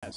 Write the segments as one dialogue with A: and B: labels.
A: Well,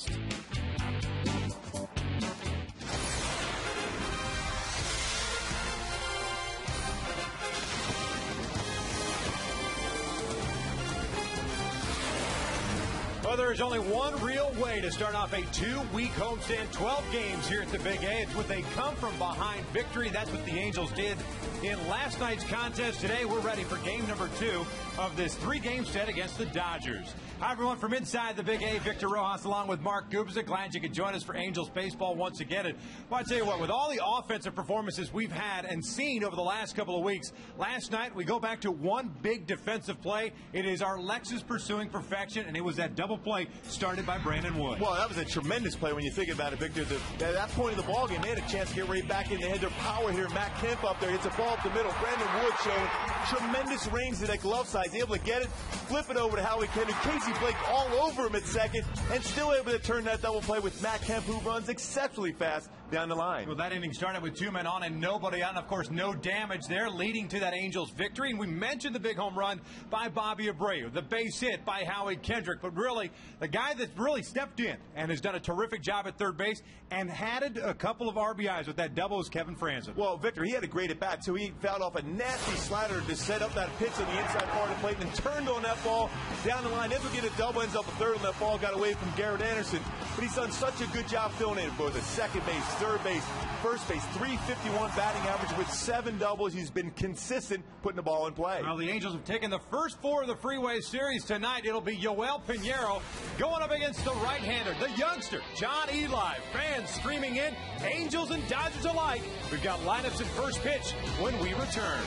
A: there is only one real way to start off a 2-week homestand, 12 games here at the Big A. It's with a come-from-behind victory. That's what the Angels did in last night's contest. Today, we're ready for game number 2 of this 3-game set against the Dodgers. Hi, everyone, from inside the Big A, Victor Rojas along with Mark Gubzik. Glad you could join us for Angels baseball once again. And well, I tell you what, with all the offensive performances we've had and seen over the last couple of weeks, last night we go back to one big defensive play. It is our Lexus pursuing perfection, and it was that double play started by Brandon Wood.
B: Well, that was a tremendous play when you think about it, Victor. At that point of the ballgame, they had a chance to get right back in. They had their power here. Matt Kemp up there hits a ball up the middle. Brandon Wood showing tremendous range to that glove side. He's able to get it, flip it over to Howie Kendrick. Casey Blake all over him at second, and still able to turn that double play with Matt Kemp, who runs exceptionally fast down the line.
A: Well, that inning started with 2 men on and nobody out, and of course no damage there, leading to that Angels victory. And we mentioned the big home run by Bobby Abreu, the base hit by Howie Kendrick, but really the guy that's really stepped in and has done a terrific job at third base and added a couple of RBIs with that double is Kevin Franzen.
B: Well, Victor, he had a great at bat, so he fouled off a nasty slider to set up that pitch on the inside part of the plate and then turned on that ball down the line. Able to get a double, ends up a third on that ball, got away from Garrett Anderson. But he's done such a good job filling in both at second base, third base, first base. 351 batting average with 7 doubles. He's been consistent putting the ball in play.
A: Well, the Angels have taken the first 4 of the Freeway Series tonight. It'll be Yoel Pinheiro going up against the right-hander, the youngster, John Eli. Fans streaming in, Angels and Dodgers alike. We've got lineups and first pitch when we return.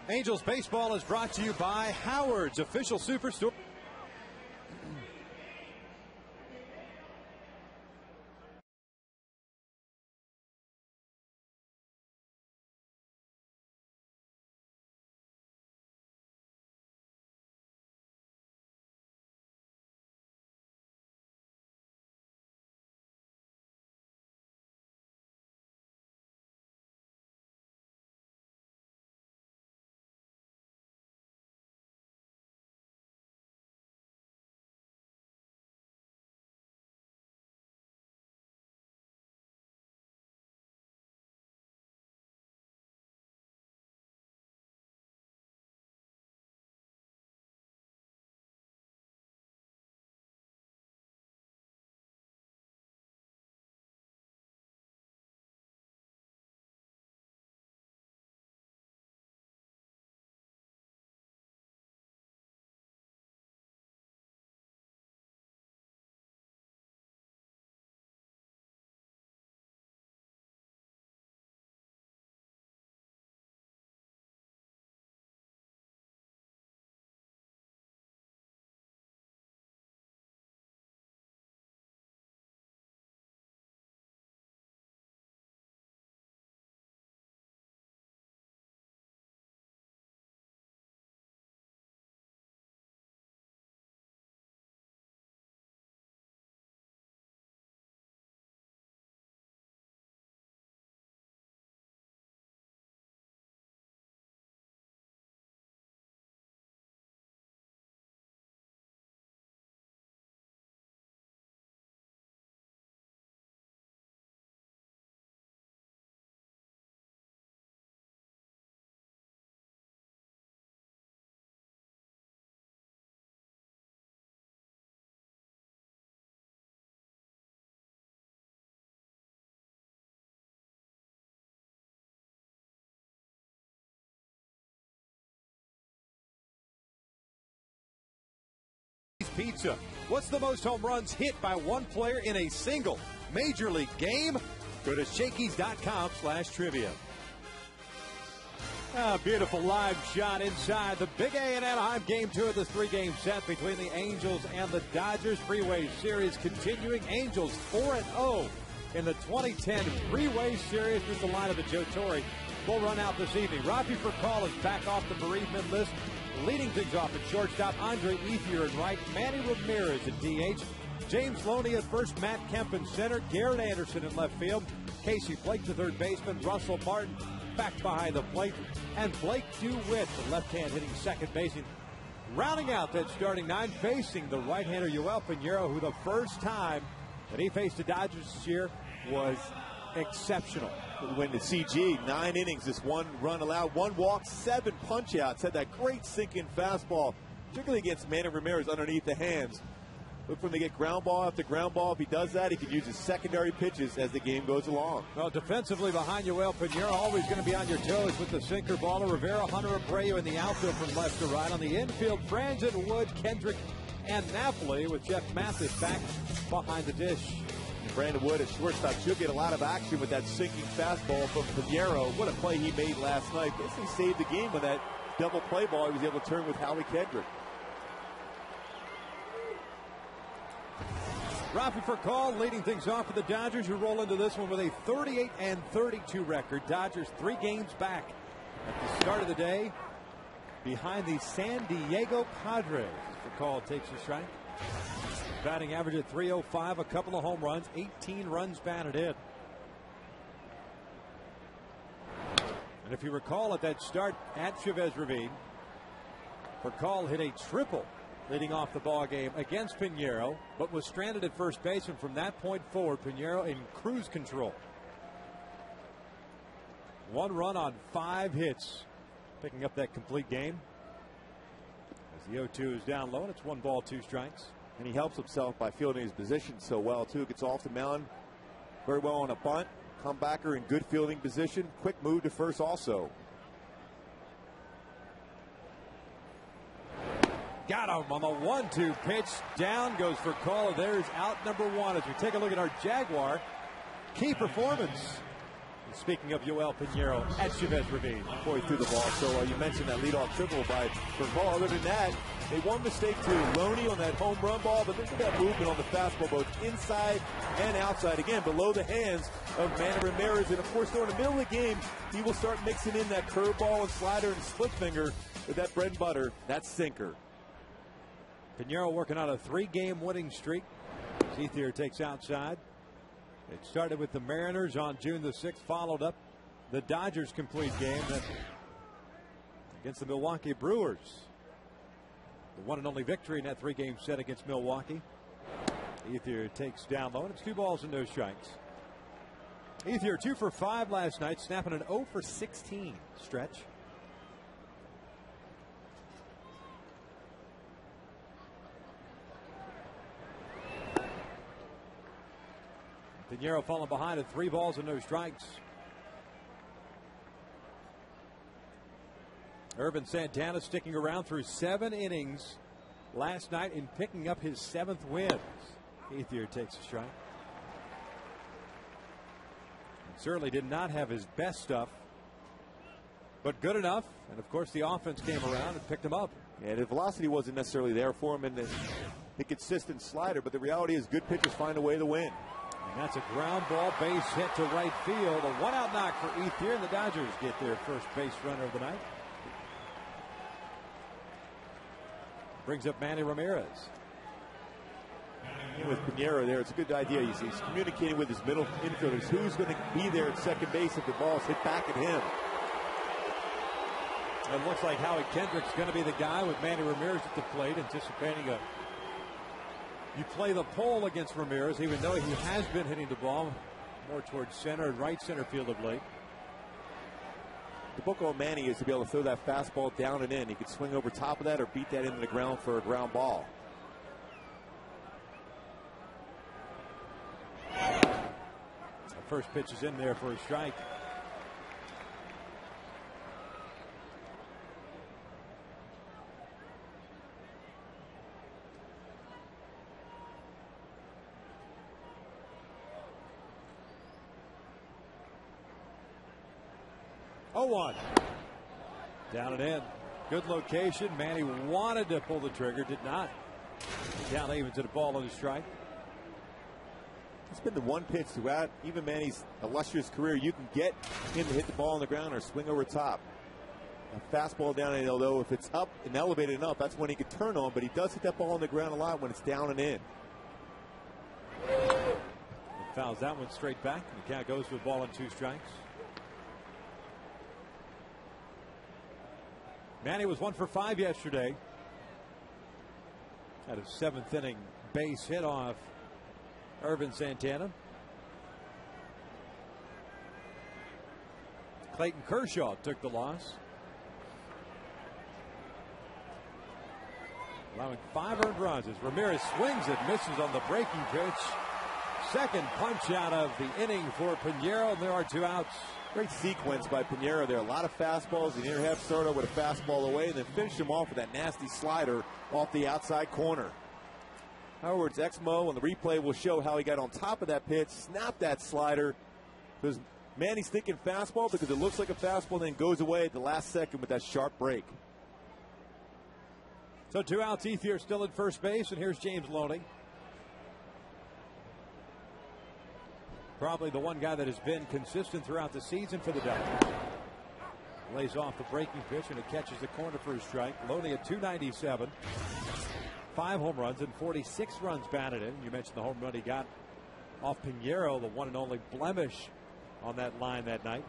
A: Angels baseball is brought to you by Howard's official superstore. pizza. What's the most home runs hit by one player in a single Major League game? Go to Shakey's.com/trivia. A beautiful live shot inside the Big A in Anaheim. Game 2 of this 3-game set between the Angels and the Dodgers. Freeway Series continuing. Angels 4-0 in the 2010 Freeway Series. This is the line of the Joe Torre. Will run out this evening. Rafi Furcal is back off the bereavement list. Leading things off at shortstop, Andre Ethier in right, Manny Ramirez at DH, James Loney at first, Matt Kemp in center, Garrett Anderson in left field, Casey Blake the third baseman, Russell Martin back behind the plate, and Blake DeWitt, the left-hand hitting second baseman. Rounding out that starting nine, facing the right-hander Yoel Pinheiro, who the first time that he faced the Dodgers this year was exceptional.
B: When the CG, 9 innings, just 1 run allowed, 1 walk, 7 punch-outs. Had that great sinking fastball, particularly against Manny Ramirez underneath the hands. Look for him to get ground ball after ground ball. If he does that, he can use his secondary pitches as the game goes along.
A: Well, defensively behind Yoel Pinheiro, always going to be on your toes with the sinker baller. Rivera, Hunter Abreu in the outfield from left to right. On the infield, Franzen, Wood, Kendrick, and Napoli with Jeff Mathis back behind the dish.
B: Brandon Wood at shortstop should get a lot of action with that sinking fastball from Pinheiro. What a play he made last night. Basically saved the game with that double play ball he was able to turn with Howie Kendrick.
A: Rafi Furcal leading things off for the Dodgers, who roll into this one with a 38-32 record. Dodgers 3 games back at the start of the day behind the San Diego Padres. Furcal takes a strike. Batting average at .305, a couple of home runs, 18 runs batted in. And if you recall at that start at Chavez Ravine, Furcal hit a triple leading off the ball game against Pinheiro, but was stranded at first base, and from that point forward, Pinheiro in cruise control. 1 run on 5 hits, picking up that complete game. As the 0-2 is down low, and it's 1 ball, 2 strikes.
B: And he helps himself by fielding his position so well, too. Gets off the mound very well on a bunt. Comebacker in good fielding position. Quick move to first also.
A: Got him on the 1-2 pitch. Down goes Furcal. There's out number 1 as we take a look at our Jaguar key performance. And speaking of Yoel Pinheiro at Chavez Ravine.
B: Boy, threw the ball so well. You mentioned that leadoff triple by Furcal. Other than that, they one mistake too. Loney on that home run ball, but look at that movement on the fastball, both inside and outside. Again, below the hands of Manny Ramirez. And of course, though, in the middle of the game, he will start mixing in that curveball and slider and split finger with that bread and butter, that sinker.
A: Pinheiro working on a 3-game winning streak. Ethier takes outside. It started with the Mariners on June the 6th, followed up the Dodgers complete game against the Milwaukee Brewers. The one and only victory in that 3-game set against Milwaukee. Ethier takes down low, and it's 2 balls and no strikes. Ethier 2 for 5 last night, snapping an 0 for 16 stretch. Pinheiro falling behind at 3 balls and no strikes. Irvin Santana sticking around through 7 innings last night and picking up his 7th win. Ethier takes a strike. Certainly did not have his best stuff, but good enough. And of course, the offense came around and picked him up.
B: Yeah, the velocity wasn't necessarily there for him in the consistent slider, but the reality is good pitchers find a way to win.
A: And that's a ground ball, base hit to right field. A 1-out knock for Ethier, and the Dodgers get their first base runner of the night. Brings up Manny Ramirez.
B: With Pinheiro there, it's a good idea. He's communicating with his middle infielders. Who's going to be there at second base if the ball's hit back at him?
A: It looks like Howie Kendrick's going to be the guy with Manny Ramirez at the plate, anticipating you play the pole against Ramirez, even though he has been hitting the ball more towards center and right center field of late.
B: The book on Manny is to be able to throw that fastball down and in. He could swing over top of that or beat that into the ground for a ground ball.
A: The first pitch is in there for a strike. 0-1. Down and in. Good location. Manny wanted to pull the trigger, did not. Down even to the ball on his strike.
B: It's been the one pitch throughout even Manny's illustrious career you can get him to hit the ball on the ground or swing over top. A fastball down and in, although if it's up and elevated enough, that's when he could turn on, but he does hit that ball on the ground a lot when it's down and in.
A: He fouls that one straight back, and the count goes with ball and 2 strikes. Manny was 1 for 5 yesterday. Had a 7th inning base hit off Ervin Santana. Clayton Kershaw took the loss, allowing 5 earned runs as Ramirez swings it, misses on the breaking pitch. Second punch out of the inning for Pinheiro, and there are 2 outs.
B: Great sequence by Pinheiro there. A lot of fastballs. The near half started with a fastball away and then finished him off with that nasty slider off the outside corner. Howard's Exmo on the replay will show how he got on top of that pitch, snapped that slider. Because Manny's thinking fastball because it looks like a fastball, then goes away at the last second with that sharp break.
A: So 2 outs. Ethier still at first base, and here's James Loney. Probably the one guy that has been consistent throughout the season for the Dodgers. Lays off the breaking pitch, and it catches the corner for a strike. Loney at .297. 5 home runs and 46 runs batted in. You mentioned the home run he got off Pinheiro, the one and only blemish on that line that night.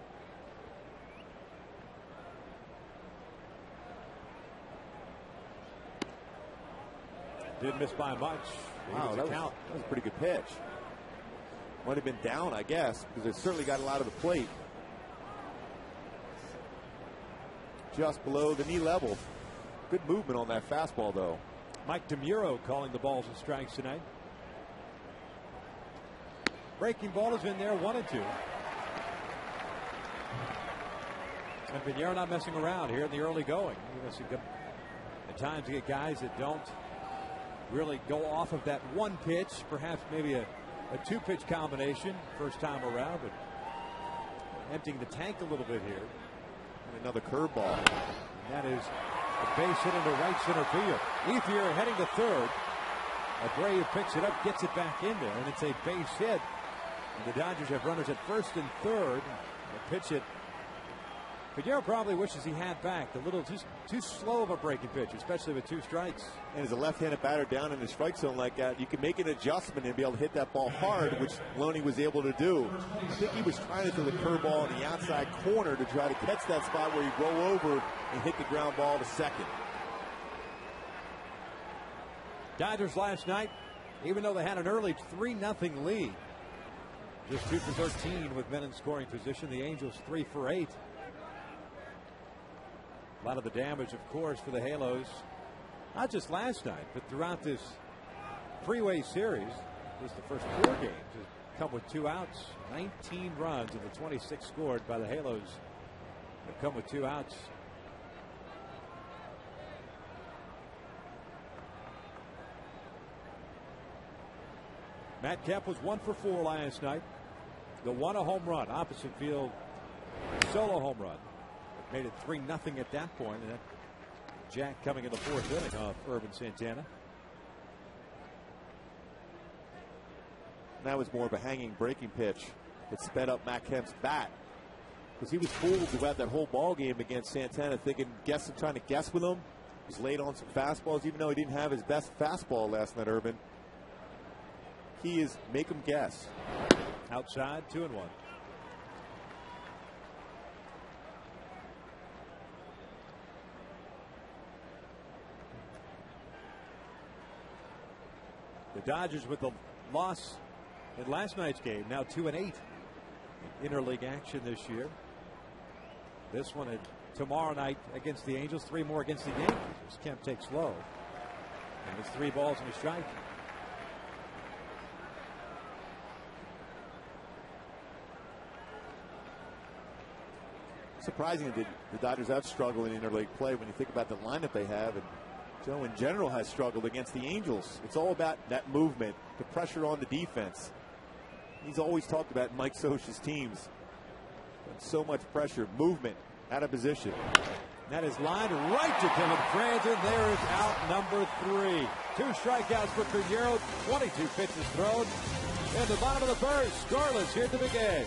A: Didn't miss by much.
B: Wow, that was a pretty good pitch. Might have been down, I guess, because it certainly got a lot of the plate. Just below the knee level. Good movement on that fastball, though.
A: Mike DeMuro calling the balls and strikes tonight. Breaking ball is in there, 1-2. And Pinheiro not messing around here in the early going. At times you get guys that don't really go off of that one pitch, perhaps maybe a 2-pitch combination first time around, but emptying the tank a little bit here.
B: And another curveball.
A: And that is a base hit into right center field. Ethier heading to third. Abreu picks it up, gets it back in there, and it's a base hit. And the Dodgers have runners at first and third. The pitch hit. Pinheiro probably wishes he had back. A little too slow of a breaking pitch, especially with 2 strikes.
B: And as a left-handed batter down in the strike zone like that, you can make an adjustment and be able to hit that ball hard, which Loney was able to do. I think he was trying to throw the curveball in the outside corner to try to catch that spot where you roll over and hit the ground ball to second.
A: Dodgers last night, even though they had an early 3-0 lead, just 2 for 13 with men in scoring position. The Angels 3 for 8. A lot of the damage, of course, for the Halos, not just last night, but throughout this freeway series. This is the first 4 games have come with 2 outs. 19 runs of the 26 scored by the Halos have come with 2 outs. Matt Kemp was 1 for 4 last night. The one a home run, opposite field solo home run. Made it 3-0 at that point, and that jack coming in the 4th inning off Ervin Santana.
B: That was more of a hanging breaking pitch that sped up Matt Kemp's bat, because he was fooled throughout that whole ball game against Santana, thinking trying to guess with him. He was laid on some fastballs, even though he didn't have his best fastball last night. Ervin, he is make him guess.
A: Outside, 2-1. The Dodgers with the loss in last night's game, now 2-8 in interleague action this year. This one tomorrow night against the Angels, 3 more against the Yankees as Kemp takes low. And it's 3 balls and a strike.
B: Surprising that the Dodgers have struggled in interleague play when you think about the lineup they have. And Joe in general has struggled against the Angels. It's all about that movement, the pressure on the defense. He's always talked about Mike Scioscia's teams. So much pressure, movement, out of position.
A: That is lined right to Kevin Franzen. There is out number 3. 2 strikeouts for Cordero, 22 pitches thrown. In the bottom of the first, scoreless here at the Big A.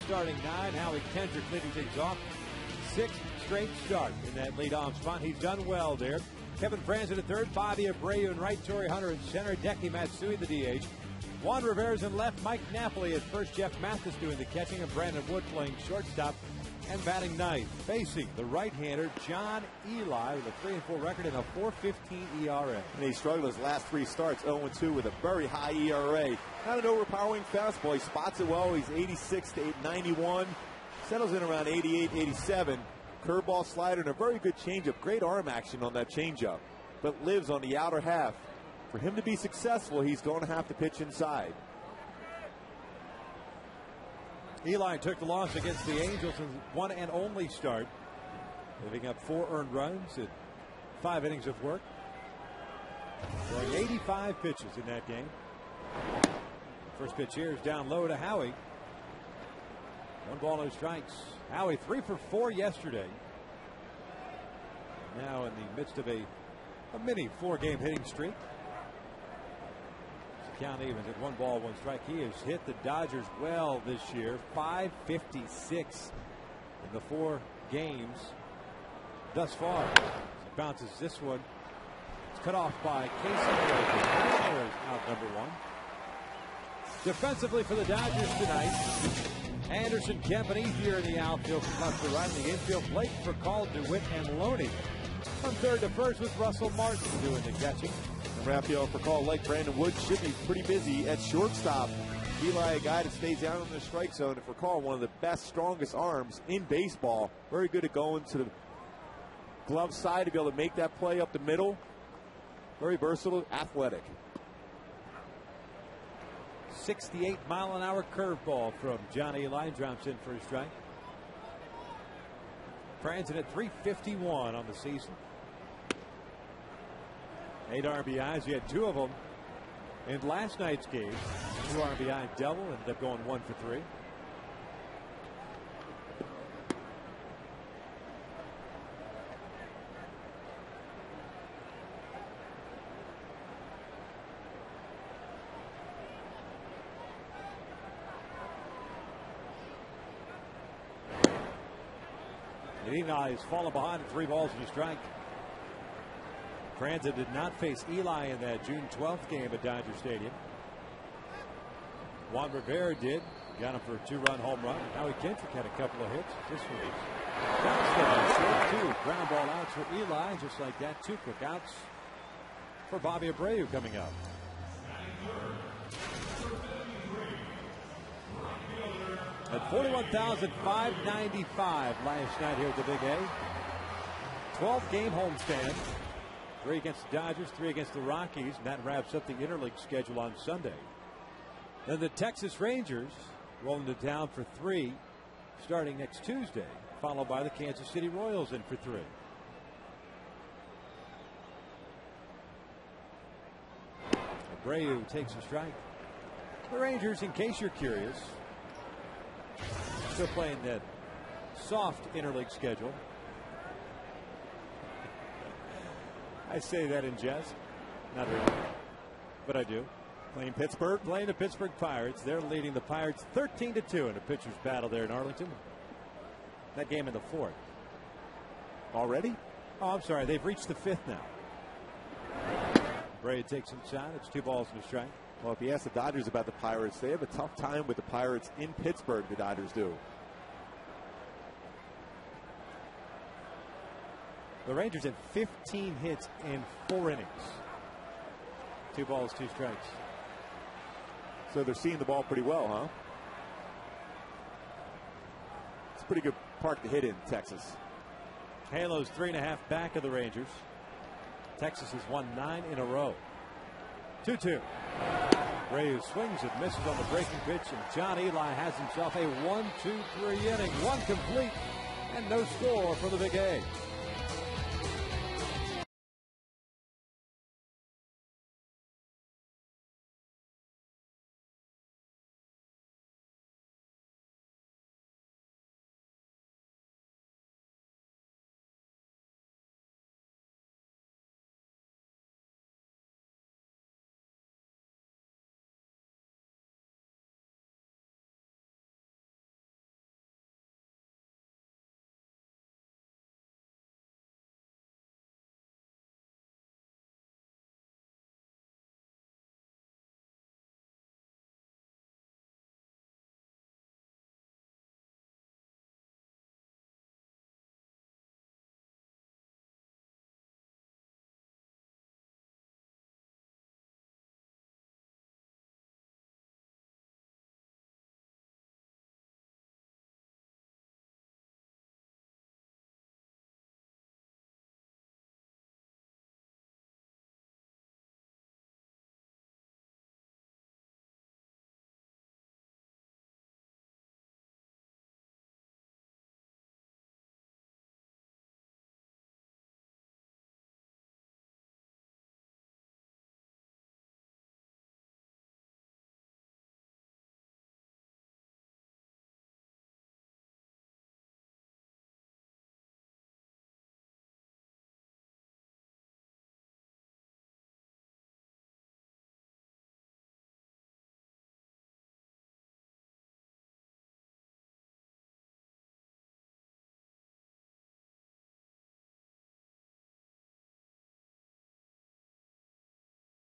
A: Starting 9, Howie Kendrick leading things off. 6th straight start in that leadoff spot. He's done well there. Kevin Franzen at third, Bobby Abreu in right, Torrey Hunter in center, Hideki Matsui the DH. Juan Rivera's in left, Mike Napoli at first, Jeff Mathis doing the catching, and Brandon Wood playing shortstop and batting ninth. Facing the right-hander, John Eli, with a 3-4 record and a 4.15 ERA.
B: And he struggled his last 3 starts, 0-2 with a very high ERA. Not an overpowering fastball. He spots it well. He's 86 to 91. Settles in around 88, 87. Curveball, slider, and a very good changeup. Great arm action on that changeup, but lives on the outer half. For him to be successful, he's going to have to pitch inside.
A: Eli took the loss against the Angels in one and only start, giving up 4 earned runs in 5 innings of work. Throwing 85 pitches in that game. First pitch here is down low to Howie. 1 ball, no strikes. Howie 3 for 4 yesterday. Now in the midst of a mini 4-game hitting streak. Count evens at 1 ball, 1 strike. He has hit the Dodgers well this year. 556 in the 4 games thus far. He bounces this one. It's cut off by Casey. There is out number 1. Defensively for the Dodgers tonight, Anderson, Kemp, and here in the outfield from left to right. In the infield, Blake, Furcal, DeWitt, and Loney. From third to first with Russell Martin doing the catching.
B: Rafael Furcal, like Brandon Wood, should be pretty busy at shortstop. Eli, a guy that stays down in the strike zone. And Furcal, one of the best, strongest arms in baseball. Very good at going to the glove side to be able to make that play up the middle. Very versatile, athletic.
A: 68-mile-an-hour curveball from John Eli. Drops in for a strike. Franzen at 351 on the season. 8 RBIs. He had 2 of them in last night's game. 2 RBI double. Ended up going 1 for 3. And Eli has fallen behind at 3 balls and a strike. Franzen did not face Eli in that June 12th game at Dodger Stadium. Juan Rivera did. Got him for a 2-run home run. Howie Kendrick had a couple of hits. This one is downstairs. 2 ground ball outs for Eli. Just like that, 2 quick outs for Bobby Abreu coming up. At 41,595 last night here at the Big A. 12-game homestand. 3 against the Dodgers, 3 against the Rockies, and that wraps up the interleague schedule on Sunday. Then the Texas Rangers rolling to town for 3 starting next Tuesday, followed by the Kansas City Royals in for 3. Abreu takes a strike. The Rangers, in case you're curious, still playing that soft interleague schedule. I say that in jest. Not really, but I do.
B: Playing Pittsburgh?
A: Playing the Pittsburgh Pirates. They're leading the Pirates 13-2 in a pitcher's battle there in Arlington. That game in the 4th.
B: Already?
A: Oh, I'm sorry. They've reached the 5th now. Bray takes inside. It's 2 balls and a strike.
B: Well, if you ask the Dodgers about the Pirates, they have a tough time with the Pirates in Pittsburgh, the Dodgers do.
A: The Rangers had 15 hits in 4 innings. 2 balls, 2 strikes.
B: So they're seeing the ball pretty well, huh? It's a pretty good park to hit in, Texas.
A: Halo's 3.5 back of the Rangers. Texas has won 9 in a row. 2-2. Abreu swings and misses on the breaking pitch, and John Eli has himself a 1-2-3 inning. 1 complete and no score for the Big A.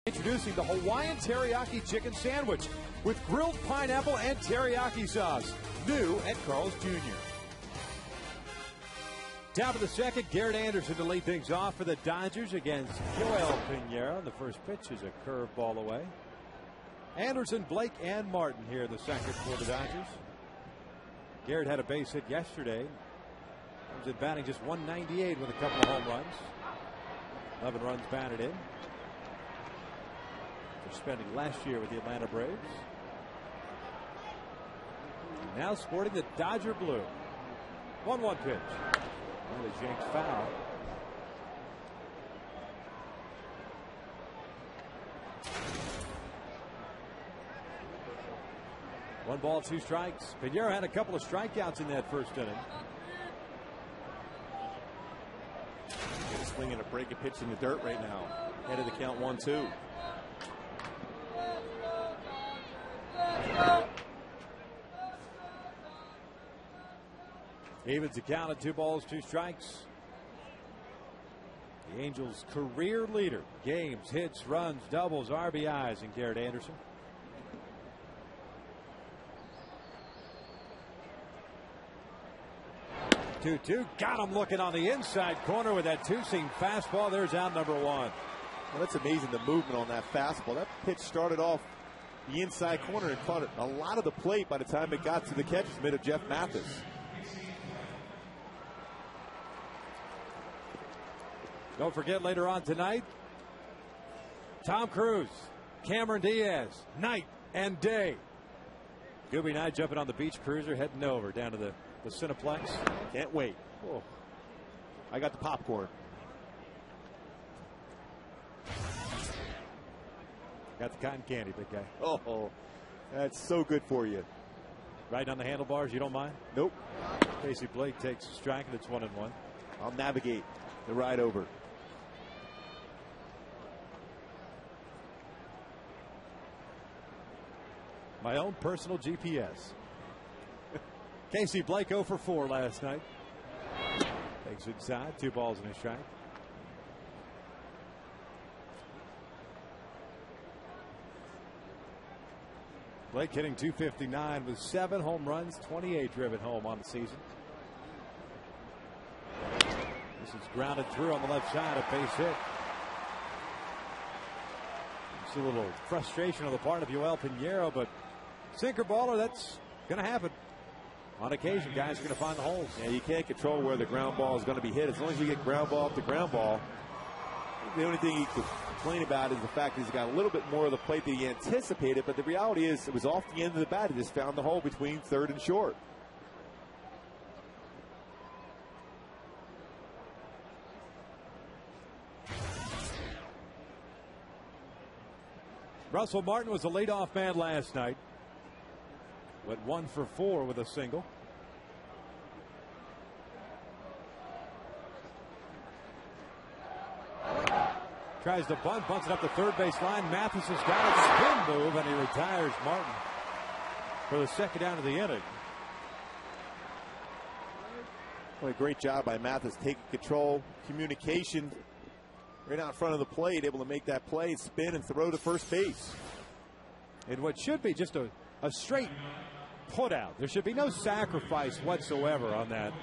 A: Introducing the Hawaiian Teriyaki Chicken Sandwich with grilled pineapple and teriyaki sauce. New at Carl's Jr. Top of the 2nd, Garrett Anderson to lead things off for the Dodgers against Joel Pinheiro. The first pitch is a curveball away. Anderson, Blake, and Martin here in the 2nd for the Dodgers. Garrett had a base hit yesterday. Comes in batting just 198 with a couple of home runs. 11 runs batted in. Spending last year with the Atlanta Braves. Now sporting the Dodger blue. 1-1 pitch. And a Jenks foul. One ball, 2 strikes. Pinheiro had a couple of strikeouts in that first inning.
B: He's swinging a breaking pitch in the dirt right now. Head of the count 1-2.
A: Evens the count at 2 balls, 2 strikes. The Angels' career leader. Games, hits, runs, doubles, RBIs in Garrett Anderson. Two-two. Got him looking on the inside corner with that 2-seam fastball. There's out number 1.
B: Well, that's amazing, the movement on that fastball. That pitch started off the inside corner and caught a lot of the plate by the time it got to the catcher's mitt of Jeff Mathis.
A: Don't forget later on tonight, Tom Cruise, Cameron Diaz, night and day. Gooby and I jumping on the beach cruiser, heading over down to the Cineplex.
B: Can't wait. Oh, I got the popcorn.
A: Got the cotton candy, big guy.
B: Oh, that's so good for you.
A: Right on the handlebars, you don't mind?
B: Nope.
A: Casey Blake takes a strike, and it's 1-1.
B: I'll navigate the ride over.
A: My own personal GPS. Casey Blake 0 for 4 last night. Takes inside, 2 balls and a strike. Blake hitting .259 with 7 home runs, 28 driven home on the season. This is grounded through on the left side, a base hit. See a little frustration on the part of Yoel Pinheiro, but sinker baller, that's going to happen. On occasion, guys are going to find the holes.
B: Yeah, you can't control where the ground ball is going to be hit. As long as you get ground ball to ground ball, the only thing you can complain about is the fact that he's got a little bit more of the plate than he anticipated, but the reality is it was off the end of the bat. He just found the hole between third and short.
A: Russell Martin was a leadoff man last night. Went 1 for 4 with a single. Tries to bunt, bunts it up the third base line. Mathis has got a spin move, and he retires Martin for the second out of the inning.
B: Well, a great job by Mathis, taking control, communication right out in front of the plate, able to make that play, spin, and throw to first base.
A: In what should be just a straight put out. There should be no sacrifice whatsoever on that,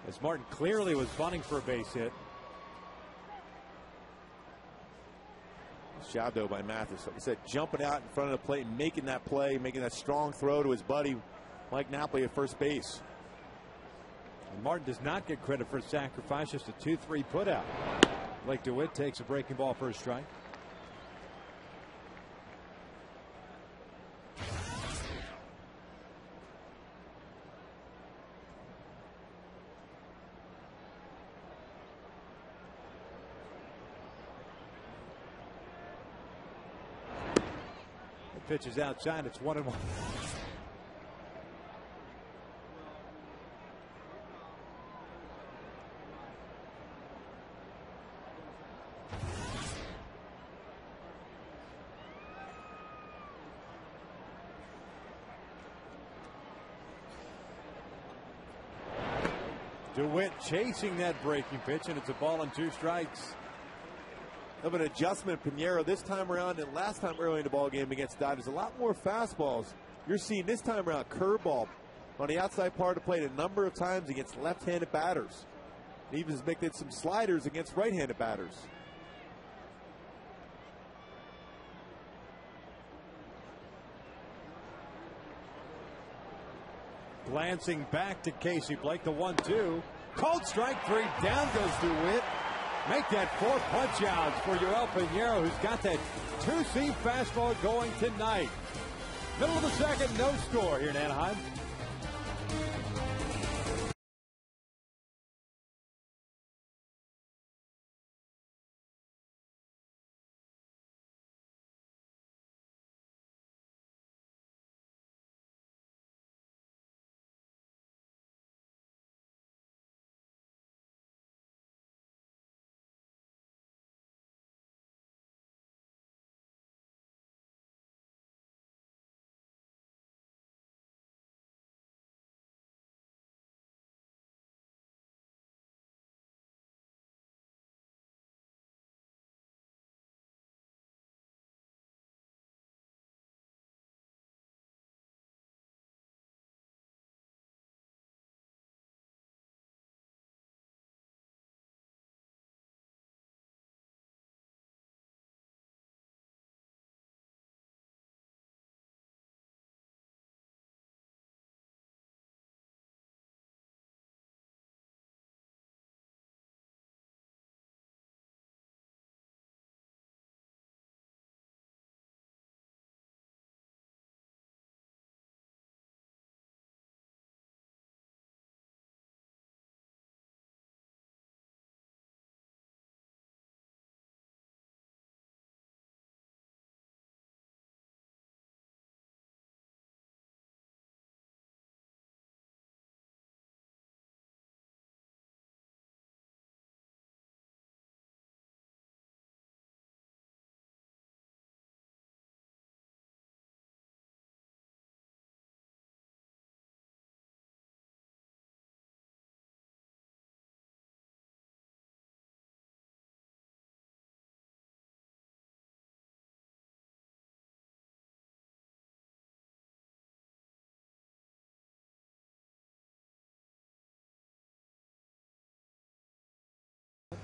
A: as Martin clearly was bunting for a base hit.
B: Nice job, though, by Mathis. Like I said, jumping out in front of the plate, making that play, making that strong throw to his buddy Mike Napoli at first base.
A: And Martin does not get credit for sacrifice, just a 2-3 put out. Blake DeWitt takes a breaking ball for a strike. The pitch is outside. It's 1-1. DeWitt chasing that breaking pitch, and it's a ball and 2 strikes.
B: Of an adjustment, Pinheiro, this time around and last time early in the ball game against Dodgers. A lot more fastballs. You're seeing this time around curveball on the outside part of the plate a number of times against left-handed batters. He even has mixed in some sliders against right-handed batters.
A: Glancing back to Casey Blake, the 1-2. Called strike 3. Down goes DeWitt. Make that 4 punch outs for Yoel Pinheiro, who's got that 2-seam fastball going tonight. Middle of the second, no score here in Anaheim.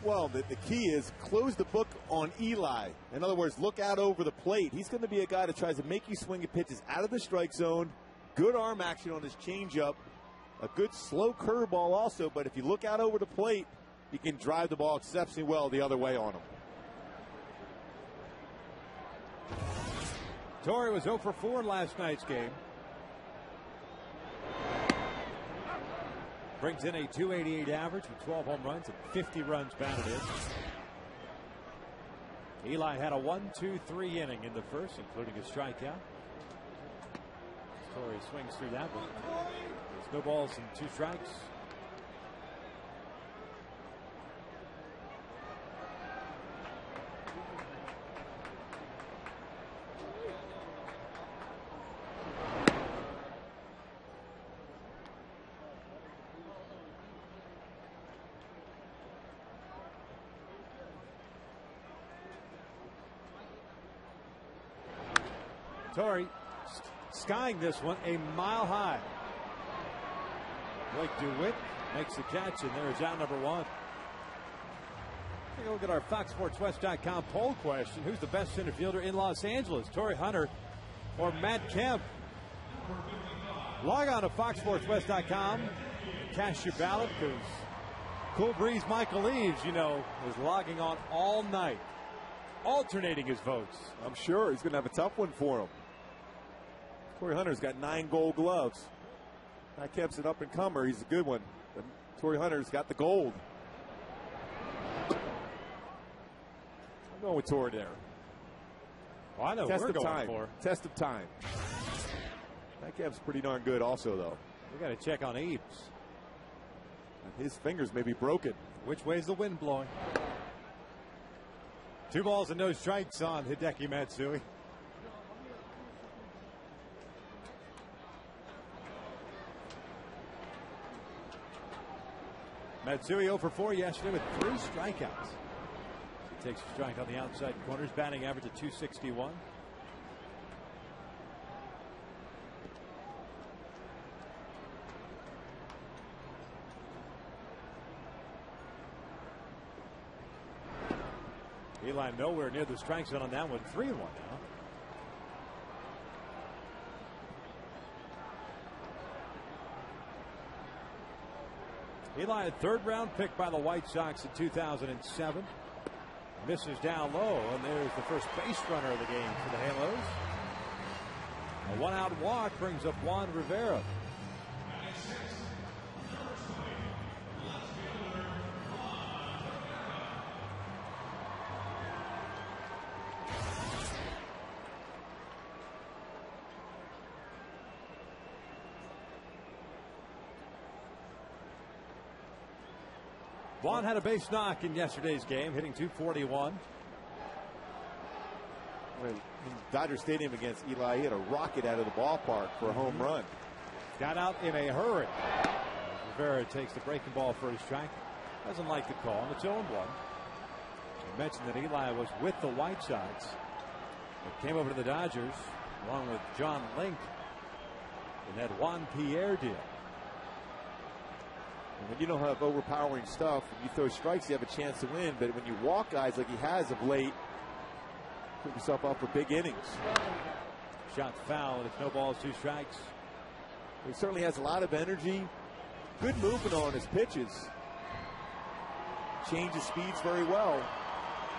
B: Well, the key is close the book on Eli. In other words, look out over the plate. He's going to be a guy that tries to make you swing at pitches out of the strike zone. Good arm action on his changeup. A good slow curveball also, but if you look out over the plate, you can drive the ball exceptionally well the other way on him.
A: Torrey was 0 for 4 in last night's game. Brings in a .288 average with 12 home runs and 50 runs batted in. Eli had a 1-2-3 inning in the first, including a strikeout. Torrey swings through that one. There's no balls and 2 strikes. Torrey skying this one a mile high. Blake DeWitt makes the catch, and there's out number 1. Take a look at our FoxSportsWest.com poll question. Who's the best center fielder in Los Angeles? Torrey Hunter or Matt Kemp? Log on to FoxSportsWest.com and cast your ballot, because Cool Breeze Michael Eaves, you know, is logging on all night, alternating his votes.
B: I'm sure he's going to have a tough one for him. Torrey Hunter's got 9 gold gloves. Matt Kemp's an up-and-comer. He's a good one. But Torrey Hunter's got the gold. I'm going with Torrey there.
A: Well, I know
B: Test
A: we're
B: of
A: going
B: time.
A: for.
B: Test of time. Matt Kemp's pretty darn good also, though.
A: We got to check on Eaves.
B: His fingers may be broken.
A: Which way's the wind blowing? 2 balls and no strikes on Hideki Matsui. Matsui 0 for 4 yesterday with 3 strikeouts. He takes a strike on the outside corners, batting average of .261. Eli nowhere near the strike zone on that one. 3-1 now. Eli, a 3rd round pick by the White Sox in 2007. Misses down low, and there's the first base runner of the game for the Halos. A 1-out walk brings up Juan Rivera. Vaughn had a base knock in yesterday's game, hitting .241.
B: In Dodger Stadium against Eli, he had a rocket out of the ballpark for a home run.
A: Got out in a hurry. Rivera takes the breaking ball for his strike. Doesn't like the call, and it's 0-1. I mentioned that Eli was with the White Sox, but came over to the Dodgers along with John Link in that Juan Pierre deal.
B: And when you don't have overpowering stuff, when you throw strikes, you have a chance to win. But when you walk guys like he has of late, put yourself up for big innings.
A: Shot foul, and it's no balls, 2 strikes.
B: He certainly has a lot of energy. Good movement on his pitches. Changes speeds very well.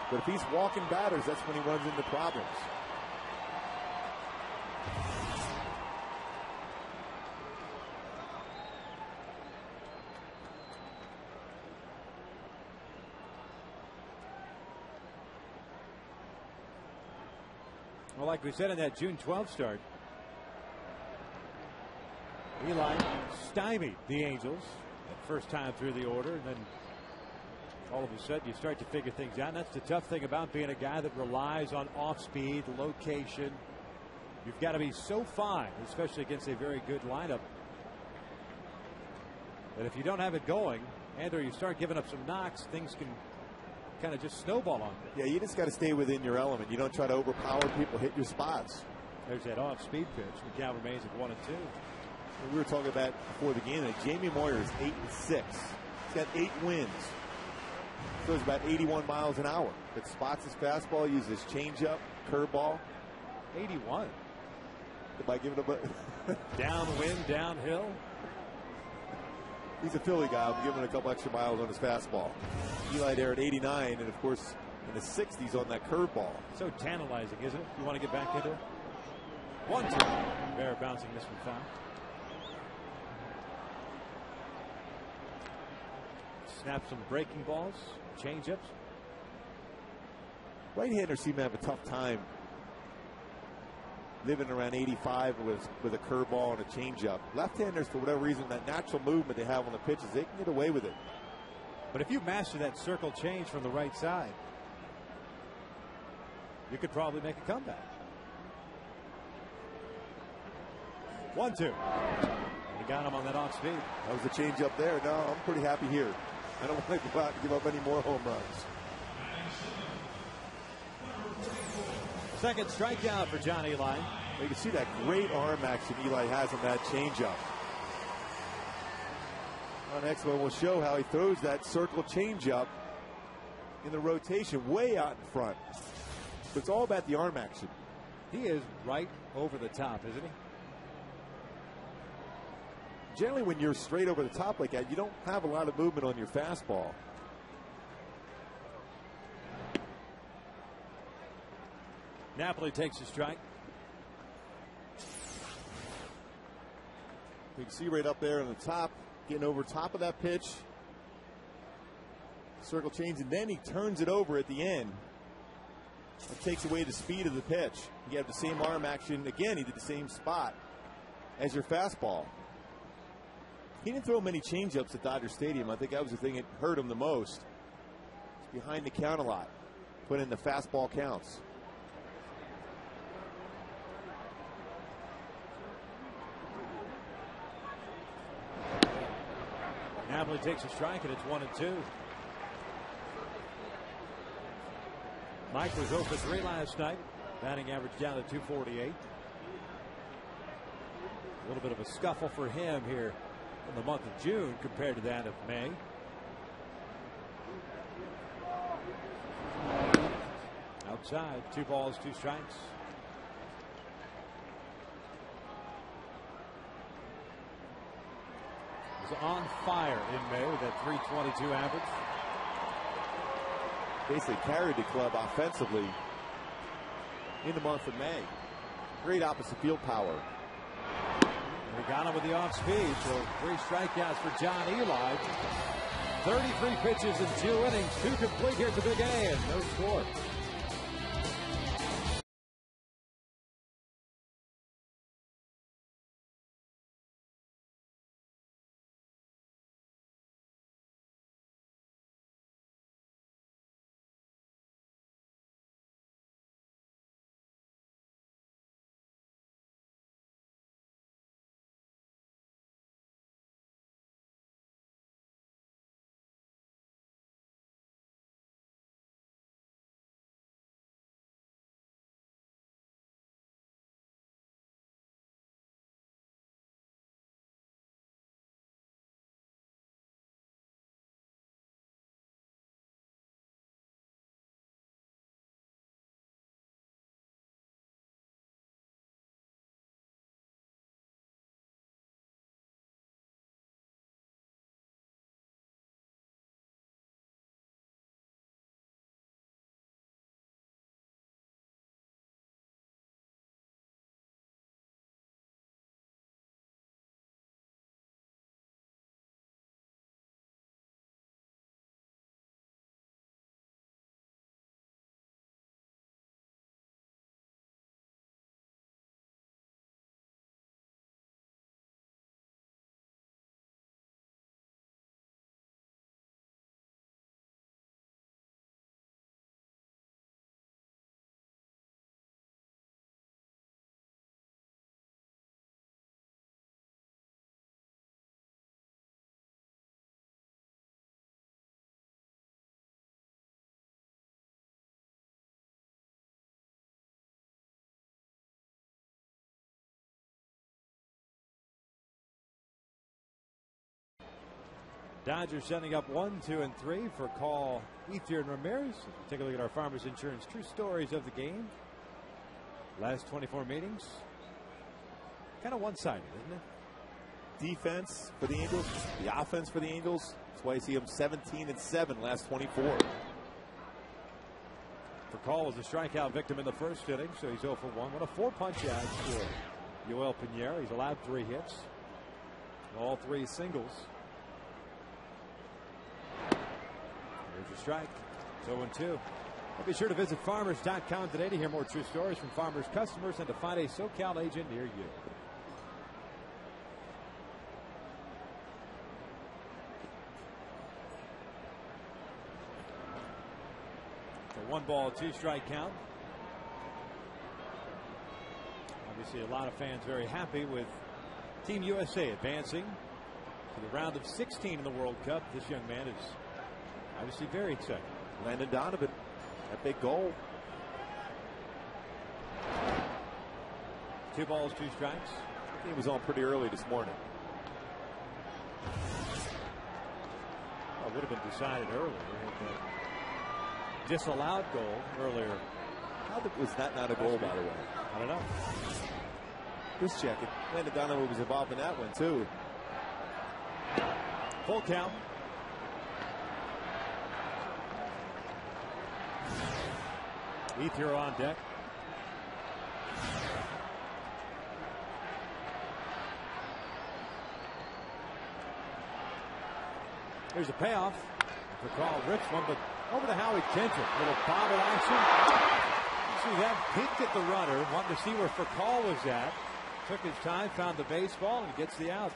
B: But if he's walking batters, that's when he runs into problems.
A: Well, like we said in that June 12th start, Eli stymied the Angels that first time through the order, and then all of a sudden you start to figure things out. And that's the tough thing about being a guy that relies on off speed, location. You've got to be so fine, especially against a very good lineup, that if you don't have it going and or you start giving up some knocks, things can kind of just snowball on you.
B: Yeah, you just got to stay within your element. You don't try to overpower people, hit your spots.
A: There's that off-speed pitch. McCall remains at 1-2.
B: We were talking about before the game that Jamie Moyer is 8-6. He's got 8 wins. Throws about 81 miles an hour. But spots his fastball, uses changeup, curveball.
A: 81.
B: Am I giving him a
A: downwind, downhill?
B: He's a Philly guy. I'm giving him a couple extra miles on his fastball. Eli there at 89, and of course in the 60s on that curveball.
A: So tantalizing, isn't it? You want to get back into it? 1-2. Bear bouncing this one foul. Snap some breaking balls, change-ups.
B: Right-handers seem to have a tough time living around 85 with a curveball and a changeup. Left-handers, for whatever reason, that natural movement they have on the pitches, they can get away with it.
A: But if you master that circle change from the right side, you could probably make a comeback. 1-2. You got him on that off speed.
B: That was the changeup there. No, I'm pretty happy here. I don't want to go out and give up any more home runs.
A: Second strikeout for John Eli.
B: Well, you can see that great arm action Eli has on that changeup. Our next one will show how he throws that circle changeup in the rotation way out in front. But it's all about the arm action.
A: He is right over the top, isn't he?
B: Generally, when you're straight over the top like that, you don't have a lot of movement on your fastball.
A: Napoli takes a strike.
B: You can see right up there on the top, getting over top of that pitch. Circle change, and then he turns it over at the end. It takes away the speed of the pitch. You have the same arm action. Again, he did the same spot as your fastball. He didn't throw many changeups at Dodger Stadium. I think that was the thing that hurt him the most. He's behind the count a lot. Put in the fastball counts.
A: Napoli takes a strike, and it's 1-2. Mike was 0 for 3 last night. Batting average down to 248. A little bit of a scuffle for him here in the month of June compared to that of May. Outside, 2 balls, 2 strikes. He's on fire in May with that 322 average.
B: Basically carried the club offensively in the month of May. Great opposite field power.
A: We got him with the off speed, so 3 strikeouts for John Eli. 33 pitches in 2 innings, 2 complete here at the Big A, and no score. Dodgers sending up 1, 2, and 3 for call Ethier and Ramirez. Take a look at our Farmers Insurance true stories of the game. Last 24 meetings. Kind of one-sided, isn't it?
B: Defense for the Angels, the offense for the Angels. That's why you see them 17-7 last 24.
A: For call was a strikeout victim in the first inning, so he's 0 for 1. What a 4-punch out for Yoel Pinheiro. He's allowed 3 hits. All 3 singles. There's a strike. 0-2. Well, be sure to visit farmers.com today to hear more true stories from Farmers customers and to find a SoCal agent near you. So 1-ball, 2-strike count. Obviously, a lot of fans very happy with Team USA advancing to the round of 16 in the World Cup. This young man is obviously very excited.
B: Landon Donovan, that big goal.
A: 2 balls, 2 strikes.
B: He was on pretty early this morning.
A: Well, would have been decided earlier. Disallowed goal earlier.
B: How was that not a goal, by the way?
A: I don't know.
B: Just checking. Landon Donovan was involved in that one, too.
A: Full count. Ethier on deck. Here's a payoff. For call, rips one, but over to Howie Kendrick. Little bobble action. See that? Peeked at the runner, wanting to see where Fakal was at. Took his time, found the baseball, and gets the out.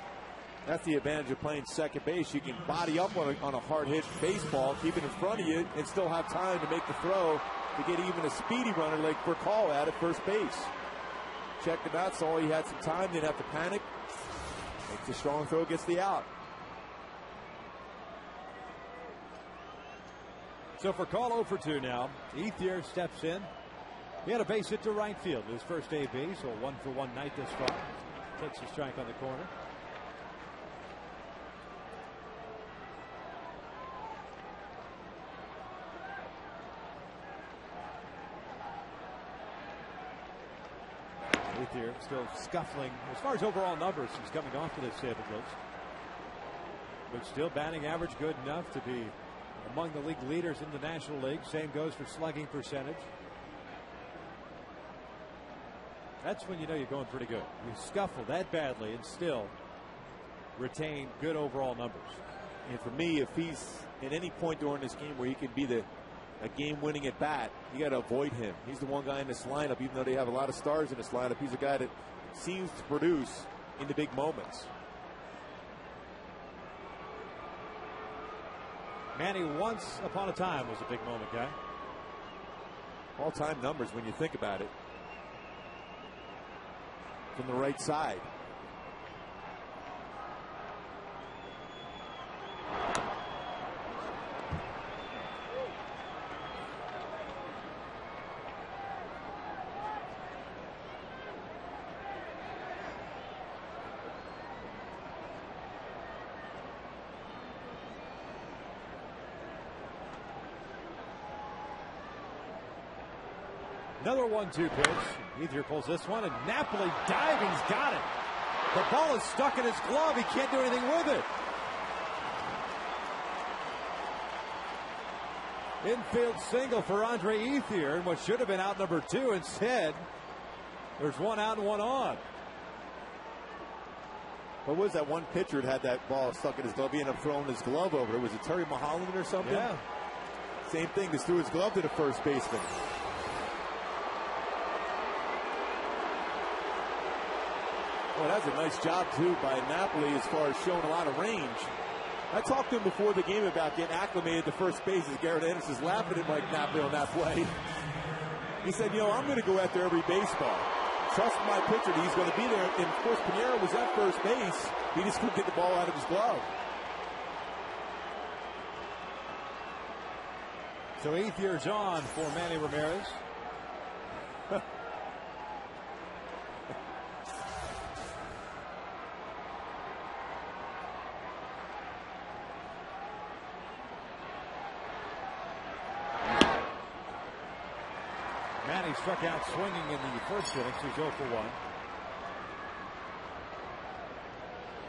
B: That's the advantage of playing second base. You can body up on a hard hit baseball, keep it in front of you, and still have time to make the throw to get even a speedy runner like Fakal at first base. Checked him out, saw he had some time, didn't have to panic. Makes a strong throw, gets the out.
A: So for call 0 for 2 now, Ethier steps in. He had a base hit to right field his first AB, so a 1 for 1 night this far. Takes a strike on the corner. Ethier still scuffling as far as overall numbers. He's coming off to the disabled list, but still batting average good enough to be among the league leaders in the National League. Same goes for slugging percentage. That's when you know you're going pretty good. You scuffle that badly and still retain good overall numbers.
B: And for me, if he's at any point during this game where he can be a game-winning at bat, you got to avoid him. He's the one guy in this lineup, even though they have a lot of stars in this lineup, he's a guy that seems to produce in the big moments.
A: Manny once upon a time was a big moment guy.
B: All-time numbers when you think about it. From the right side.
A: Another 1-2 pitch. Ethier pulls this one, and Napoli diving's got it. The ball is stuck in his glove. He can't do anything with it. Infield single for Andre Ethier, and what should have been out number 2. Instead, there's 1 out and 1 on.
B: What was that one pitcher that had that ball stuck in his glove? He ended up throwing his glove over. Was it Terry Mulholland or something?
A: Yeah.
B: Same thing, just threw his glove to the first baseman. Well, that's a nice job, too, by Napoli as far as showing a lot of range. I talked to him before the game about getting acclimated to first base as Garrett Anderson's laughing at Mike Napoli on that play. He said, I'm going to go after every baseball. Trust my pitcher that he's going to be there. And, of course, Pinheiro was at first base. He just couldn't get the ball out of his glove.
A: So Ethier's on for Manny Ramirez. Manny struck out swinging in the first inning, so he's 0 for 1.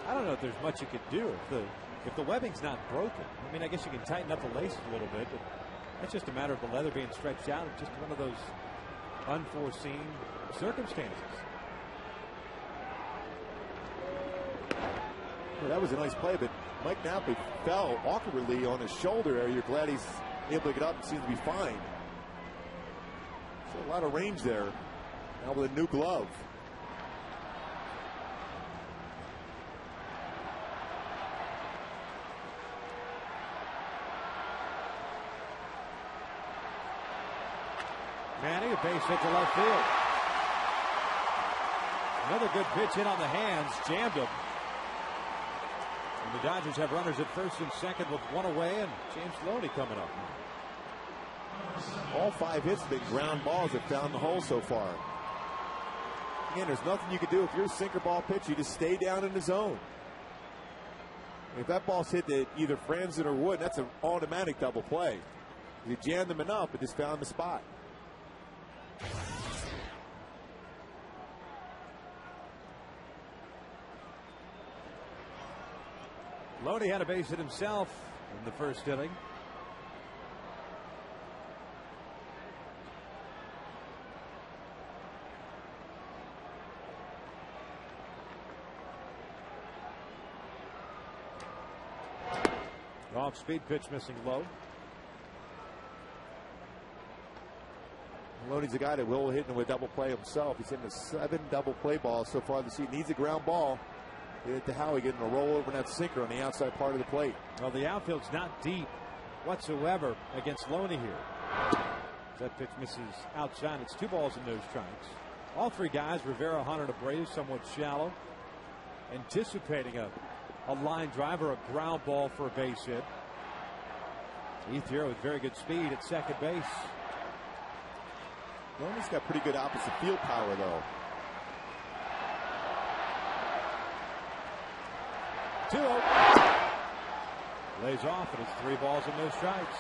A: I don't know if there's much you could do if the webbing's not broken. I mean, I guess you can tighten up the laces a little bit, but that's just a matter of the leather being stretched out. It's just one of those unforeseen circumstances.
C: Well, that was a nice play, but Mike Napoli fell awkwardly on his shoulder there. You're glad he's able to get up and seems to be fine. So a lot of range there. Now with a new glove.
A: Manny, a base hit to left field. Another good pitch in on the hands, jammed him. And the Dodgers have runners at first and second with one away, and James Loney coming up.
C: All 5 hits have been ground balls that found the hole so far. Again, there's nothing you can do. If you're a sinker ball pitcher, you just stay down in the zone. If that ball's hit to either Franzen or Wood, that's an automatic double play. You jammed them enough, but just found the spot.
A: Loney had a base hit himself in the first inning. Off speed pitch missing low.
C: Loney's a guy that will hit him with double play himself. He's hitting 7 double play balls so far this season. Needs a ground ball. Get it to Howie, getting a roll over in that sinker on the outside part of the plate.
A: Well, the outfield's not deep whatsoever against Loney here. That pitch misses outside. It's 2 balls and no strikes. All 3 guys, Rivera, Hunter, and Abreu, somewhat shallow. Anticipating a line drive or a ground ball for a base hit. Ethier with very good speed at second base.
C: Loney's got pretty good opposite field power, though.
A: 2-0. Lays off, and it's 3 balls and no strikes.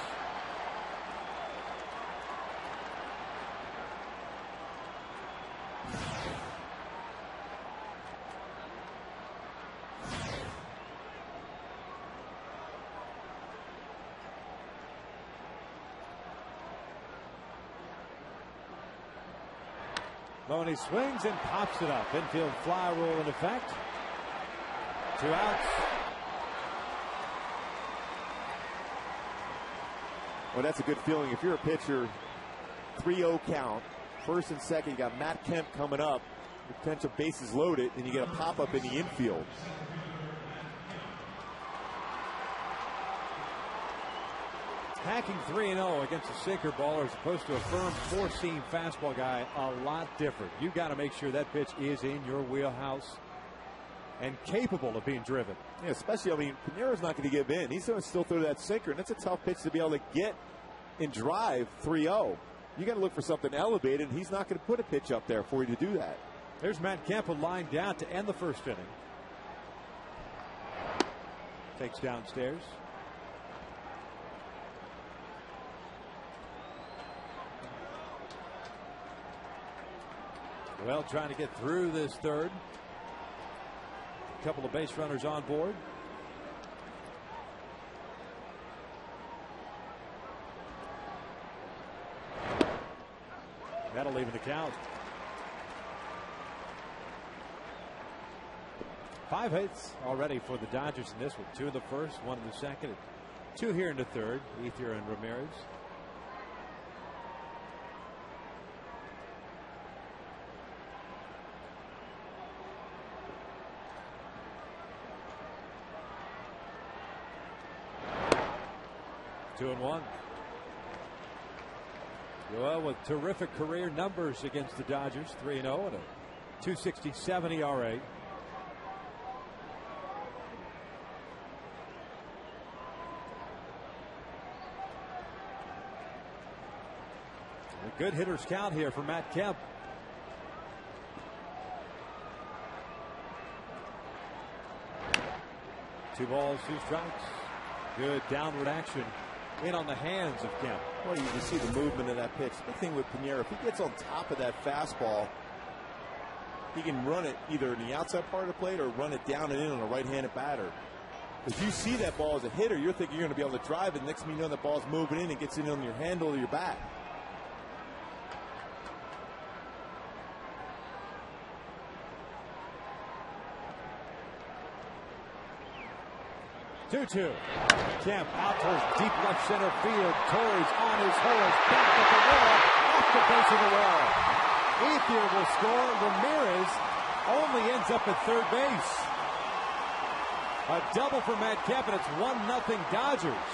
A: Loney swings and pops it up. Infield fly rule in effect. 2 outs.
C: Well, that's a good feeling. If you're a pitcher, 3-0 count, first and second, you got Matt Kemp coming up, potential bases loaded, and you get a pop-up in the infield.
A: Hacking 3-0 against a sinker ball as opposed to a firm 4-seam fastball guy, a lot different. You got to make sure that pitch is in your wheelhouse and capable of being driven.
C: Yeah, especially, I mean, Pinero's not going to give in. He's going to still throw that sinker, and that's a tough pitch to be able to get and drive 3-0. You got to look for something elevated, and he's not going to put a pitch up there for you to do that.
A: There's Matt Kemp, a line down to end the first inning. Takes downstairs. Well, trying to get through this third. A couple of base runners on board. That'll even the count. 5 hits already for the Dodgers in this one. 2 in the first, 1 in the second, and 2 here in the third. Ethier and Ramirez. Two and 1. Well, with terrific career numbers against the Dodgers, 3-0 and a .267 ERA. A good hitters count here for Matt Kemp. Two balls, 2 strikes. Good downward action in on the hands of Kemp.
C: Well, you can see the movement of that pitch. The thing with Pinheiro, if he gets on top of that fastball, he can run it either in the outside part of the plate or run it down and in on a right-handed batter. If you see that ball as a hitter, you're thinking you're going to be able to drive it. Next thing you know, that ball's moving in and gets in on your handle of your bat.
A: Two. Kemp out towards deep left center field. Torres on his horse, back at the wall, off the base of the wall. Ethier will score. Ramirez only ends up at third base. A double for Matt Kemp, and it's 1-0 Dodgers.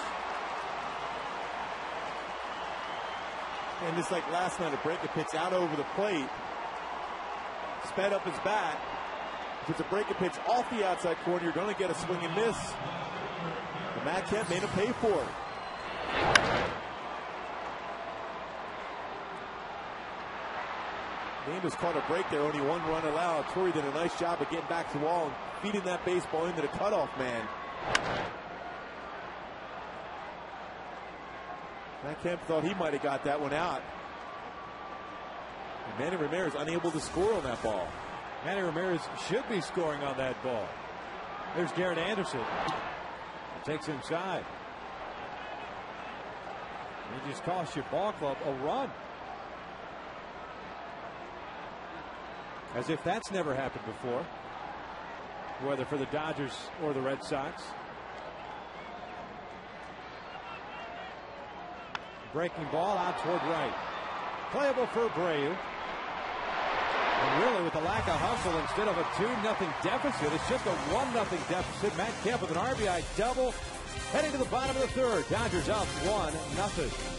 C: And just like last night, a breaking pitch out over the plate, sped up his bat. If it's a breaking pitch off the outside corner, you're going to get a swing and miss. But Matt Kemp made him pay for it. Davis caught a break there, only 1 run allowed. Torrey did a nice job of getting back to the wall and feeding that baseball into the cutoff man. Matt Kemp thought he might have got that one out. And Manny Ramirez unable to score on that ball.
A: Manny Ramirez should be scoring on that ball. There's Garrett Anderson. Takes inside. He just cost your ball club a run. As if that's never happened before, whether for the Dodgers or the Red Sox. Breaking ball out toward right. Playable for Abreu. And really, with the lack of hustle, instead of a 2-0 deficit, it's just a 1-0 deficit. Matt Kemp with an RBI double, heading to the bottom of the third. Dodgers up 1-0.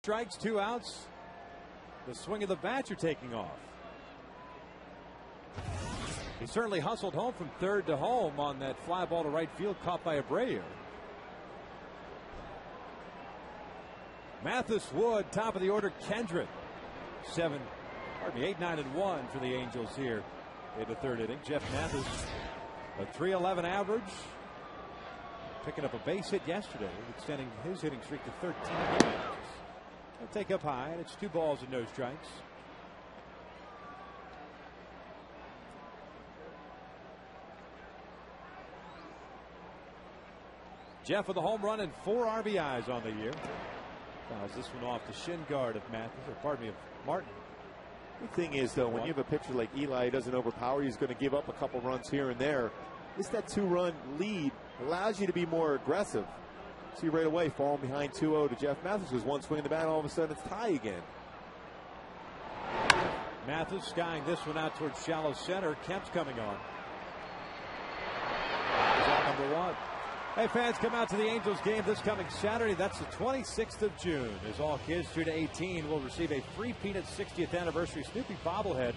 A: Strikes, 2 outs. The swing of the bat you're taking off. He certainly hustled home from third to home on that fly ball to right field caught by Abreu. Mathis, Wood, top of the order. Kendrick, 8, 9, and 1 for the Angels here in the third inning. Jeff Mathis, a .311 average, picking up a base hit yesterday, extending his hitting streak to 13 games. He'll take up high, and it's 2 balls and no strikes. Jeff with a home run and 4 RBIs on the year. Fouls this one off the shin guard of Mathis, or pardon me, of Martin.
C: The thing is, though, when you have a pitcher like Eli, he doesn't overpower. He's going to give up a couple runs here and there. Just that 2-run lead allows you to be more aggressive. See right away, falling behind 2-0 to Jeff Mathis was one swing in the bat. All of a sudden, it's tie again.
A: Mathis skying this one out towards shallow center. Kemp's coming on. He's out number 1. Hey, fans, come out to the Angels game this coming Saturday. That's the 26th of June. As all kids 2 to 18 will receive a free Peanuts 60th anniversary Snoopy bobblehead,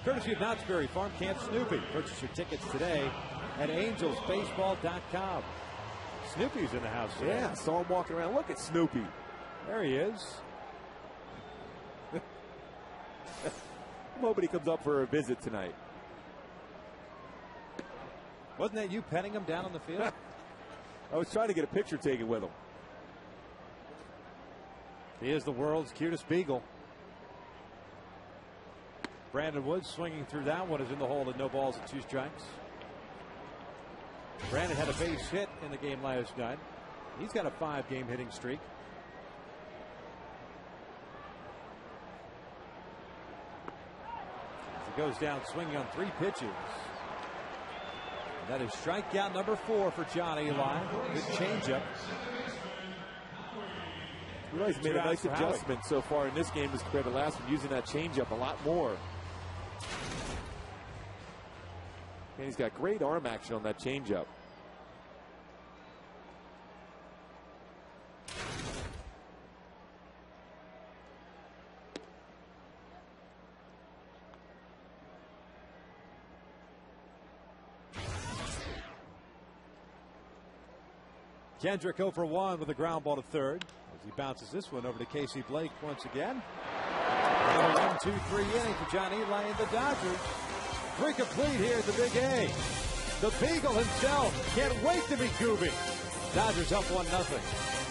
A: courtesy of Knott's Berry Farm Camp Snoopy. Purchase your tickets today at angelsbaseball.com. Snoopy's in the house today.
C: Yeah, I saw him walking around. Look at Snoopy.
A: There he is.
C: Nobody comes up for a visit tonight.
A: Wasn't that you petting him down on the field?
C: I was trying to get a picture taken with him.
A: He is the world's cutest beagle. Brandon Woods swinging through that one is in the hole at no balls and 2 strikes. Brandon had a base hit in the game last night. He's got a 5-game hitting streak. As he goes down swinging on 3 pitches. That is strikeout number 4 for John Eli. Good changeup.
C: Eli's made a nice adjustment so far in this game as compared to last one, using that changeup a lot more. And he's got great arm action on that changeup.
A: Kendrick 0 for 1 with a ground ball to third as he bounces this one over to Casey Blake once again. And a 1-2-3 inning for John Eli and the Dodgers. 3 complete here at the Big A. The Beagle himself can't wait to be Gooby. Dodgers up 1-0.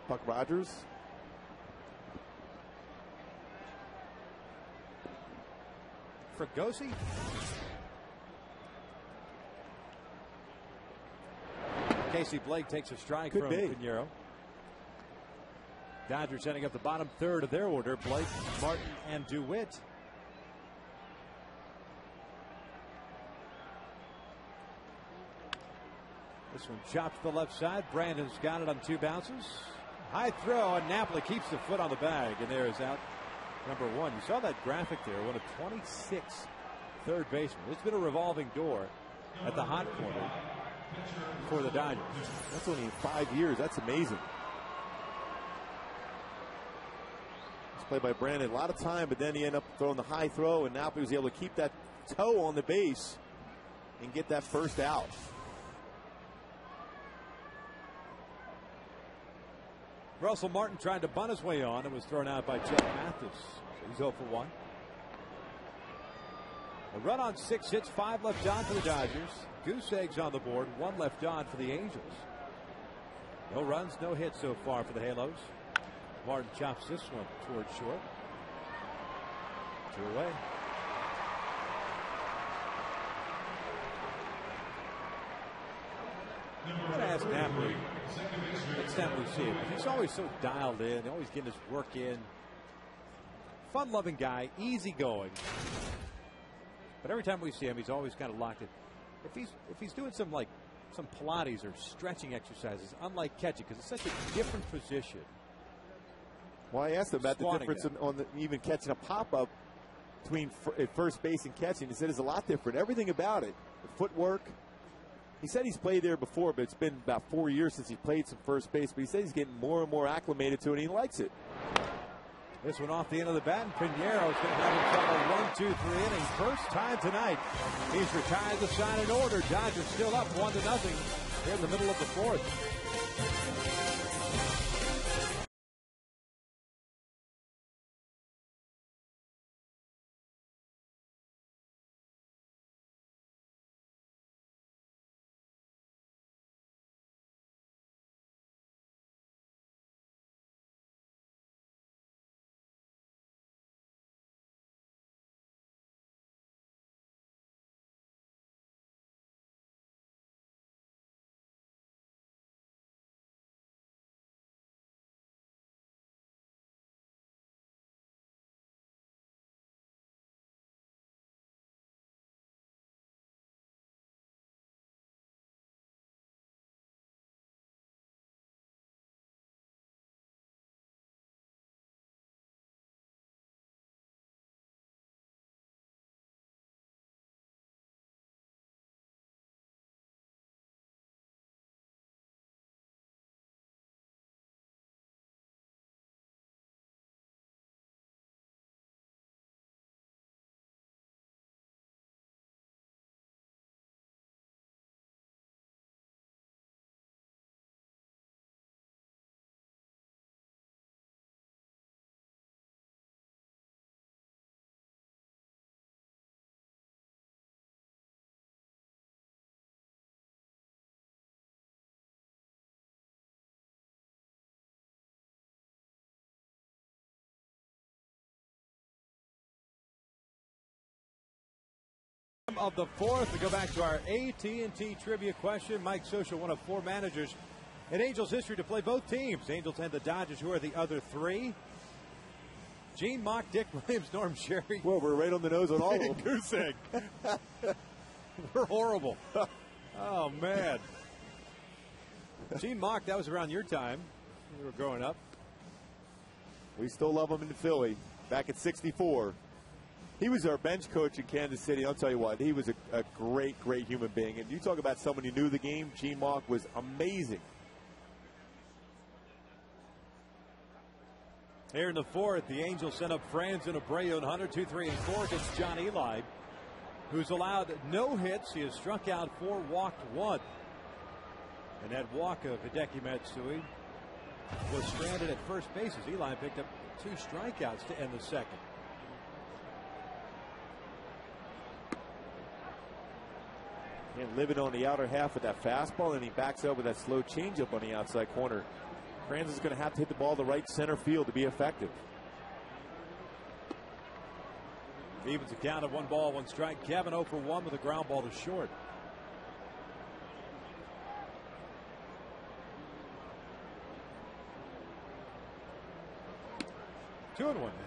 C: Buck Rogers.
A: Fregosi. Casey Blake takes a strike from Pinheiro. Dodgers heading up the bottom third of their order. Blake, Martin, and DeWitt. This one chopped to the left side. Brandon's got it on 2 bounces. High throw, and Napoli keeps the foot on the bag, and there is out number 1. You saw that graphic there, one of 26 third baseman. It's been a revolving door at the hot corner for the Dodgers.
C: That's only in 5 years. That's amazing. play by Brandon. A lot of time, but then he ended up throwing the high throw, and Napoli was able to keep that toe on the base and get that first out.
A: Russell Martin tried to bunt his way on and was thrown out by Jeff Mathis. So he's 0 for 1. A run on 6 hits, 5 left on for the Dodgers. Goose eggs on the board, 1 left on for the Angels. No runs, no hits so far for the Halos. Martin chops this one towards short. 2 away. I'm going to ask Napoli. Next time we see him, he's always so dialed in, always getting his work in. Fun-loving guy, easygoing. But every time we see him, he's always kind of locked in. If he's doing some Pilates or stretching exercises, unlike catching, because it's such a different position.
C: Well, I asked him about the difference on even catching a pop-up between first base and catching. He said it's a lot different. Everything about it, the footwork. He said he's played there before, but it's been about 4 years since he played some first base. But he said he's getting more and more acclimated to it, and he likes it.
A: This one off the end of the bat, and Pinero's going to have himself a 1-2-3 inning. First time tonight. He's retired the sign in order. Dodgers still up 1-0 here in the middle of the 4th. Of the 4th, we go back to our AT&T trivia question. Mike Social, one of 4 managers in Angels history to play both teams. Angels and the Dodgers, who are the other 3. Gene Mock, Dick Williams, Norm Sherry.
C: Well, we're right on the nose on all of them.
A: Goose egg. We're horrible. Oh, man. Gene Mock, that was around your time. You were growing up.
C: We still love him in Philly. Back at 64. He was our bench coach in Kansas City. I'll tell you what, he was a great, great human being. And you talk about someone who knew the game, Gene Mock was amazing.
A: Here in the 4th, the Angels sent up Franz and Abreu in 100, 2, 3, and 4 against John Eli, who's allowed no hits. He has struck out 4, walked 1. And that walk of Hideki Matsui was stranded at first base as Eli picked up 2 strikeouts to end the 2nd.
C: And living on the outer half with that fastball, and he backs up with that slow changeup on the outside corner. Franz is going to have to hit the ball to right center field to be effective.
A: Evens a count of 1 ball, 1 strike. Kevin 0 for 1 with a ground ball to short. Two and 1 now.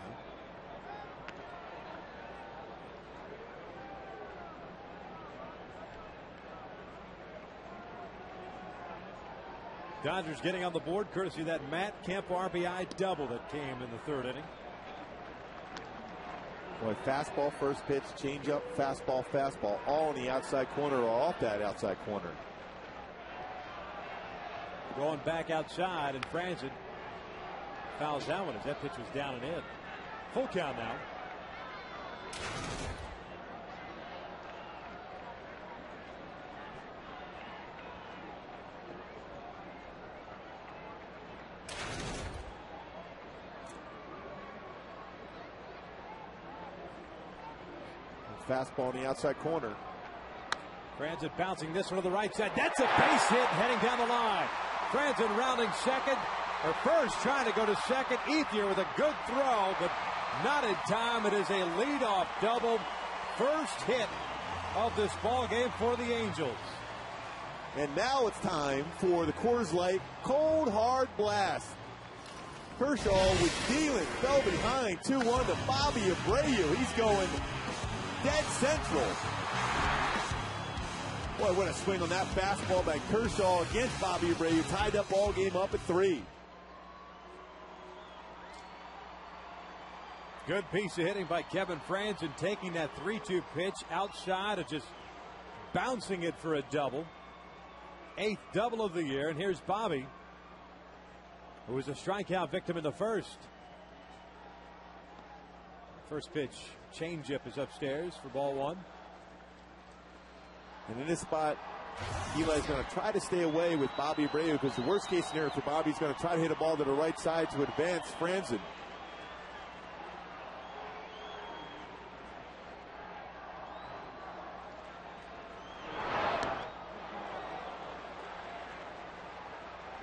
A: Dodgers getting on the board courtesy of that Matt Kemp RBI double that came in the 3rd inning.
C: Boy, fastball, first pitch, changeup, fastball, fastball, all in the outside corner or off that outside corner.
A: Going back outside, and Franzen fouls that one as that pitch was down and in. Full count now.
C: Fastball on the outside corner.
A: Franzen bouncing this one to the right side. That's a base hit heading down the line. Franzen rounding second, or first, trying to go to second. Ethier with a good throw, but not in time. It is a leadoff double. First hit of this ball game for the Angels.
C: And now it's time for the Coors Light Cold Hard Blast. Kershaw was dealing, fell behind 2-1 to Bobby Abreu. He's going dead central. Boy, what a swing on that fastball by Kershaw against Bobby Abreu. Tied up all game up at 3.
A: Good piece of hitting by Kevin Franzen, taking that 3-2 pitch outside and just bouncing it for a double. 8th double of the year. And here's Bobby, who was a strikeout victim in the first. First pitch, changeup is upstairs for ball 1.
C: And in this spot, Eli's going to try to stay away with Bobby Abreu, because the worst case scenario for Bobby is going to try to hit a ball to the right side to advance Franzen.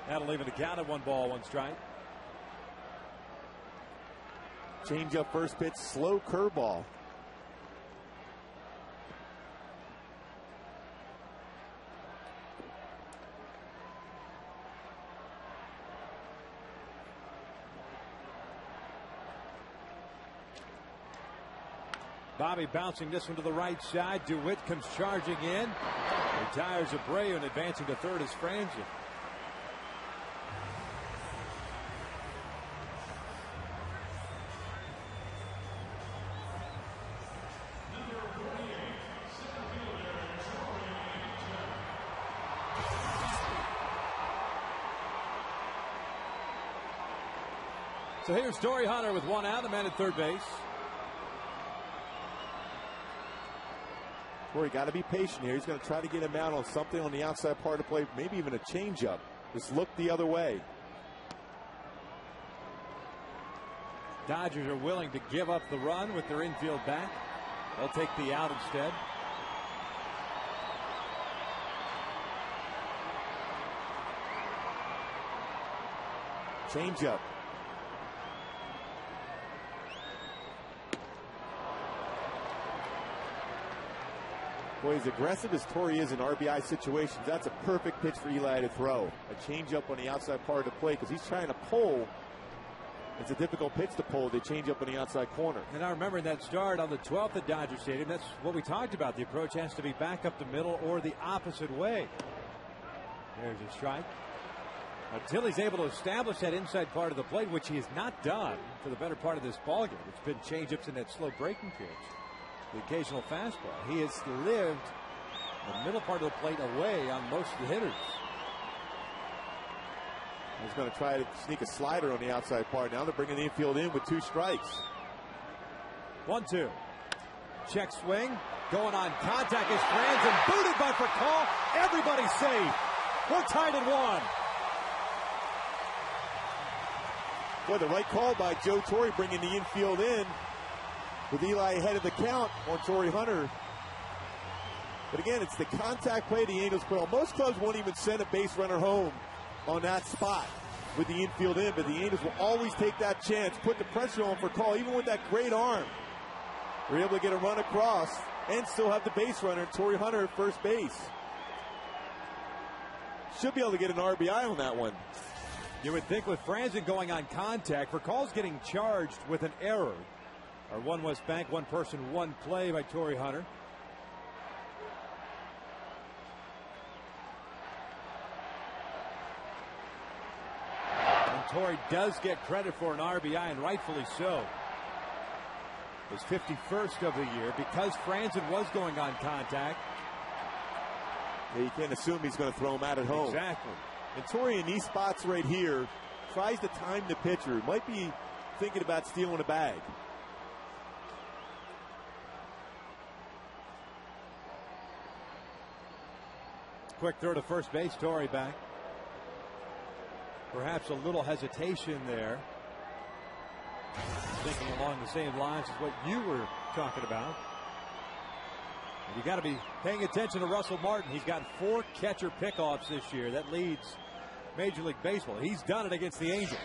A: That'll leave it a count at 1 ball, 1 strike.
C: Change up first pitch, slow curveball.
A: Bobby bouncing this one to the right side. DeWitt comes charging in. Retires Abreu, and advancing to third is Franzen. So here's Torrey Hunter with 1 out, a man at third base.
C: Torrey got to be patient here. He's going to try to get him out on something on the outside part of the plate, maybe even a changeup. Just look the other way.
A: Dodgers are willing to give up the run with their infield back. They'll take the out instead.
C: Changeup. Boy, as aggressive as Torrey is in RBI situations, that's a perfect pitch for Eli to throw. A changeup on the outside part of the plate, because he's trying to pull. It's a difficult pitch to pull. They change up on the outside corner.
A: And I remember in that start on the 12th at Dodger Stadium, that's what we talked about. The approach has to be back up the middle or the opposite way. There's a strike. Until he's able to establish that inside part of the plate, which he has not done for the better part of this ballgame. It's been changeups in that slow breaking pitch. The occasional fastball. He has lived the middle part of the plate away on most of the hitters.
C: He's going to try to sneak a slider on the outside part. Now they're bringing the infield in with 2 strikes.
A: 1-2. Check swing. Going on contact is Franzen. Booted by Furcal. Everybody's safe. We're tied at 1.
C: Boy, the right call by Joe Torrey, bringing the infield in with Eli ahead of the count on Torrey Hunter. But again, it's the contact play the Angels put on. Most clubs won't even send a base runner home on that spot with the infield in, but the Angels will always take that chance, put the pressure on for call, even with that great arm. We're able to get a run across and still have the base runner, Torrey Hunter, at first base. Should be able to get an RBI on that one.
A: You would think with Franzen going on contact, Furcal's getting charged with an error. Our One West Bank, one person, one play by Torrey Hunter. And Torrey does get credit for an RBI, and rightfully so. His 51st of the year, because Franzen was going on contact.
C: Yeah, you can't assume he's going to throw him out at home.
A: Exactly.
C: And Torrey in these spots right here tries to time the pitcher. Might be thinking about stealing a bag.
A: Quick throw to first base. Torrey back. Perhaps a little hesitation there. Thinking along the same lines as what you were talking about. And you got to be paying attention to Russell Martin. He's got 4 catcher pickoffs this year. That leads Major League Baseball. He's done it against the Angels.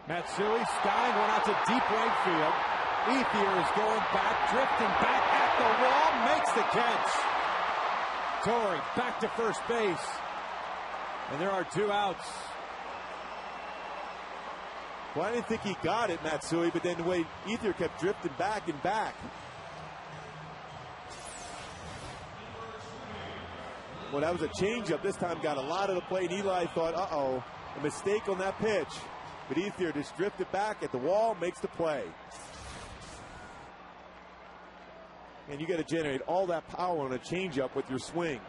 A: Matsui, Stein went out to deep right field. Ethier is going back, drifting back at the wall, makes the catch. Torrey back to first base. And there are 2 outs.
C: Well, I didn't think he got it, Matsui, but then the way Ethier kept drifting back and back. Well, that was a changeup. This time got a lot of the plate. Eli thought, uh-oh, a mistake on that pitch. But Ethier just drifted back at the wall, makes the play. And you got to generate all that power on a changeup with your swing.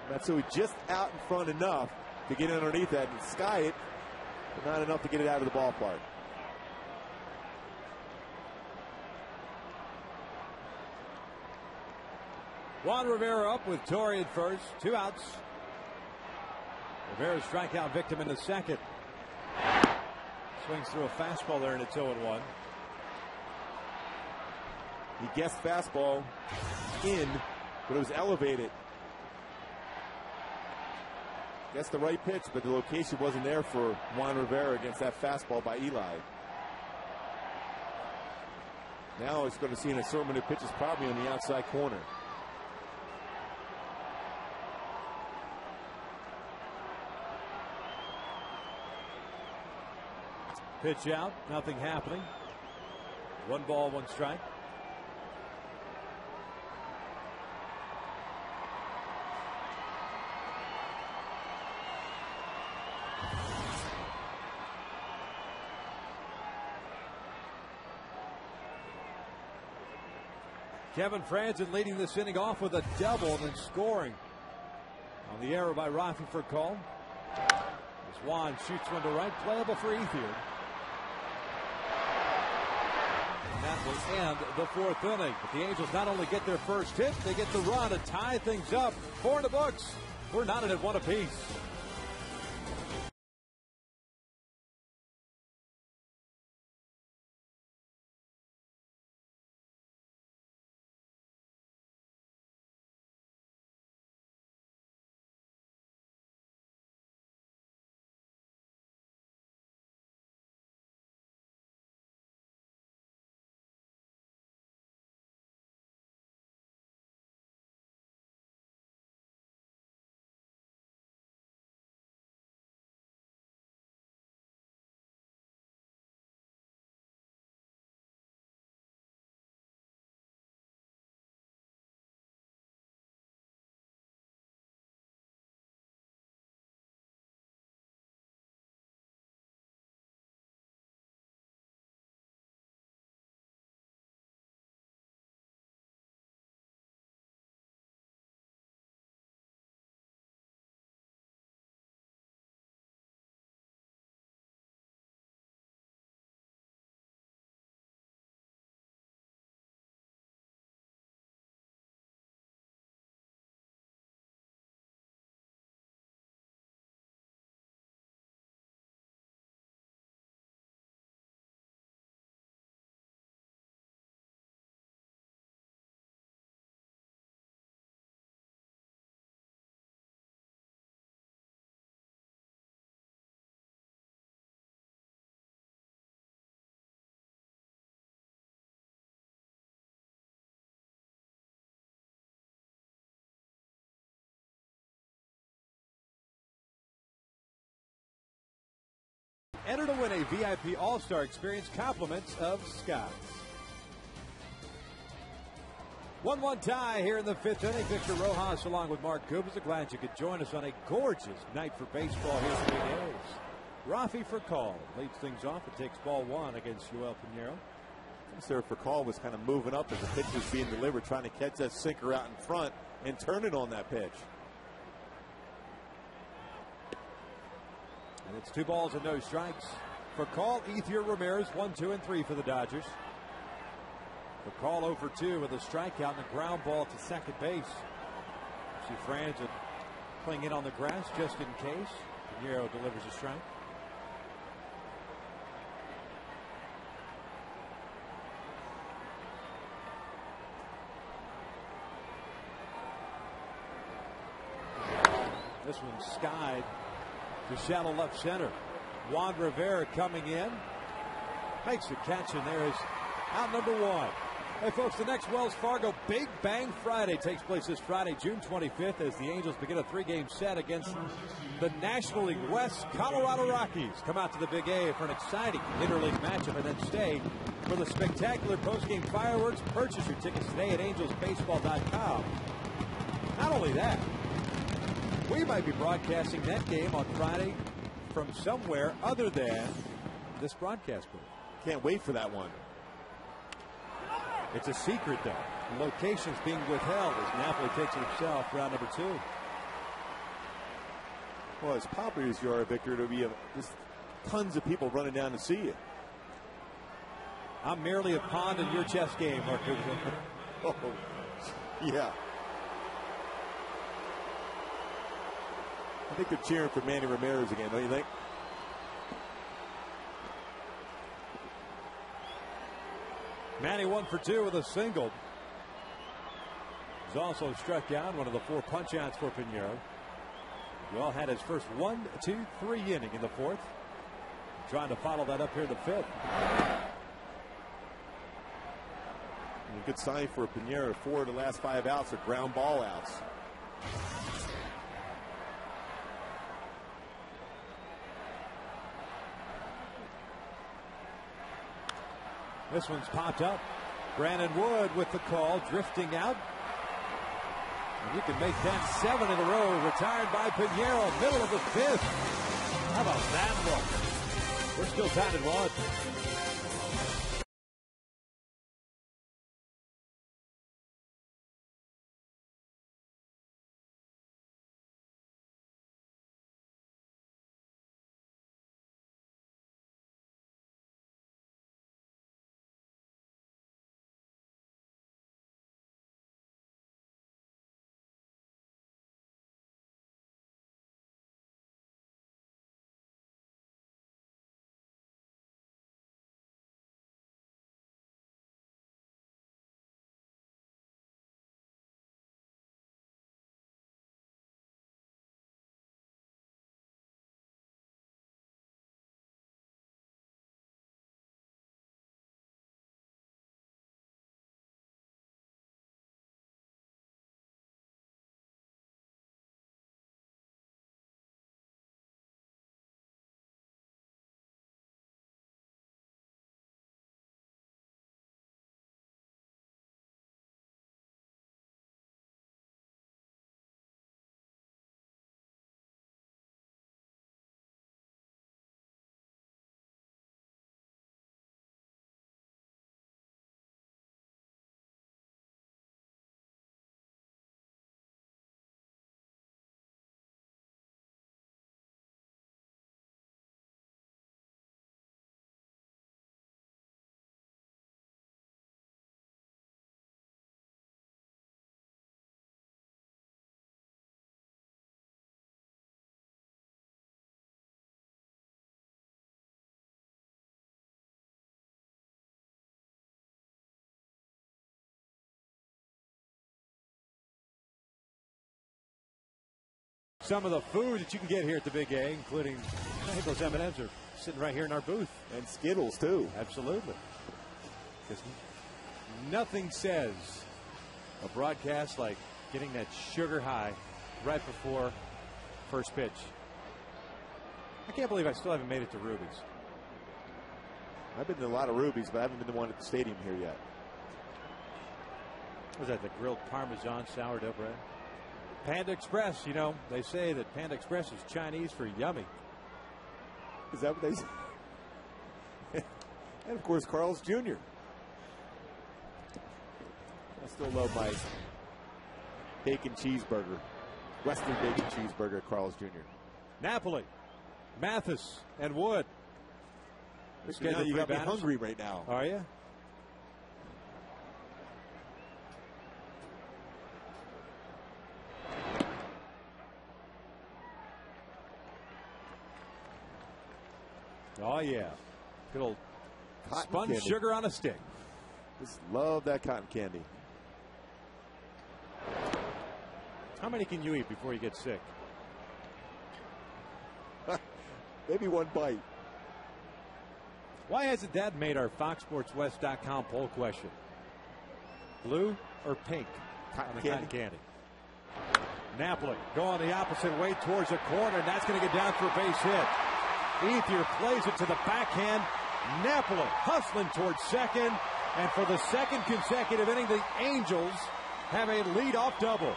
C: Matsui just out in front enough to get underneath that and sky it, but not enough to get it out of the ballpark.
A: Juan Rivera up with Torrey at first. 2 outs. Rivera's strikeout victim in the second. Swings through a fastball there, and it's 0-1.
C: He guessed fastball in, but it was elevated. Guessed the right pitch, but the location wasn't there for Juan Rivera against that fastball by Eli. Now it's going to see an assortment of pitches probably on the outside corner.
A: Pitch out, nothing happening. 1 ball, 1 strike. Kevin Franzen leading this inning off with a double and then scoring on the error by Rafi for call. As Juan shoots one to right, playable for Ethier. And that will end the 4th inning. But the Angels not only get their first hit, they get the run to tie things up. 4 in the books. We're knotted at 1 apiece. Enter to win a VIP All-Star Experience, compliments of Scott's. 1-1 tie here in the 5th inning. Victor Rojas along with Mark Kubica. Glad you could join us on a gorgeous night for baseball here at the Big A's. Rafi for call leads things off. It takes ball 1 against Joel Pinheiro.
C: Sir, for call was kind of moving up as the pitch was being delivered, trying to catch that sinker out in front and turn it on that pitch.
A: And it's 2 balls and no strikes. For call, Ethier Ramirez, 1, 2, and 3 for the Dodgers. For call 0 for 2 with a strikeout and a ground ball to second base.
D: See Franz playing in on the grass just in case. Pinheiro delivers a strike. This one skied to shallow left center. Juan Rivera coming in. Makes the catch, and there is out number one. Hey, folks, the next Wells Fargo Big Bang Friday takes place this Friday, June 25th, as the Angels begin a 3-game set against the National League West Colorado Rockies. Come out to the Big A for an exciting interleague matchup, and then stay for the spectacular postgame fireworks. Purchase your tickets today at angelsbaseball.com. Not only that, we might be broadcasting that game on Friday from somewhere other than this broadcast booth.
C: Can't wait for that one.
D: It's a secret, though. The location's being withheld as Napoli takes it himself, round number 2.
C: Well, as popular as you are, Victor, there'll be just tons of people running down to see you.
D: I'm merely a pawn in your chess game, Mark.
C: Oh, yeah. I think they're cheering for Manny Ramirez again, don't you think?
D: Manny 1 for 2 with a single. He's also struck out, one of the 4 punch-outs for Pinheiro. Well, had his first 1, 2, 3 inning in the 4th. Trying to follow that up here in the 5th.
C: And a good sign for Pinheiro. 4 of the last 5 outs are ground ball outs.
D: This one's popped up. Brandon Wood with the call, drifting out. And you can make that 7 in a row. Retired by Pinheiro, middle of the 5th. How about that look? We're still tied at 1. Some of the food that you can get here at the Big A, including I think those M&Ms are sitting right here in our booth.
C: And Skittles, too.
D: Absolutely. Because nothing says a broadcast like getting that sugar high right before first pitch. I can't believe I still haven't made it to Ruby's.
C: I've been to a lot of Ruby's, but I haven't been to one at the stadium here yet.
D: Was that the grilled Parmesan sourdough bread? Panda Express, you know, they say that Panda Express is Chinese for yummy.
C: Is that what they say? And, of course, Carl's Jr. I still love my bacon cheeseburger. Western bacon cheeseburger at Carl's Jr.
D: Napoli, Mathis, and Wood.
C: You got me hungry right now.
D: Are you? Oh, yeah. Good old
C: Cotton
D: spun
C: candy.
D: sugar on a stick.
C: Just love that cotton candy.
D: How many can you eat before you get sick?
C: Maybe one bite.
D: Why hasn't that made our FoxSportsWest.com poll question? Blue or pink on the cotton candy? Napoli going the opposite way towards the corner, and that's going to get down for a base hit. Ethier plays it to the backhand. Napoli hustling towards second, and for the second consecutive inning, the Angels have a leadoff double.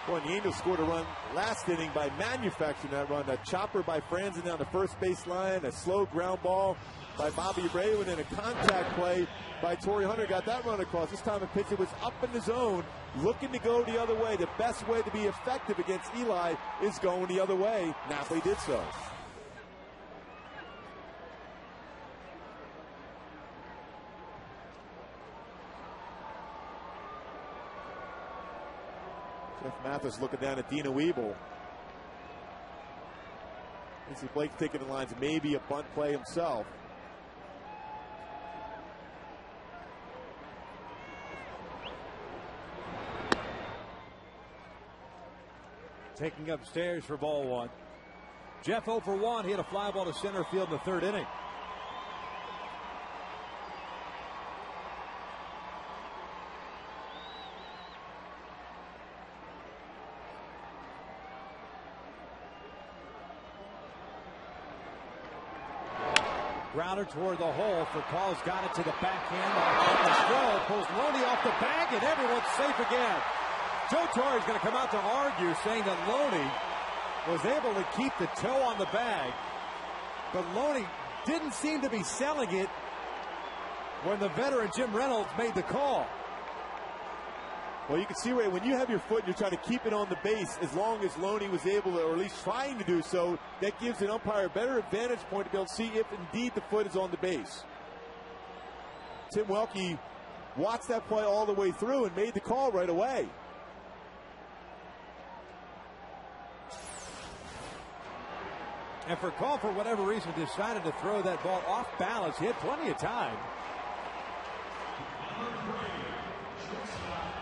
C: Boy, the Angels scored a run last inning by manufacturing that run. A chopper by Franzen down the first base line, a slow ground ball by Bobby Abreu, and then a contact play by Torrey Hunter. Got that run across. This time the pitcher was up in the zone, looking to go the other way. The best way to be effective against Eli is going the other way. Napoli did so. Jeff Mathis looking down at Dina Weeble. Casey Blake thinking the lines maybe a bunt play himself.
D: Taking upstairs for ball one. Jeff 0 for 1. He hit a fly ball to center field in the third inning. Grounder toward the hole. For Call's got it to the backhand. Pulls Loney off the bag, and everyone's safe again. Joe Torre is going to come out to argue, saying that Loney was able to keep the toe on the bag, but Loney didn't seem to be selling it when the veteran Jim Reynolds made the call.
C: Well, you can see, Ray, when you have your foot and you're trying to keep it on the base, as long as Loney was able to, or at least trying to do so, that gives an umpire a better advantage point to be able to see if indeed the foot is on the base. Tim Welke watched that play all the way through and made the call right away.
D: And for Call, for whatever reason, decided to throw that ball off balance. He had plenty of time.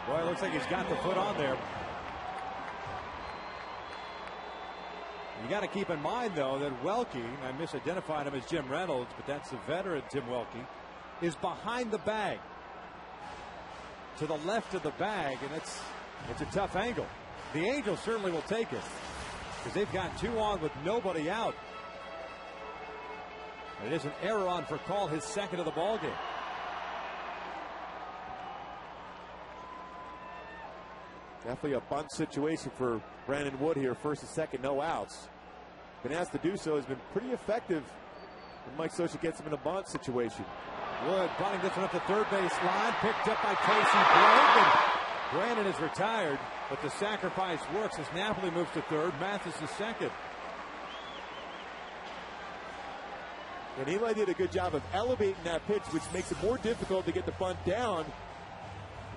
D: Boy, it looks like he's got the foot on there. You got to keep in mind, though, that Welke, I misidentified him as Jim Reynolds, but that's the veteran Tim Welke, is behind the bag, to the left of the bag, and it's a tough angle. The Angels certainly will take it, because they've got 2 on with nobody out. And it is an error on for Call, his second of the ball game.
C: Definitely a bunt situation for Brandon Wood here. First and second, no outs. Been asked to do so, has been pretty effective when Mike Scioscia gets him in a bunt situation.
D: Wood bunting this one up the third base line, picked up by Casey Blake, and Brandon is retired, but the sacrifice works as Napoli moves to third. Mathis is second.
C: And Eli did a good job of elevating that pitch, which makes it more difficult to get the bunt down.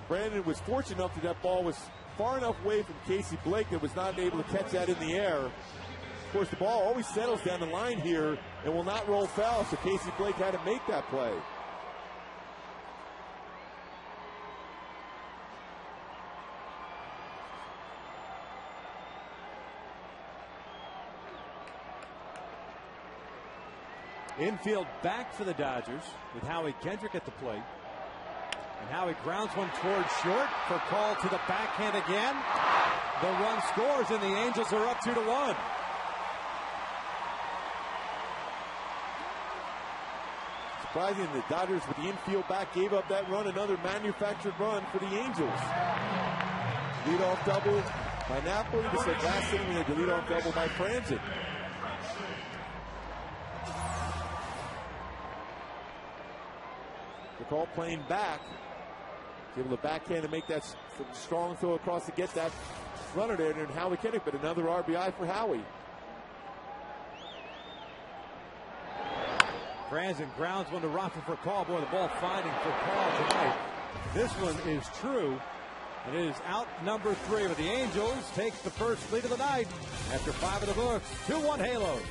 C: Brandon was fortunate enough that that ball was far enough away from Casey Blake that was not able to catch that in the air. Of course, the ball always settles down the line here and will not roll foul, so Casey Blake had to make that play.
D: Infield back for the Dodgers with Howie Kendrick at the plate. And Howie grounds one towards short for Call to the backhand again. The run scores, and the Angels are up 2-1.
C: Surprising the Dodgers with the infield back gave up that run, another manufactured run for the Angels. Leadoff double by Napoli. Just like last inning, the leadoff double by Franzen. The Call playing back. Able to backhand and make that strong throw across to get that runner there. And Howie Kendrick, but another RBI for Howie.
D: Franzen grounds one to Rafa for Call. Boy, the ball finding for Call tonight. This one is true. It is out number 3, but the Angels take the first lead of the night after 5 of the books. 2-1 Halos.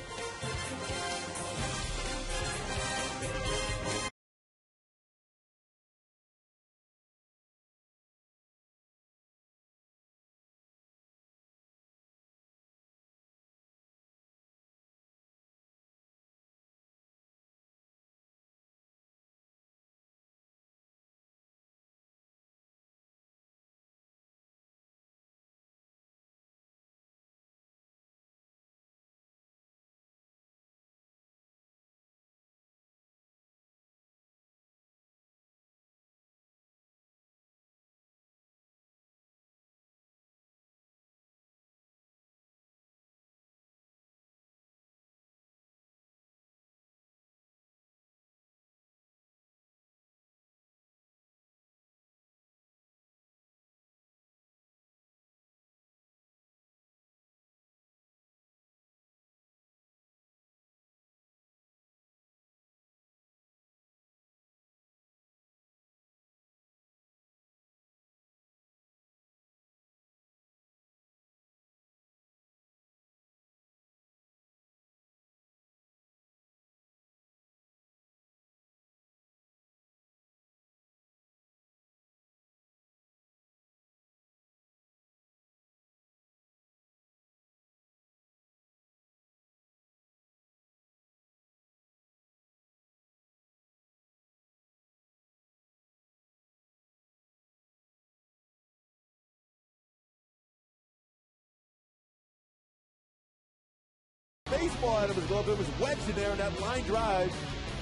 C: baseball out of his glove. It was wedged in there, and that line drive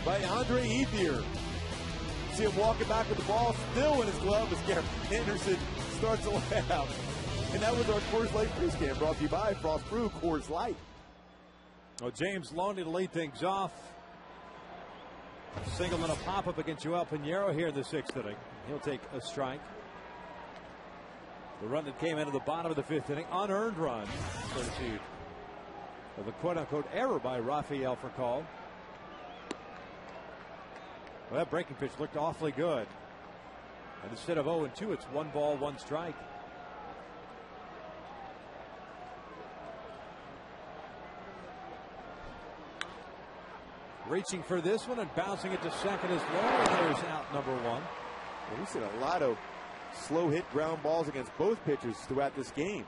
C: by Andre Ethier. See him walking back with the ball still in his glove as Garrett Anderson starts to laugh. And that was our Coors Light pregame, brought to you by Frost Brew Coors Light.
D: Well, James Loney to lead things off. Single and a pop-up against Joel Pinheiro here in the 6th inning. He'll take a strike. The run that came into the bottom of the 5th inning, unearned run, courtesy of a quote-unquote error by Rafael Furcal. Well, that breaking pitch looked awfully good. And instead of 0-2, it's 1 ball, 1 strike. Reaching for this one and bouncing it to second as well. And there's out number 1.
C: Well, we've seen a lot of slow hit ground balls against both pitchers throughout this game.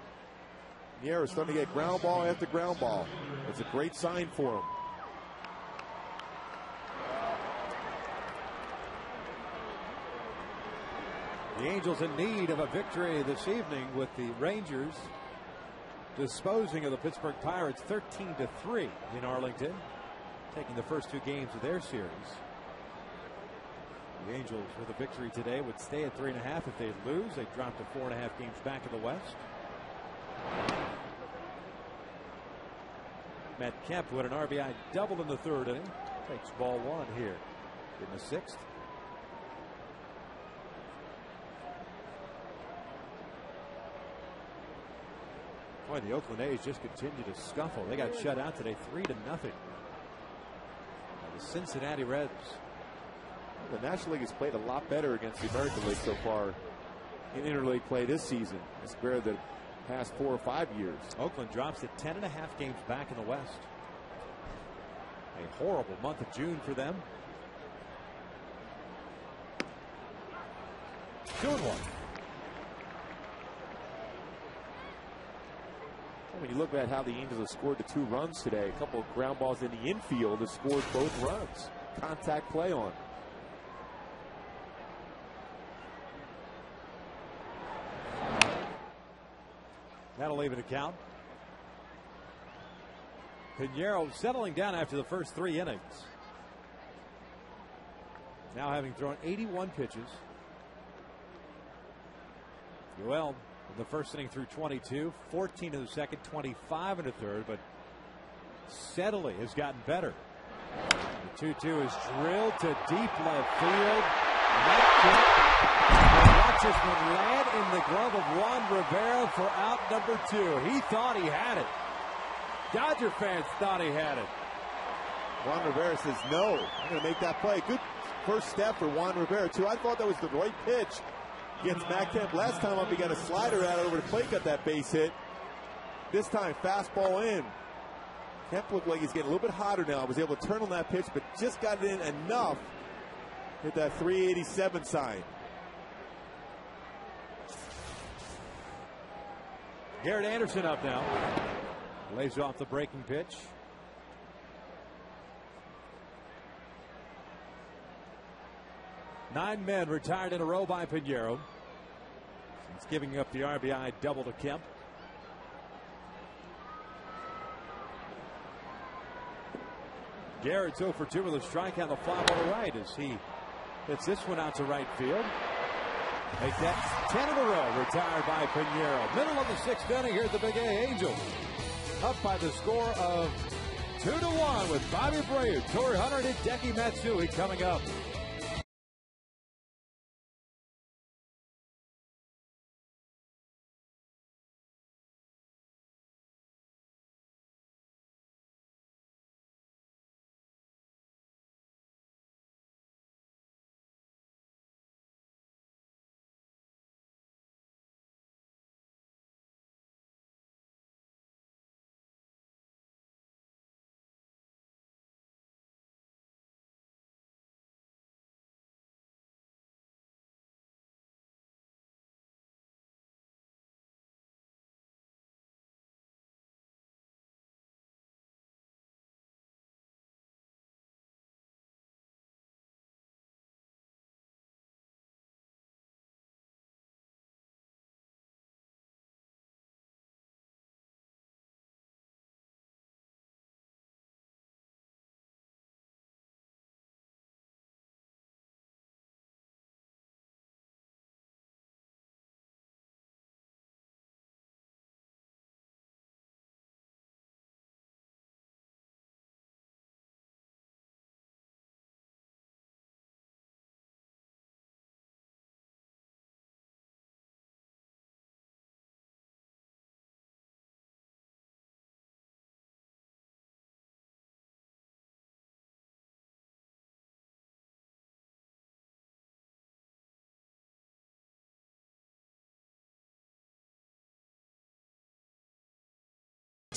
C: Pinheiro's starting to get ground ball after ground ball. It's a great sign for him.
D: The Angels in need of a victory this evening, with the Rangers disposing of the Pittsburgh Pirates 13-3 in Arlington, taking the first 2 games of their series. The Angels with a victory today would stay at 3.5. If they lose, they drop to 4.5 games back in the West. Matt Kemp with an RBI double in the 3rd inning. Takes ball 1 here in the 6th. Boy, the Oakland A's just continue to scuffle. They got shut out today 3-0 by the Cincinnati Reds.
C: The National League has played a lot better against the American League so far in interleague play this season as compared to the past 4 or 5 years.
D: Oakland drops to 10.5 games back in the West. A horrible month of June for them. 2-1.
C: When you look at how the Angels have scored the 2 runs today, a couple of ground balls in the infield have scored both runs. Contact play on.
D: That'll even account. Pinheiro settling down after the first 3 innings. Now having thrown 81 pitches. Well, in the first inning through 22, 14 in the second, 25 in the 3rd, but steadily has gotten better. The 2-2 is drilled to deep left field. Watch this one land in the glove of Juan Rivera for out number 2. He thought he had it. Dodger fans thought he had it.
C: Juan Rivera says, no, I'm going to make that play. Good first step for Juan Rivera, too. I thought that was the right pitch against Matt Kemp. Last time up, he got a slider out over the plate, got that base hit. This time, fastball in. Kemp looked like he's getting a little bit hotter now. Was able to turn on that pitch, but just got it in enough. Hit that 387 sign.
D: Garrett Anderson up now. Lays off the breaking pitch. Nine men retired in a row by Pinheiro. He's giving up the RBI double to Kemp. Garrett's 0 for 2 with a strikeout, the fly on the right as he hits this one out to right field. Make that 10 in a row, retired by Pinheiro. Middle of the 6th inning here at the Big A. Angels up by the score of 2-1 with Bobby Abreu, Torrey Hunter, and Hideki Matsui coming up.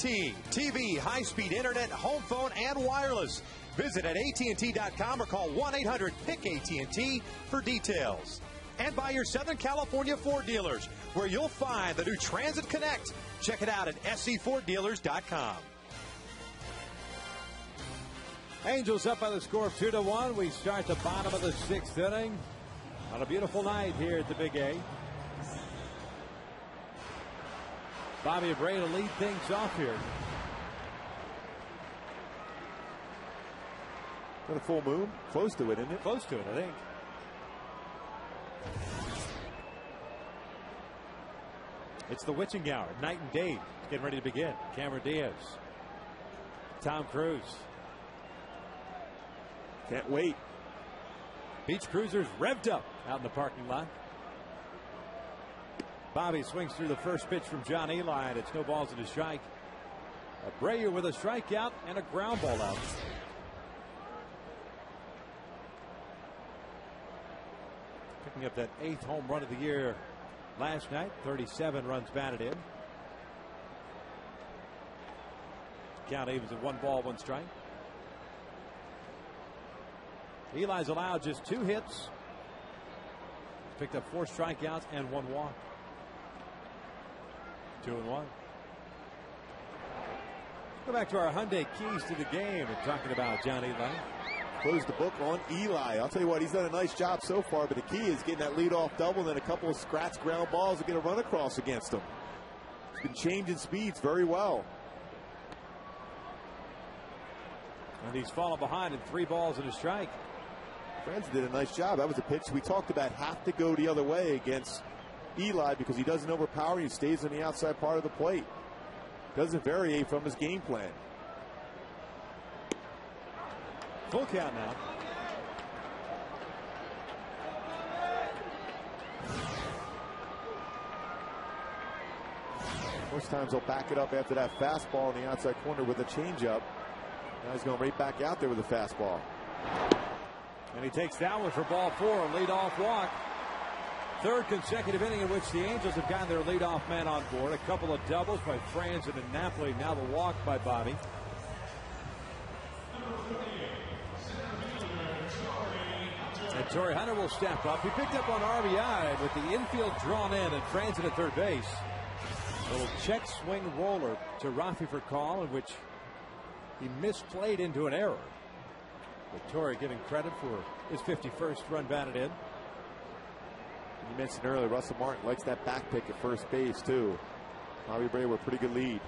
A: AT&T. TV, high-speed internet, home phone, and wireless. Visit at AT&T.com or call 1-800-PIC-AT&T for details. And by your Southern California Ford dealers, where you'll find the new Transit Connect. Check it out at scforddealers.com.
D: Angels up by the score of 2-1. We start the bottom of the 6th inning on a beautiful night here at the Big A. Bobby Bray to lead things off here.
C: Got a full moon? Close to it, isn't it?
D: Close to it, I think. It's the witching hour, night and day. It's getting ready to begin. Cameron Diaz. Tom Cruise.
C: Can't wait.
D: Beach Cruisers revved up out in the parking lot. Bobby swings through the first pitch from John Eli, and it's no balls and a strike. Abreu with a strikeout and a ground ball out. Picking up that 8th home run of the year last night. 37 runs batted in. Count evens at 1 ball, 1 strike. Eli's allowed just 2 hits. Picked up 4 strikeouts and 1 walk. 2-1. Go back to our Hyundai keys to the game and talking about John Eli.
C: Close the book on Eli. I'll tell you what, he's done a nice job so far, but the key is getting that leadoff double and then a couple of scratch ground balls to get a run across against him. He's been changing speeds very well.
D: And he's fallen behind in 3 balls and a strike.
C: Friends did a nice job. That was a pitch we talked about have to go the other way against Eli because he doesn't overpower. He stays on the outside part of the plate. Doesn't vary from his game plan.
D: Full count now.
C: Most times they'll back it up after that fastball in the outside corner with a changeup. Now he's going right back out there with a fastball.
D: And he takes that one for ball 4, a leadoff walk. 3rd consecutive inning in which the Angels have gotten their leadoff man on board. A couple of doubles by Franzen and Napoli. Now the walk by Bobby. And Torrey Hunter will step up. He picked up on RBI with the infield drawn in and Franzen at third base. A little check swing roller to Rafi for call, in which he misplayed into an error. But Torrey giving credit for his 51st run batted in.
C: You mentioned earlier, Russell Martin likes that back pick at first base, too. Bobby Bray with a pretty good lead.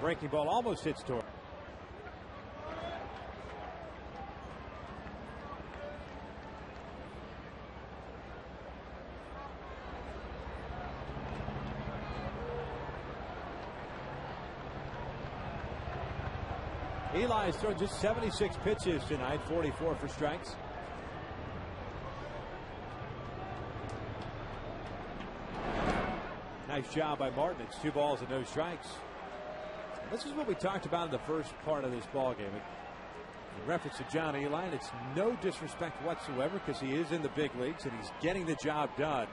D: Breaking ball almost hits Torrey. Eli has thrown just 76 pitches tonight, 44 for strikes. Nice job by Martin. It's 2 balls and no strikes. This is what we talked about in the first part of this ball game. In reference to John Eli, and it's no disrespect whatsoever because he is in the big leagues and he's getting the job done.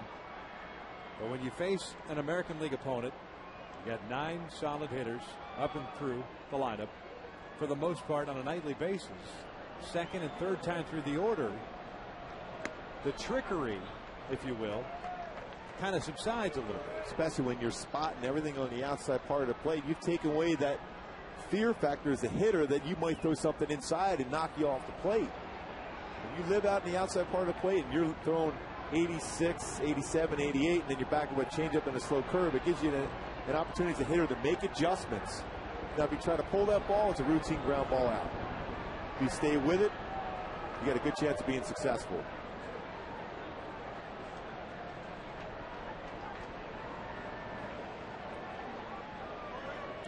D: But when you face an American League opponent, you got 9 solid hitters up and through the lineup for the most part on a nightly basis. 2nd and 3rd time through the order, the trickery, if you will, kind of subsides a little bit.
C: Especially when you're spotting everything on the outside part of the plate. You've taken away that fear factor as a hitter that you might throw something inside and knock you off the plate. When you live out in the outside part of the plate and you're throwing 86, 87, 88, and then you're back with a changeup and a slow curve, it gives you an opportunity as a hitter to make adjustments. Now, if you try to pull that ball, it's a routine ground ball out. If you stay with it, you got a good chance of being successful.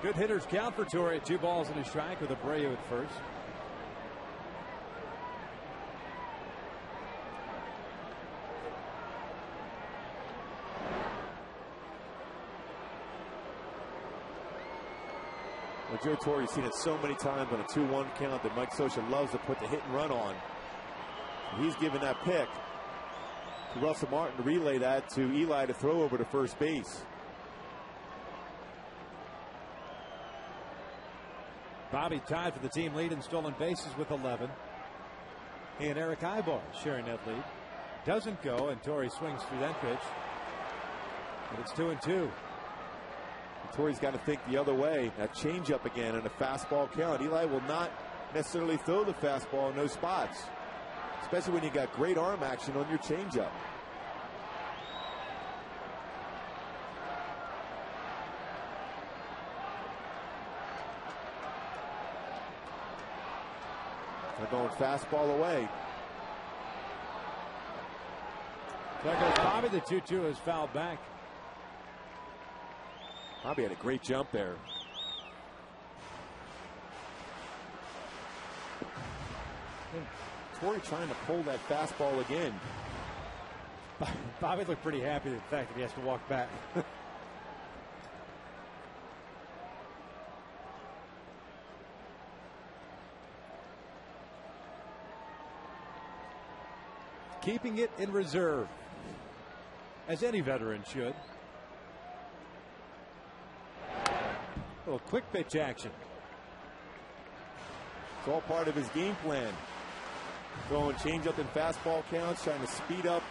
D: Good hitters count for Torrey at 2 balls and a strike with Abreu at first.
C: Well, Joe Torre's seen it so many times on a 2-1 count that Mike Scioscia loves to put the hit and run on. He's given that pick to Russell Martin to relay that to Eli to throw over to first base.
D: Bobby tied for the team lead in stolen bases with 11. He and Eric Ibar sharing that lead. Doesn't go, and Torre swings through that pitch. And it's 2-2.
C: Torre's got to think the other way. That changeup again and a fastball count. Eli will not necessarily throw the fastball in those spots, especially when you got great arm action on your changeup. They're going fastball away.
D: There goes Bobby. The 2-2 is fouled back.
C: Bobby had a great jump there. Torre trying to pull that fastball again.
D: Bobby looked pretty happy with the fact that he has to walk back. Keeping it in reserve, as any veteran should. A little quick pitch action.
C: It's all part of his game plan. Throwing changeup and fastball counts, trying to speed up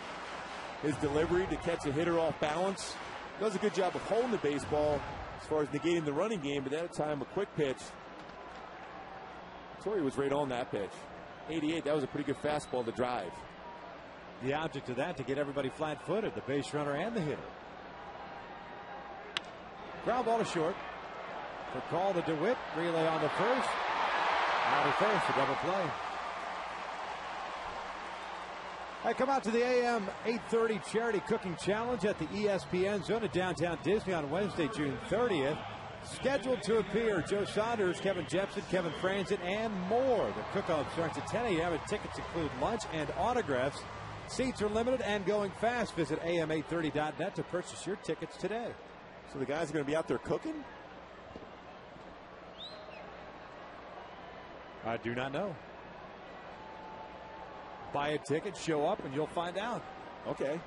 C: his delivery to catch a hitter off balance. Does a good job of holding the baseball as far as negating the running game, but that time a quick pitch. Torre was right on that pitch. 88, that was a pretty good fastball to drive.
D: The object of that to get everybody flat-footed, the base runner and the hitter. Ground ball to short. For call to DeWitt. Relay on the first. Out of first, a double play. I come out to the AM 8:30 Charity Cooking Challenge at the ESPN Zone at downtown Disney on Wednesday, June 30th. Scheduled to appear Joe Saunders, Kevin Jepsen, Kevin Franzen, and more. The cook-off starts at 10 a.m. and tickets include lunch and autographs. Seats are limited and going fast. Visit am830.net to purchase your tickets today.
C: So the guys are going to be out there cooking?
D: I do not know. Buy a ticket, show up, and you'll find out.
C: Okay.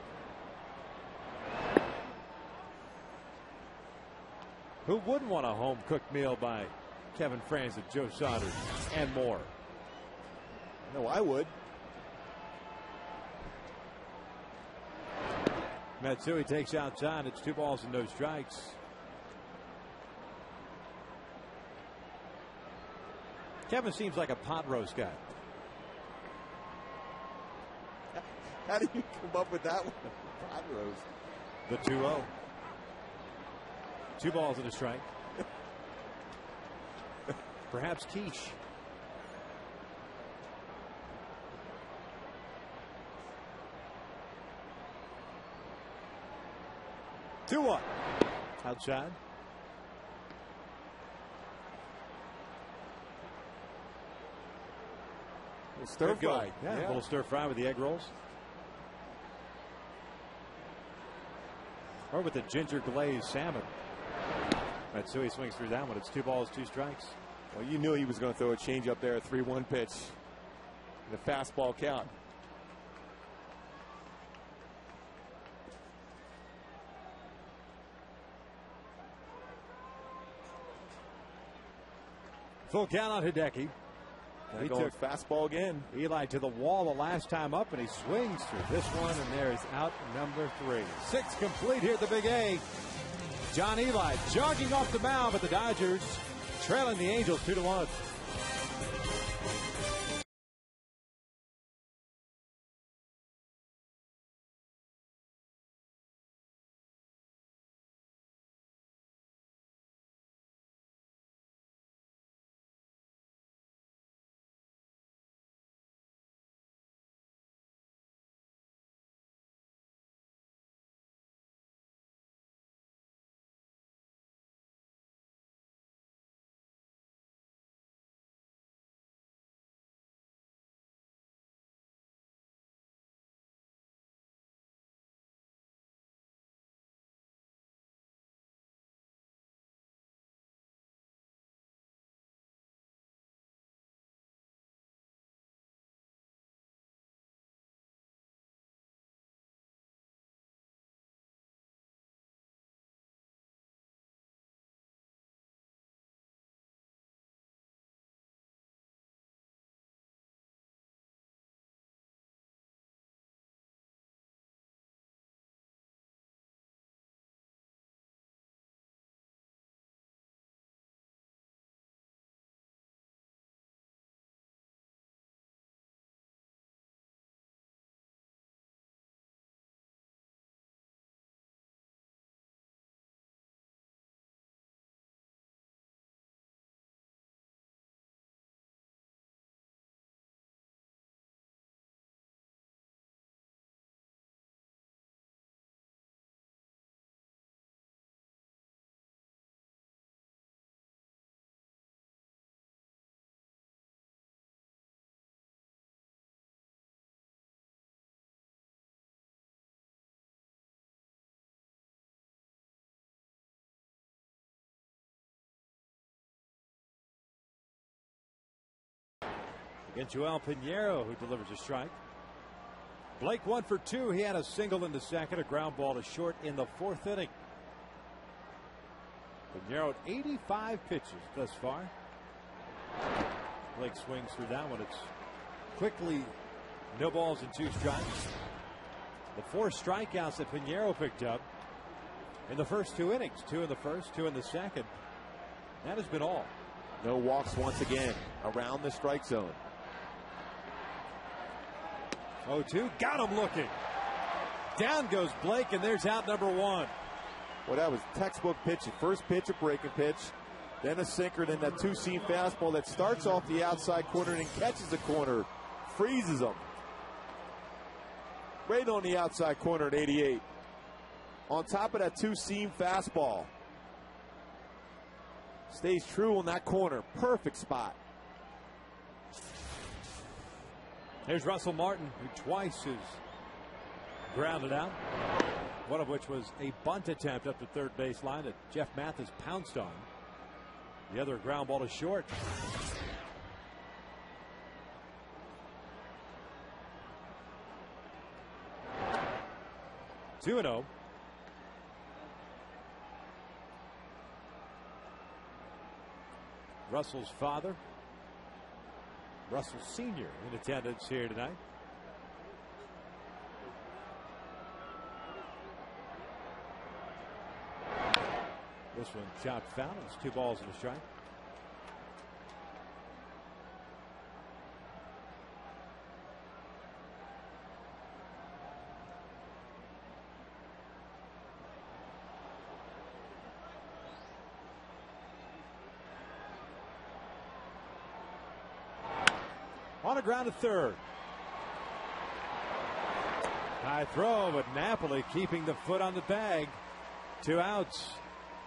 D: Who wouldn't want a home-cooked meal by Kevin Franzen, Joe Saunders, and more?
C: No, I would.
D: Matsui takes outside. It's 2 balls and no strikes. Kevin seems like a pot roast guy.
C: How do you come up with that one? Pot roast.
D: The 2-0. 2 balls and a strike. Perhaps quiche. Two one. Outside.
C: Stir fry.
D: Yeah, a little stir fry with the egg rolls. Or with the ginger glazed salmon. Matsui swings through that one. It's 2 balls, 2 strikes.
C: Well, you knew he was going to throw a changeup there, a 3-1 pitch. The fastball count.
D: Full count on Hideki.
C: He took fastball again.
D: Eli to the wall the last time up, and he swings through this one, and there is out number 3. 6 complete here at the Big A. John Eli jogging off the mound, but the Dodgers trailing the Angels 2-1. Against Joel Pinheiro, who delivers a strike. Blake 1 for 2. He had a single in the second, a ground ball to short in the fourth inning. Pinheiro at 85 pitches thus far. Blake swings through that one. It's quickly no balls and 2 strikes. The 4 strikeouts that Pinheiro picked up in the first 2 innings. 2 in the first, 2 in the second. That has been all.
C: No walks once again around the strike zone.
D: 0-2, got him looking. Down goes Blake, and there's out number 1.
C: Well, that was textbook pitching. First pitch, a breaking pitch, then a sinker, then that 2-seam fastball that starts off the outside corner and catches the corner, freezes him. Right on the outside corner at 88. On top of that 2-seam fastball. Stays true on that corner. Perfect spot.
D: There's Russell Martin, who twice has grounded out. One of which was a bunt attempt up the third baseline that Jeff Mathis pounced on. The other ground ball to short. Two and 0. Russell's father, Russell Sr., in attendance here tonight. This one shot foul. It's 2 balls and a strike. On a ground to third. High throw, but Napoli keeping the foot on the bag. 2 outs.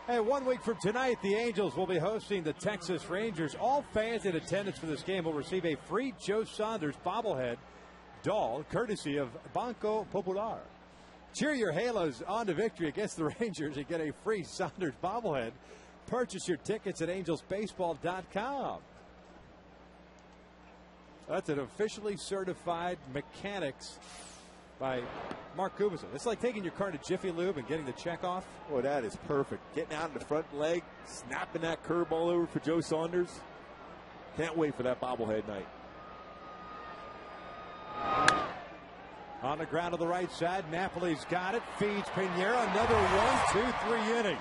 D: Hey, 1 week from tonight, the Angels will be hosting the Texas Rangers. All fans in attendance for this game will receive a free Joe Saunders bobblehead doll, courtesy of Banco Popular. Cheer your Halos on to victory against the Rangers and get a free Saunders bobblehead. Purchase your tickets at angelsbaseball.com. That's an officially certified mechanics by Mark Kubicek. It's like taking your car to Jiffy Lube and getting the check off.
C: Boy, that is perfect. Getting out in the front leg, snapping that curveball over for Joe Saunders. Can't wait for that bobblehead night.
D: On the ground to the right side, Napoli's got it. Feeds Pinheiro. Another 1-2-3 inning.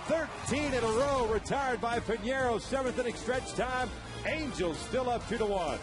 D: 13 in a row retired by Pinheiro. 7th inning stretch time. Angels still up 2-1.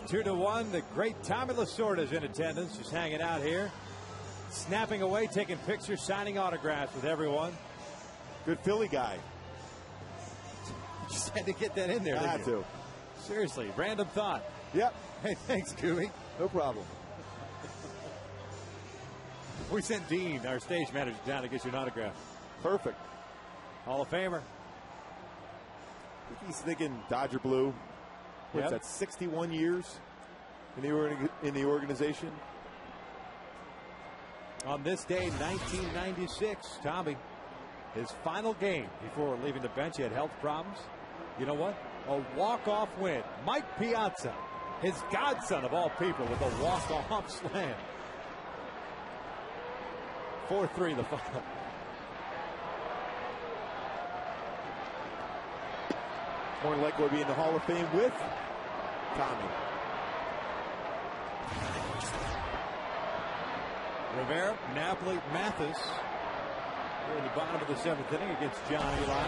D: Two to one. The great Tommy Lasorda is in attendance, just hanging out here. snapping away, taking pictures, signing autographs with everyone.
C: Good Philly guy.
D: Just had to get that in there.
C: I had to.
D: Seriously, random thought.
C: Yep.
D: Hey, thanks, Gooey.
C: No problem.
D: We sent Dean, our stage manager, down to get you an autograph.
C: Perfect.
D: Hall of Famer.
C: I think he's thinking Dodger blue. What's
D: Yep.
C: that, 61 years in the organization?
D: On this day, 1996, Tommy, his final game before leaving the bench. He had health problems. You know what? A walk-off win. Mike Piazza, his godson of all people, with a walk-off slam. 4-3 the final.
C: More than likely will be in the Hall of Fame with Tommy.
D: Rivera, Napoli, Mathis. We're in the bottom of the 7th inning against John Eli.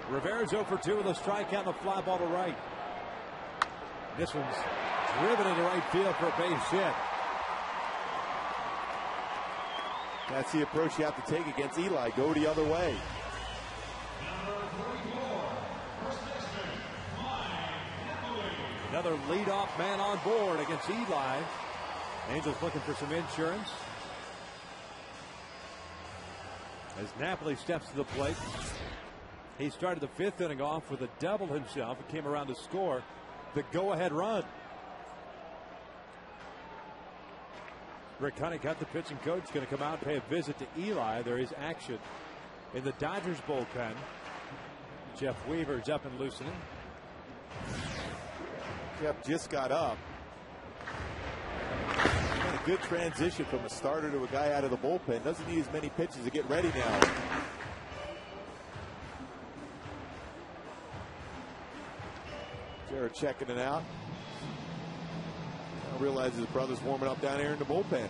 D: Rivera's 0 for 2 with a strikeout and a fly ball to right. This one's driven into right field for a base hit.
C: That's the approach you have to take against Eli. Go the other way.
D: Another leadoff man on board against Eli. Angels looking for some insurance. As Napoli steps to the plate. He started the 5th inning off with a double himself and came around to score the go-ahead run. Rick Honeycutt, the pitching coach, is going to come out and pay a visit to Eli. There is action in the Dodgers bullpen. Jeff Weaver's up and loosening.
C: Jeff just got up. And a good transition from a starter to a guy out of the bullpen. Doesn't need as many pitches to get ready now. Jared checking it out. Now realizes his brother's warming up down here in the bullpen.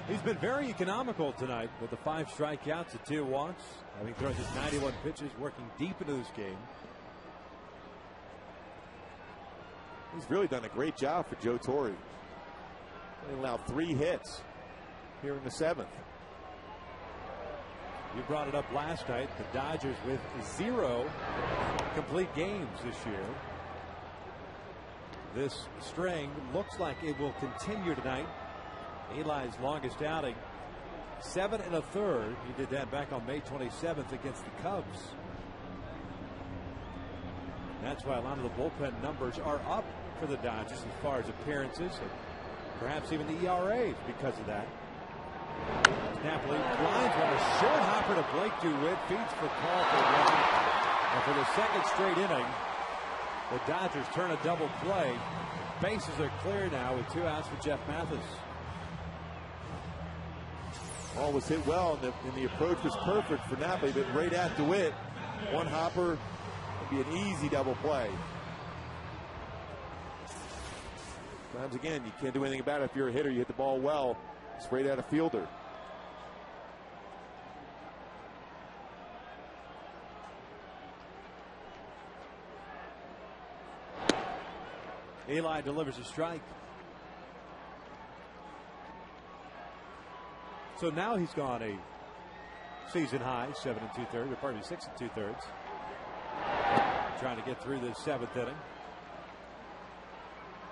D: He's been very economical tonight with the 5 strikeouts and 2 walks. Having thrown just 91 pitches, working deep into this game.
C: He's really done a great job for Joe Torre. He allowed 3 hits here in the 7th.
D: You brought it up last night. The Dodgers with 0 complete games this year. This string looks like it will continue tonight. Eli's longest outing, 7 1/3. He did that back on May 27th against the Cubs. That's why a lot of the bullpen numbers are up for the Dodgers as far as appearances and perhaps even the ERAs because of that. Napoli blinds one, a short hopper to Blake DeWitt, feeds for call for one. And for the 2nd straight inning, the Dodgers turn a double play. Bases are clear now with 2 outs for Jeff Mathis.
C: Ball was hit well, and the approach was perfect for Napoli, but right at DeWitt. 1 hopper would be an easy double play. Times again, you can't do anything about it if you're a hitter. You hit the ball well, straight at a fielder.
D: Eli delivers a strike. So now he's gone a season high 7 2/3, or pardon me, 6 2/3. Trying to get through the 7th inning.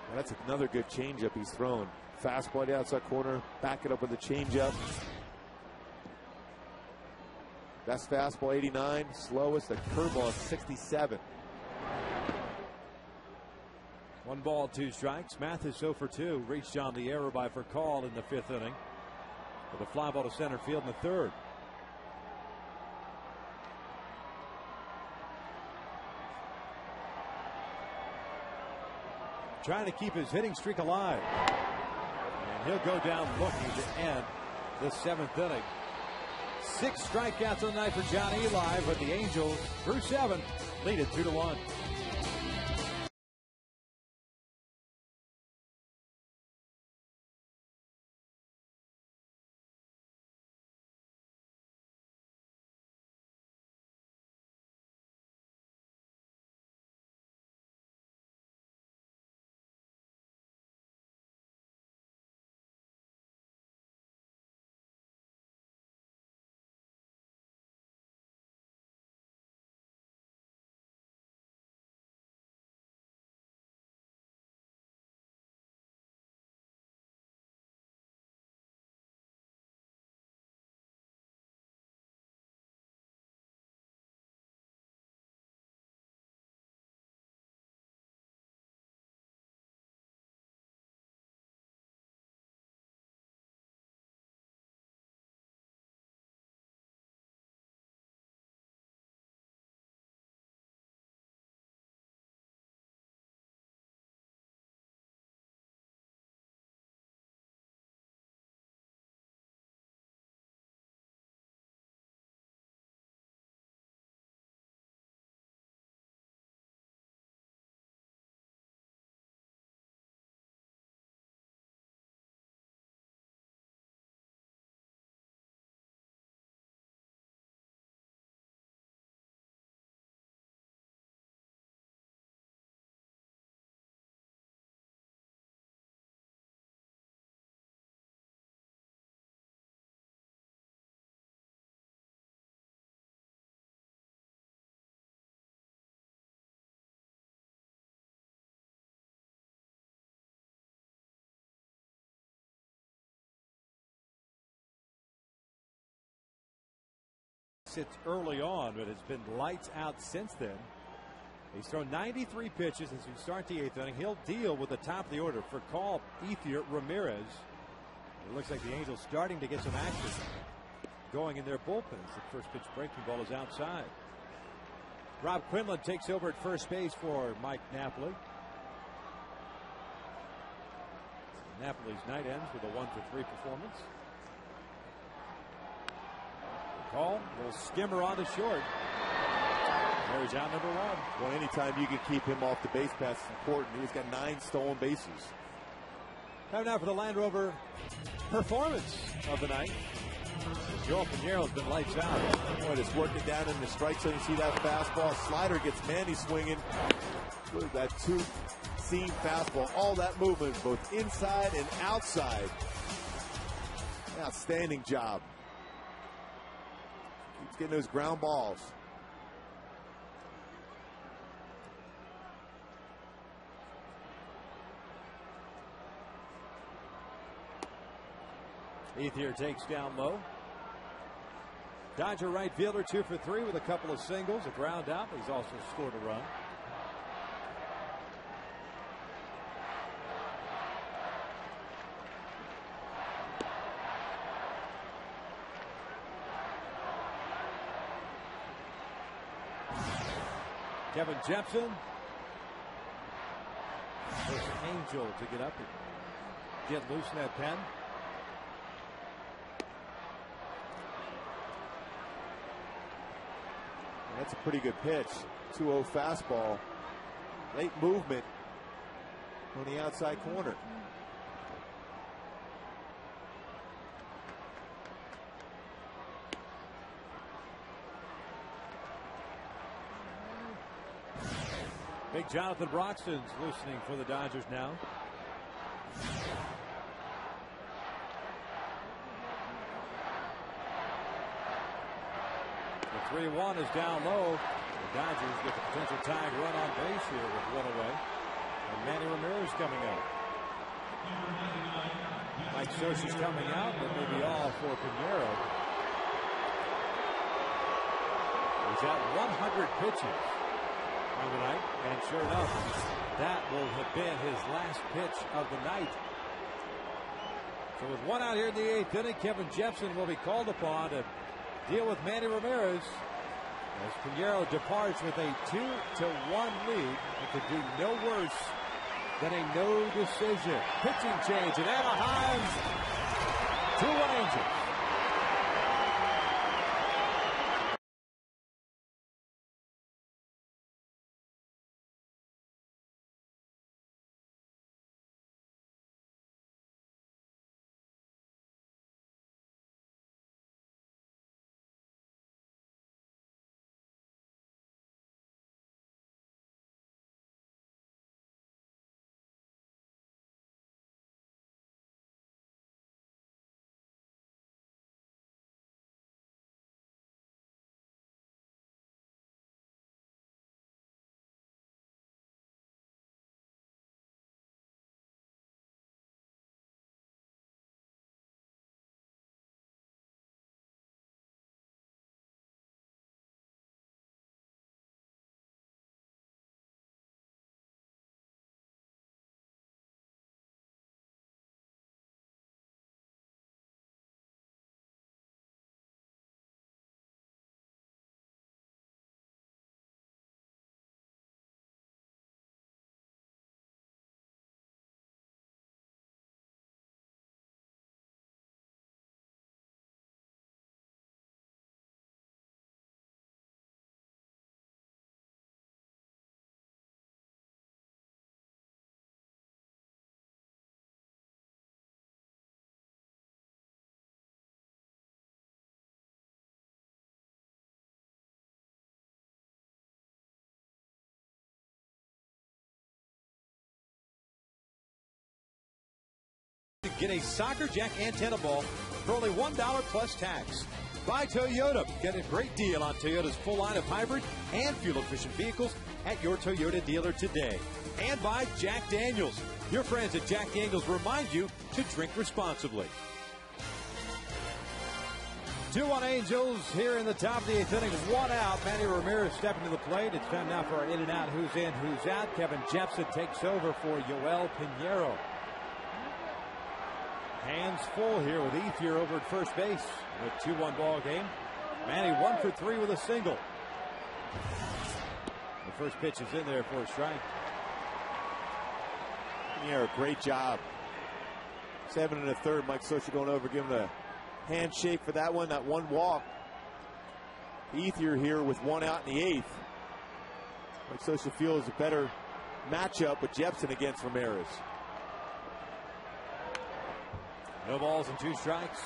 C: Well, that's another good changeup he's thrown. Fastball to outside corner, back it up with a changeup. Best fastball 89, slowest a curveball 67.
D: 1 ball, 2 strikes. Mathis 0 for 2. Reached on the error by Furcal in the 5th inning. With a fly ball to center field in the 3rd. Trying to keep his hitting streak alive. And he'll go down looking to end the 7th inning. 6 strikeouts on the night for John Eli, but the Angels, through 7, lead it 2-1. exits early on, but it's been lights out since then. He's thrown 93 pitches as we start the 8th inning. He'll deal with the top of the order for call Ethier Ramirez. It looks like the Angels starting to get some action going in their bullpen. The first pitch breaking ball is outside. Rob Quinlan takes over at first base for Mike Napoli. Napoli's night ends with a 1-for-3 performance. Call, a little skimmer on the short. There's out number 1.
C: Well, anytime you can keep him off the base pass is important. He's got 9 stolen bases.
D: Time now for the Land Rover performance of the night. Joel Pinero's been lights out.
C: Boy, just working down in the strike zone. You see that fastball. Slider gets Manny swinging. Look at that 2-seam fastball. All that movement, both inside and outside. Outstanding job. Keeps getting those ground balls.
D: Ethier takes down low. Dodger right fielder 2 for 3 with a couple of singles, a ground out. He's also scored a run. Kevin Jepson. First Angel to get up and get loose in that pen.
C: That's a pretty good pitch. 2-0 fastball. Late movement on the outside corner.
D: Big Jonathan Broxton's loosening for the Dodgers now. The 3-1 is down low. The Dodgers get the potential tying run on base here with 1 away. And Manny Ramirez coming out. Mike Scioscia's coming out, but maybe all for Pinheiro. He's at 100 pitches on the night, and sure enough, that will have been his last pitch of the night. So with 1 out here in the 8th inning, Kevin Jepson will be called upon to deal with Manny Ramirez as Pinheiro departs with a 2-1 lead. It could do no worse than a no decision. Pitching change in Anaheim. 2-1 Angels. Get a Soccer Jack antenna ball for only $1 plus tax. By Toyota. Get a great deal on Toyota's full line of hybrid and fuel-efficient vehicles at your Toyota dealer today. And by Jack Daniels. Your friends at Jack Daniels remind you to drink responsibly. 2-1 Angels here in the top of the 8th inning. 1 out. Manny Ramirez stepping to the plate. It's time now for our in and out. Who's in, who's out. Kevin Jepsen takes over for Yoel Pinheiro. Hands full here with Ethier over at first base. In a 2-1 ball game. Manny 1 for 3 with a single. The first pitch is in there for a strike.
C: Pinheiro, great job. 7 1/3. Mike Scioscia going over, giving a handshake for that one. That one walk. Ethier here with 1 out in the 8th. Mike Scioscia feels a better matchup with Jepsen against Ramirez.
D: No balls and 2 strikes.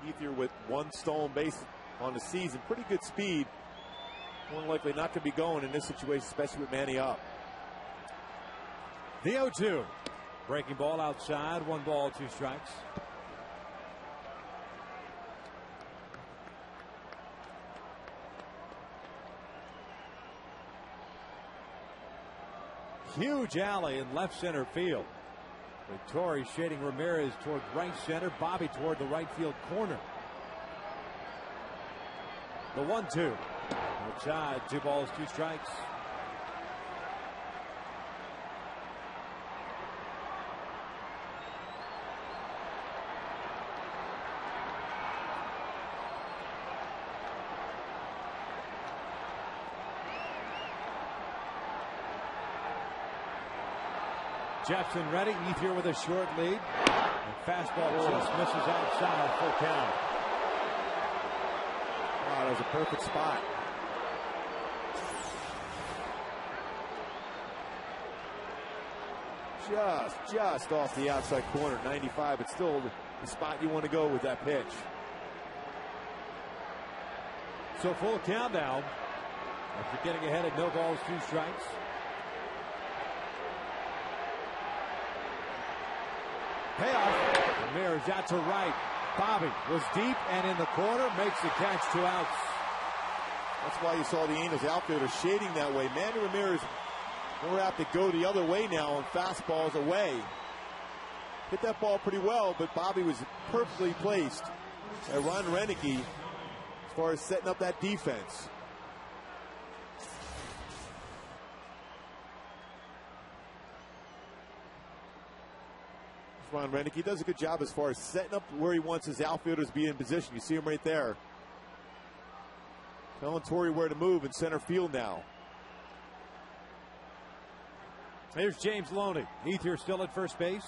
C: Ethier with 1 stolen base on the season. Pretty good speed. More than likely not going to be going in this situation, especially with Manny up.
D: The 0-2. Breaking ball outside. 1 ball, 2 strikes. Huge alley in left center field. Vittori shading Ramirez toward right center. Bobby toward the right field corner. The 1-2. Outside. 2 balls, 2 strikes. Jepsen ready. Ethier with a short lead. And fastball just misses outside. Full count.
C: Wow, that was a perfect spot. Just off the outside corner. 95. It's still the spot you want to go with that pitch.
D: So full count now. After getting ahead at no balls, 2 strikes. Payoff. Ramirez out to right. Bobby was deep and in the corner. Makes the catch. 2 outs.
C: That's why you saw the Angels outfielder shading that way. Manny Ramirez more apt to go the other way now on fastballs away. Hit that ball pretty well, but Bobby was perfectly placed at Ron Renicky as far as setting up that defense. Ron Renicky does a good job as far as setting up where he wants his outfielders to be in position. You see him right there. Telling Torrey where to move in center field now.
D: Here's James Loney. Ethier still at first base.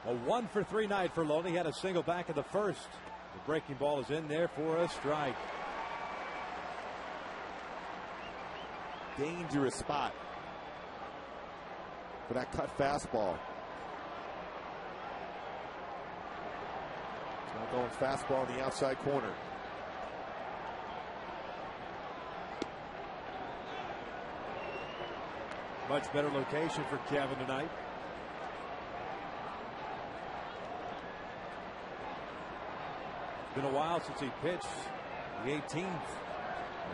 D: A 1 for 3 night for Loney. Had a single back in the first. The breaking ball is in there for a strike.
C: Dangerous spot for that cut fastball. Now going fastball in the outside corner.
D: Much better location for Kevin tonight. It's been a while since he pitched. The 18th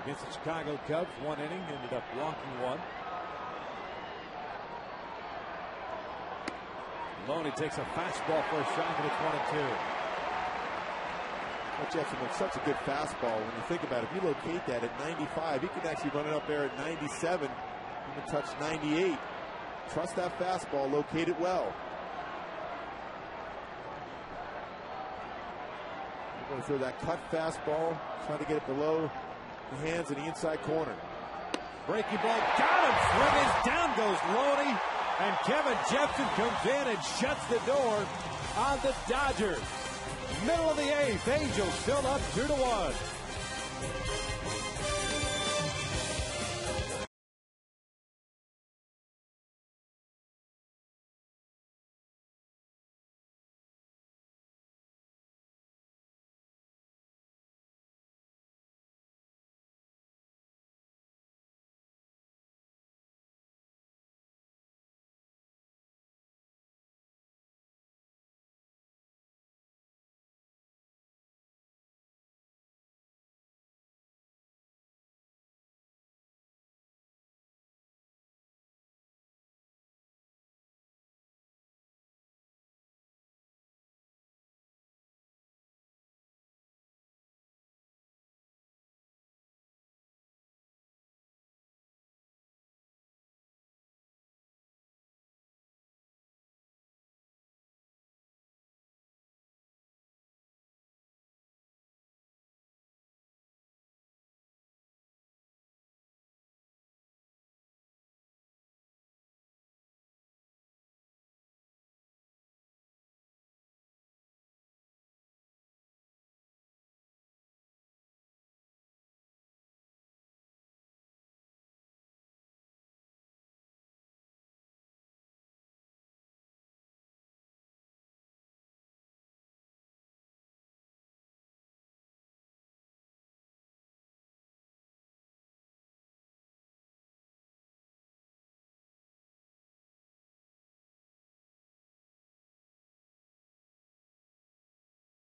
D: against the Chicago Cubs. 1 inning, ended up walking 1. Loney takes a fastball for a strike, and it's 1-2.
C: Well, Jepsen with such a good fastball. When you think about it, if you locate that at 95, he could actually run it up there at 97. Even touch 98. Trust that fastball, locate it well. We're going to throw that cut fastball, trying to get it below the hands in the inside corner.
D: Breaking ball, got him! Swing is down goes Loney, and Kevin Jepsen comes in and shuts the door on the Dodgers. Middle of the 8th, Angels still up 2-1.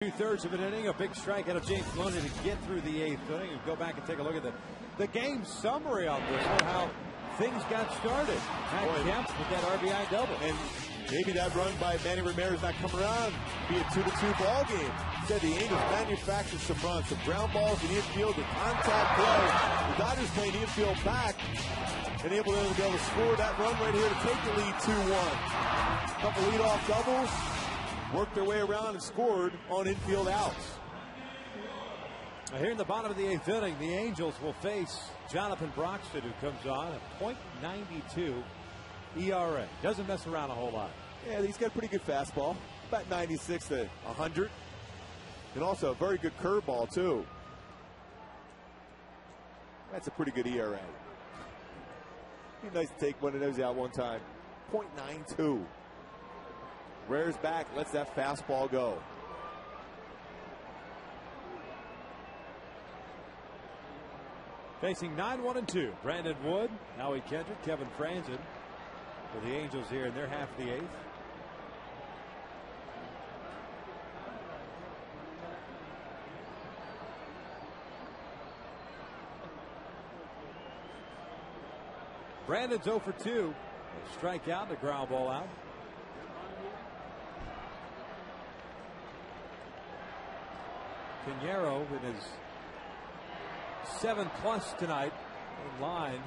D: 2/3 of an inning, a big strike out of James Maloney to get through the 8th inning. And go back and take a look at the game summary on this one, how things got started. Matt Kemp with that RBI double.
C: And maybe that run by Manny Ramirez not coming around be a 2-2 ball game. Said the Angels manufactured some runs, some ground balls in infield, the contact play. The Dodgers playing infield back and able to be able to score that run right here to take the lead 2-1. Couple leadoff doubles, worked their way around and scored on infield outs.
D: Now here in the bottom of the 8th inning, the Angels will face Jonathan Broxton, who comes on at .92 ERA. Doesn't mess around a whole lot.
C: Yeah, he's got a pretty good fastball, about 96 to 100. And also a very good curveball, too. That's a pretty good ERA. Be nice to take one of those out one time. .92. Rears back, lets that fastball go.
D: Facing 9-1-2, Brandon Wood, Howie Kendrick, Kevin Franzen for the Angels here in their half of the 8th. Brandon's 0 for 2. A strikeout and a ground ball out. Pinheiro in his 7+ tonight, in line,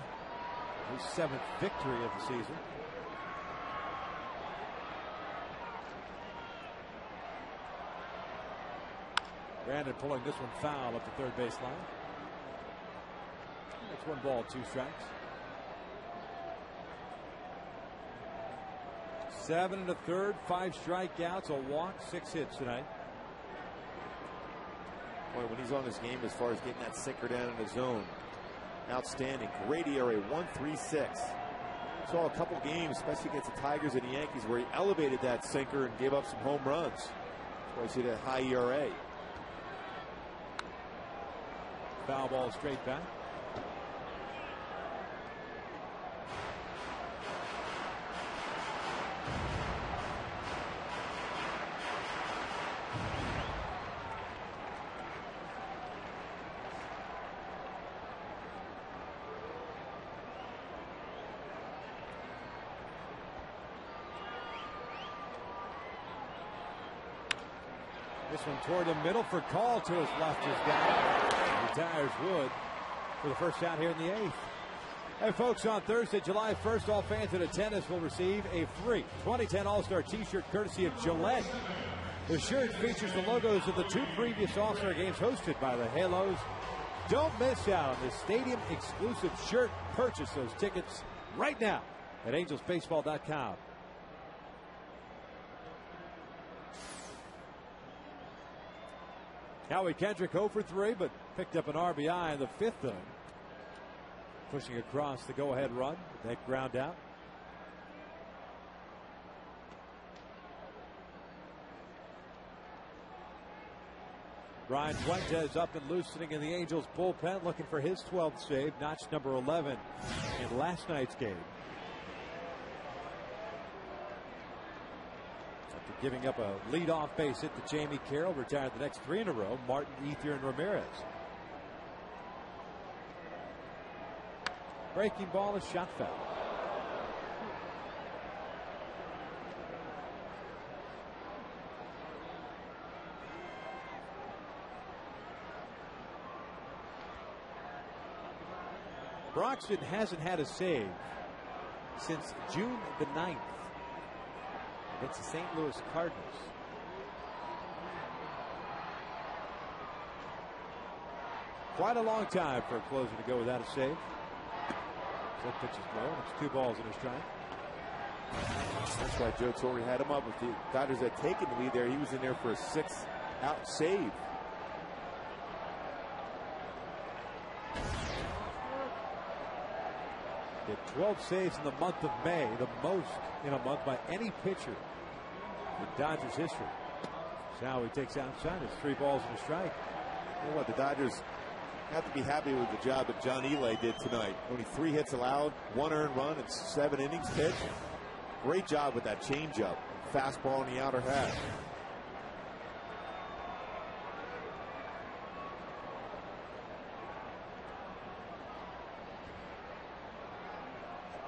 D: his 7th victory of the season. Brandon pulling this one foul up the third base line. That's 1 ball, 2 strikes. 7 1/3, 5 strikeouts, a walk, 6 hits tonight.
C: Boy, when he's on his game as far as getting that sinker down in the zone, outstanding. Great ERA, 1.36. Saw a couple games, especially against the Tigers and the Yankees, where he elevated that sinker and gave up some home runs. That's why you see that high ERA.
D: Foul ball straight back. This one toward the middle for call to his left is down. Retires Wood for the first out here in the 8th. Hey folks, on Thursday, July 1st, all fans at attendance will receive a free 2010 All-Star t-shirt courtesy of Gillette. The shirt features the logos of the 2 previous All-Star games hosted by the Halos. Don't miss out on this stadium exclusive shirt. Purchase those tickets right now at angelsbaseball.com. Howie Kendrick 0 for 3, but picked up an RBI in the 5th inning. Pushing across the go-ahead run. That ground out. Brian Fuentes up and loosening in the Angels bullpen, looking for his 12th save, notch number 11 in last night's game. After giving up a leadoff base hit to Jamie Carroll, retired the next 3 in a row, Martin, Ethier, and Ramirez. Breaking ball is shot foul. Broxton hasn't had a save since June the 9th against the St. Louis Cardinals. Quite a long time for a closer to go without a save. That pitch is low. It's 2 balls and a strike.
C: That's why Joe Torre had him up. If the Dodgers had taken the lead there, he was in there for a 6-out save.
D: Did 12 saves in the month of May, the most in a month by any pitcher in Dodgers history. So now he takes outside. It's 3 balls and a strike.
C: You know what? The Dodgers have to be happy with the job that John Elway did tonight. Only 3 hits allowed, 1 earned run, and 7 innings pitched. Great job with that changeup. Fastball in the outer half.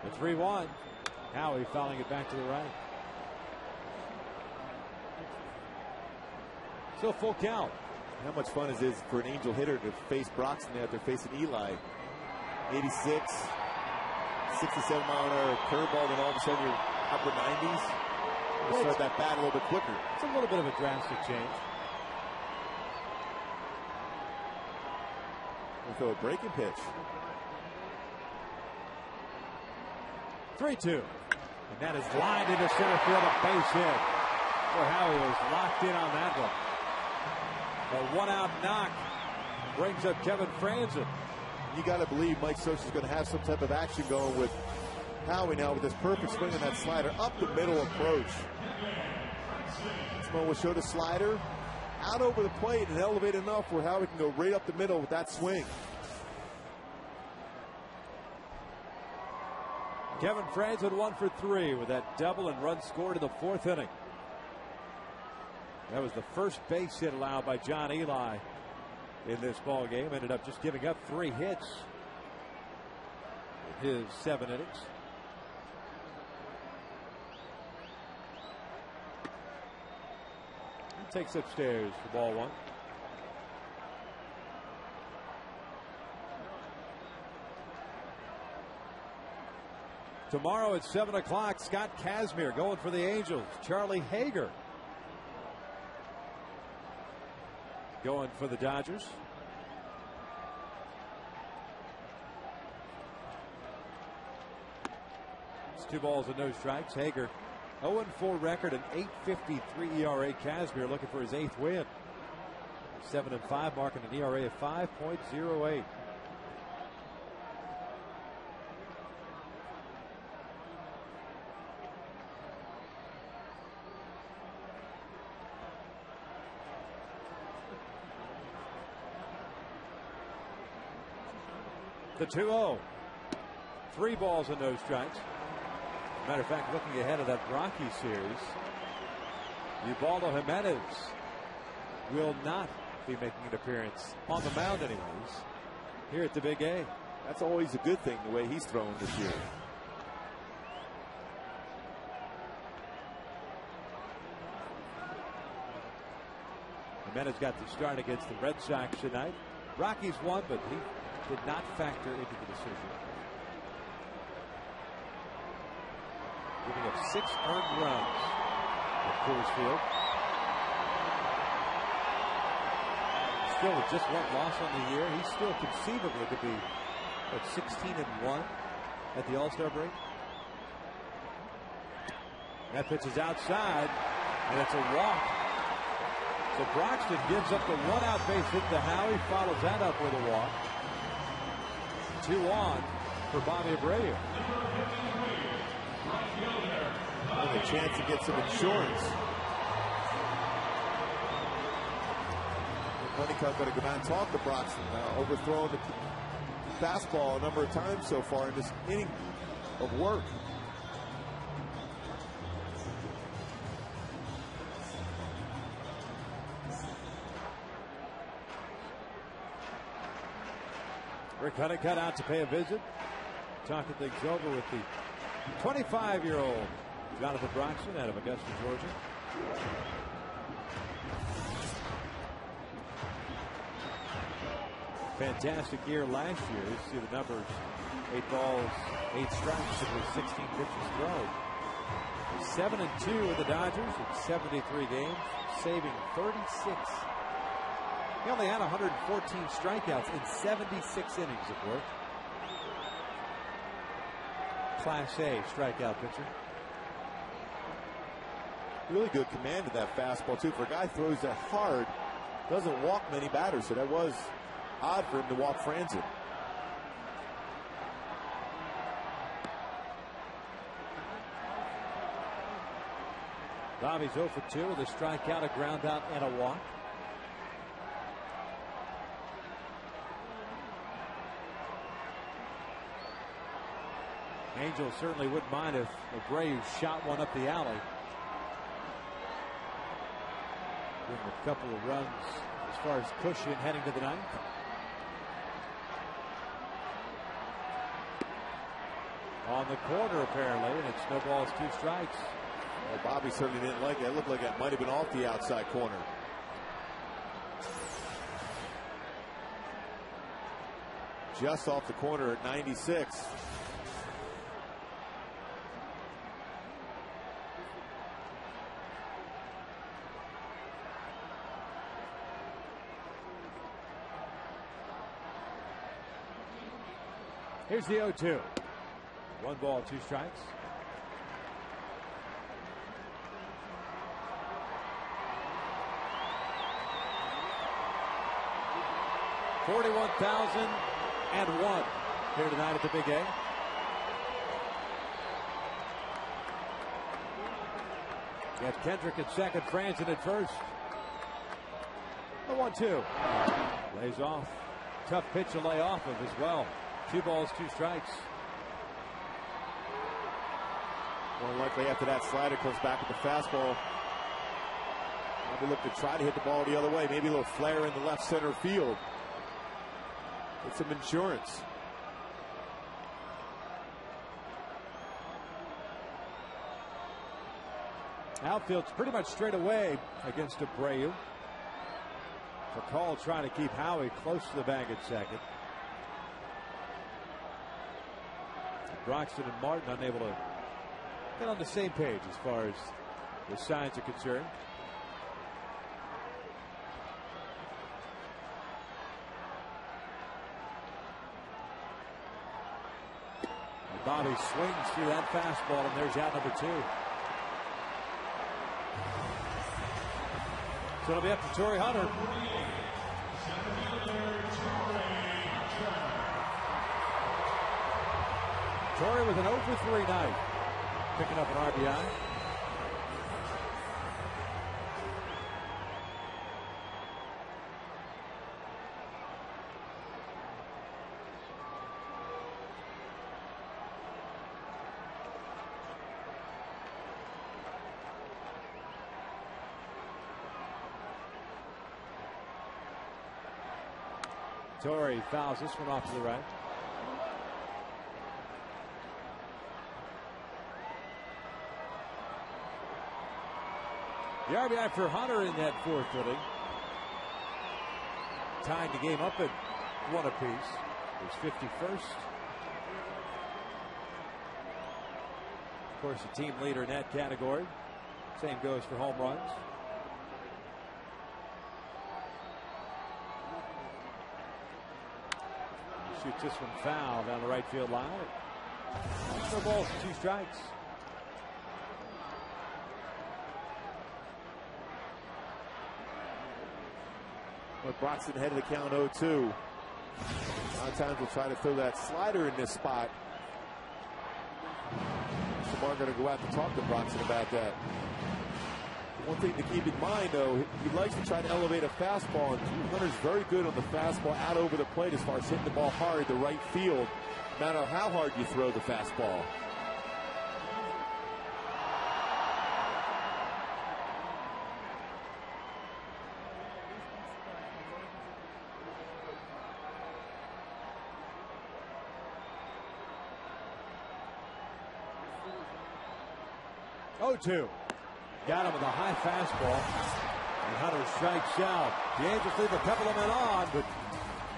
D: The 3-1. Howie fouling it back to the right. Still full count.
C: How much fun is it for an Angel hitter to face Broxton after facing Eli? 86, 67 mile an hour curveball, then all of a sudden you're upper 90s. You start that bat a little bit quicker.
D: It's a little bit of a drastic change.
C: We'll throw a breaking pitch.
D: 3-2. And that is lined into center field, a base hit. Boy, Howie was locked in on that one. A one-out knock brings up Kevin Franzen.
C: You got to believe Mike Scioscia is going to have some type of action going with Howie now with this perfect swing on that slider. Up the middle approach. This one will show the slider out over the plate and elevate enough where Howie can go right up the middle with that swing.
D: Kevin Franzen 1 for 3 with that double and run scored in the 4th inning. That was the first base hit allowed by John Eli in this ball game. Ended up just giving up 3 hits in his 7 innings. He takes upstairs for ball 1. Tomorrow at 7 o'clock, Scott Kazmir going for the Angels. Charlie Hager going for the Dodgers. It's 2 balls and no strikes. Hager 0-4 record, an 8.53 ERA. Kazmir looking for his 8th win. 7-5 marking an ERA of 5.08. The 2-0. 3 balls and no strikes. Matter of fact, looking ahead of that Rocky series, Ubaldo Jimenez will not be making an appearance on the mound anyways here at the Big A.
C: That's always a good thing, the way he's thrown this year.
D: Jimenez got the start against the Red Sox tonight. Rockies won, but he did not factor into the decision. Giving up 6 earned runs at Coors Field. Still with just 1 loss on the year. He's still conceivably could be at 16-1 at the All-Star break. That pitch is outside, and it's a walk. So Broxton gives up the 1-out base hit to Howie, follows that up with a walk. 2 on for Bobby Abreu.
C: And a chance to get some insurance. Honeycutt got to go down and talk to Broxton. Overthrowing the fastball a number of times so far in this inning of work.
D: Rick Honeycutt out to pay a visit. Talking things over with the 25-year-old Jonathan Broxton out of Augusta, Georgia. Fantastic year last year. You see the numbers. 8 balls, 8 strikes, simply 16 pitches thrown. 7-2 with the Dodgers in 73 games, saving 36. He only had 114 strikeouts in 76 innings of work. Class A strikeout pitcher.
C: Really good command of that fastball, too. For a guy who throws that hard, doesn't walk many batters, so that was odd for him to walk Franzen.
D: Bobby's 0 for 2 with a strikeout, a ground out, and a walk. Angels certainly wouldn't mind if Abreu shot one up the alley. Give him a couple of runs as far as cushion heading to the 9th. 。 . . . . . . . . . . . . . . . . . . . . . . . . . . . . . . . . . . . . . . . . . . . . . . . . . . . . . . . . on the corner apparently, and it snowballs 2 strikes.
C: Well, Bobby certainly didn't like that. It looked like that might have been off the outside corner. Just off the corner at 96.
D: Here's the 0-2. 1 ball, 2 strikes. $41,001 here tonight at the Big A. Got Kendrick at second, Franzen at first. The 1-2. Lays off. Tough pitch to lay off of as well. 2 balls, 2 strikes.
C: More likely after that slider comes back with the fastball. Probably look to try to hit the ball the other way. Maybe a little flare in the left center field. Get some insurance.
D: Outfield's pretty much straight away against Abreu. McCall trying to keep Howie close to the bag at second. Broxton and Martin unable to get on the same page as far as the signs are concerned. And Bobby swings through that fastball, and there's out number 2. So it'll be up to Torrey Hunter. Torrey with an 0-for-3 night, picking up an RBI. Torrey fouls this one off to the right. The RBI for Hunter in that 4th inning. Tying the game up at 1 apiece. His 51st. Of course, the team leader in that category. Same goes for home runs. He shoots this one foul down the right field line. 4 balls, 2 strikes.
C: But Broxton head of the count 0-2. A lot of times we'll try to throw that slider in this spot. Samar going to go out to talk to Broxton about that. One thing to keep in mind, though, he likes to try to elevate a fastball, and Hunter's very good on the fastball out over the plate as far as hitting the ball hard to right field, no matter how hard you throw the fastball.
D: Two. Got him with a high fastball. And Hunter strikes out. The Angels leave a couple of men on, but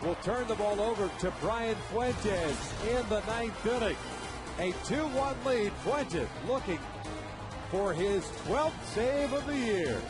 D: will turn the ball over to Brian Fuentes in the 9th inning. A 2-1 lead. Fuentes looking for his 12th save of the year.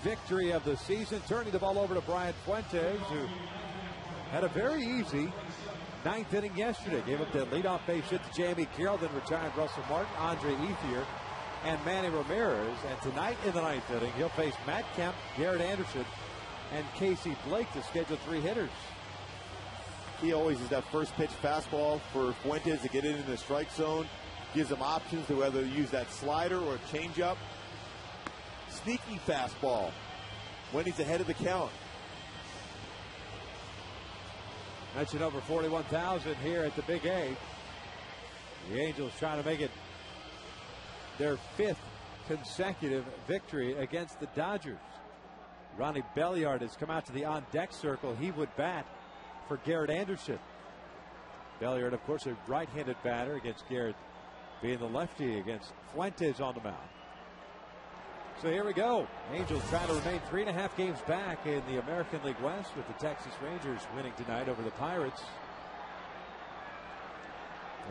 D: victory of the season. Turning the ball over to Brian Fuentes, who had a very easy ninth inning yesterday. Gave up the leadoff base hit to Jamie Carroll, then retired Russell Martin, Andre Ethier, and Manny Ramirez. And tonight in the ninth inning, he'll face Matt Kemp, Garrett Anderson, and Casey Blake to schedule 3 hitters.
C: He always is that first pitch fastball for Fuentes to get it in the strike zone. Gives him options to whether to use that slider or a changeup. Sneaky fastball when he's ahead of the count.
D: Mentioned over 41,000 here at the Big A. The Angels trying to make it their 5th consecutive victory against the Dodgers. Ronnie Belliard has come out to the on-deck circle. He would bat for Garrett Anderson. Belliard, of course, a right-handed batter, against Garrett being the lefty against Fuentes on the mound. So here we go. Angels trying to remain 3.5 games back in the American League West, with the Texas Rangers winning tonight over the Pirates.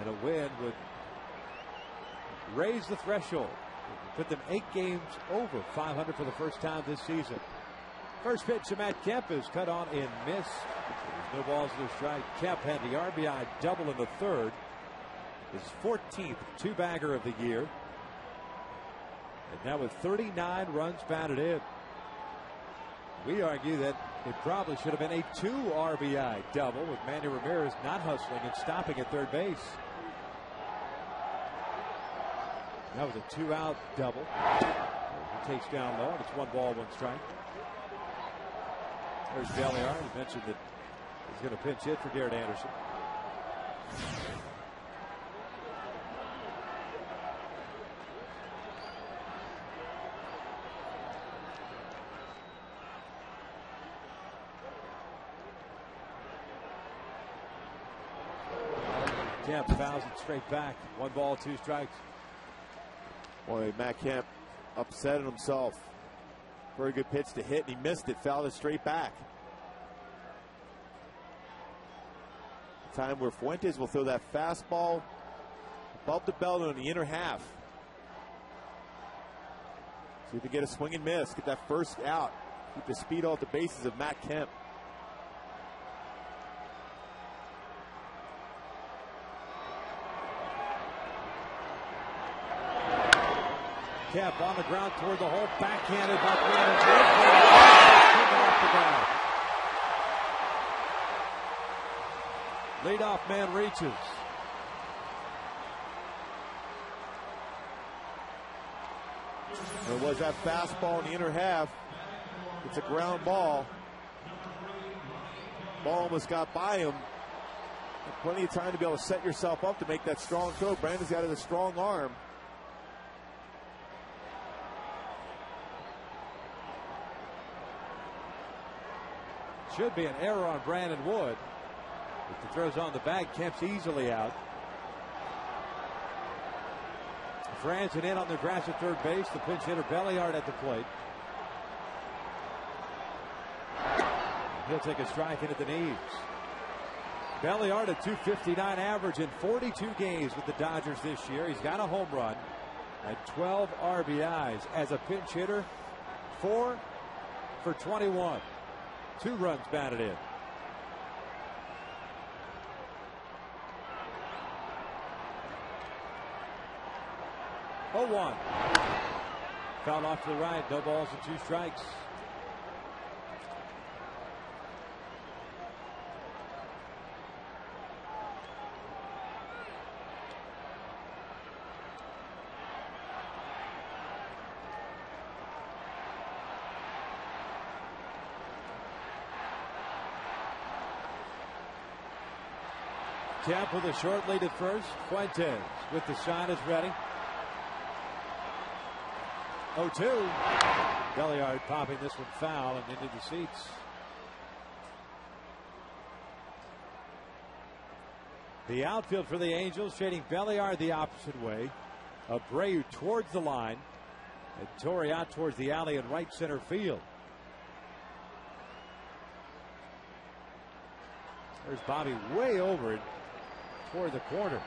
D: And a win would raise the threshold, put them 8 games over 500 for the first time this season. First pitch to Matt Kemp is cut on and missed. There's no balls, no strike. Kemp had the RBI double in the third. His 14th two-bagger of the year. And now with 39 runs batted in. We argue that it probably should have been a 2 RBI double, with Manny Ramirez not hustling and stopping at third base. That was a 2-out double. He takes down low, and it's 1 ball, 1 strike. There's Belliard. He mentioned that he's going to pinch hit for Garrett Anderson. Kemp fouls it straight back. 1 ball, 2 strikes.
C: Boy, Matt Kemp upset himself. Very good pitch to hit, and he missed it. Fouled it straight back. Time where Fuentes will throw that fastball above the belt on the inner half. See if we get a swing and miss. Get that first out. Keep the speed off the bases of Matt Kemp.
D: Kemp on the ground toward the hole, backhanded by Brandon. Leadoff man reaches.
C: There was that fastball in the inner half. It's a ground ball. Ball almost got by him. Plenty of time to be able to set yourself up to make that strong throw. Brandon's got a strong arm.
D: Should be an error on Brandon Wood. If the throw's on the bag, Kemp's easily out. Franzen in on the grass at third base. The pinch hitter Belliard at the plate. He'll take a strike in at the knees. Belliard a .259 average in 42 games with the Dodgers this year. He's got a home run and 12 RBIs as a pinch hitter. 4 for 21. 2 runs batted in. Oh, 1. Foul off to the right. No balls and 2 strikes. Kemp with a short lead at first. Fuentes with the shot is ready. 0-2. Belliard popping this one foul and into the seats. The outfield for the Angels shading Belliard the opposite way. Abreu towards the line. And Torrey out towards the alley in right center field. There's Bobby way over it toward the corner.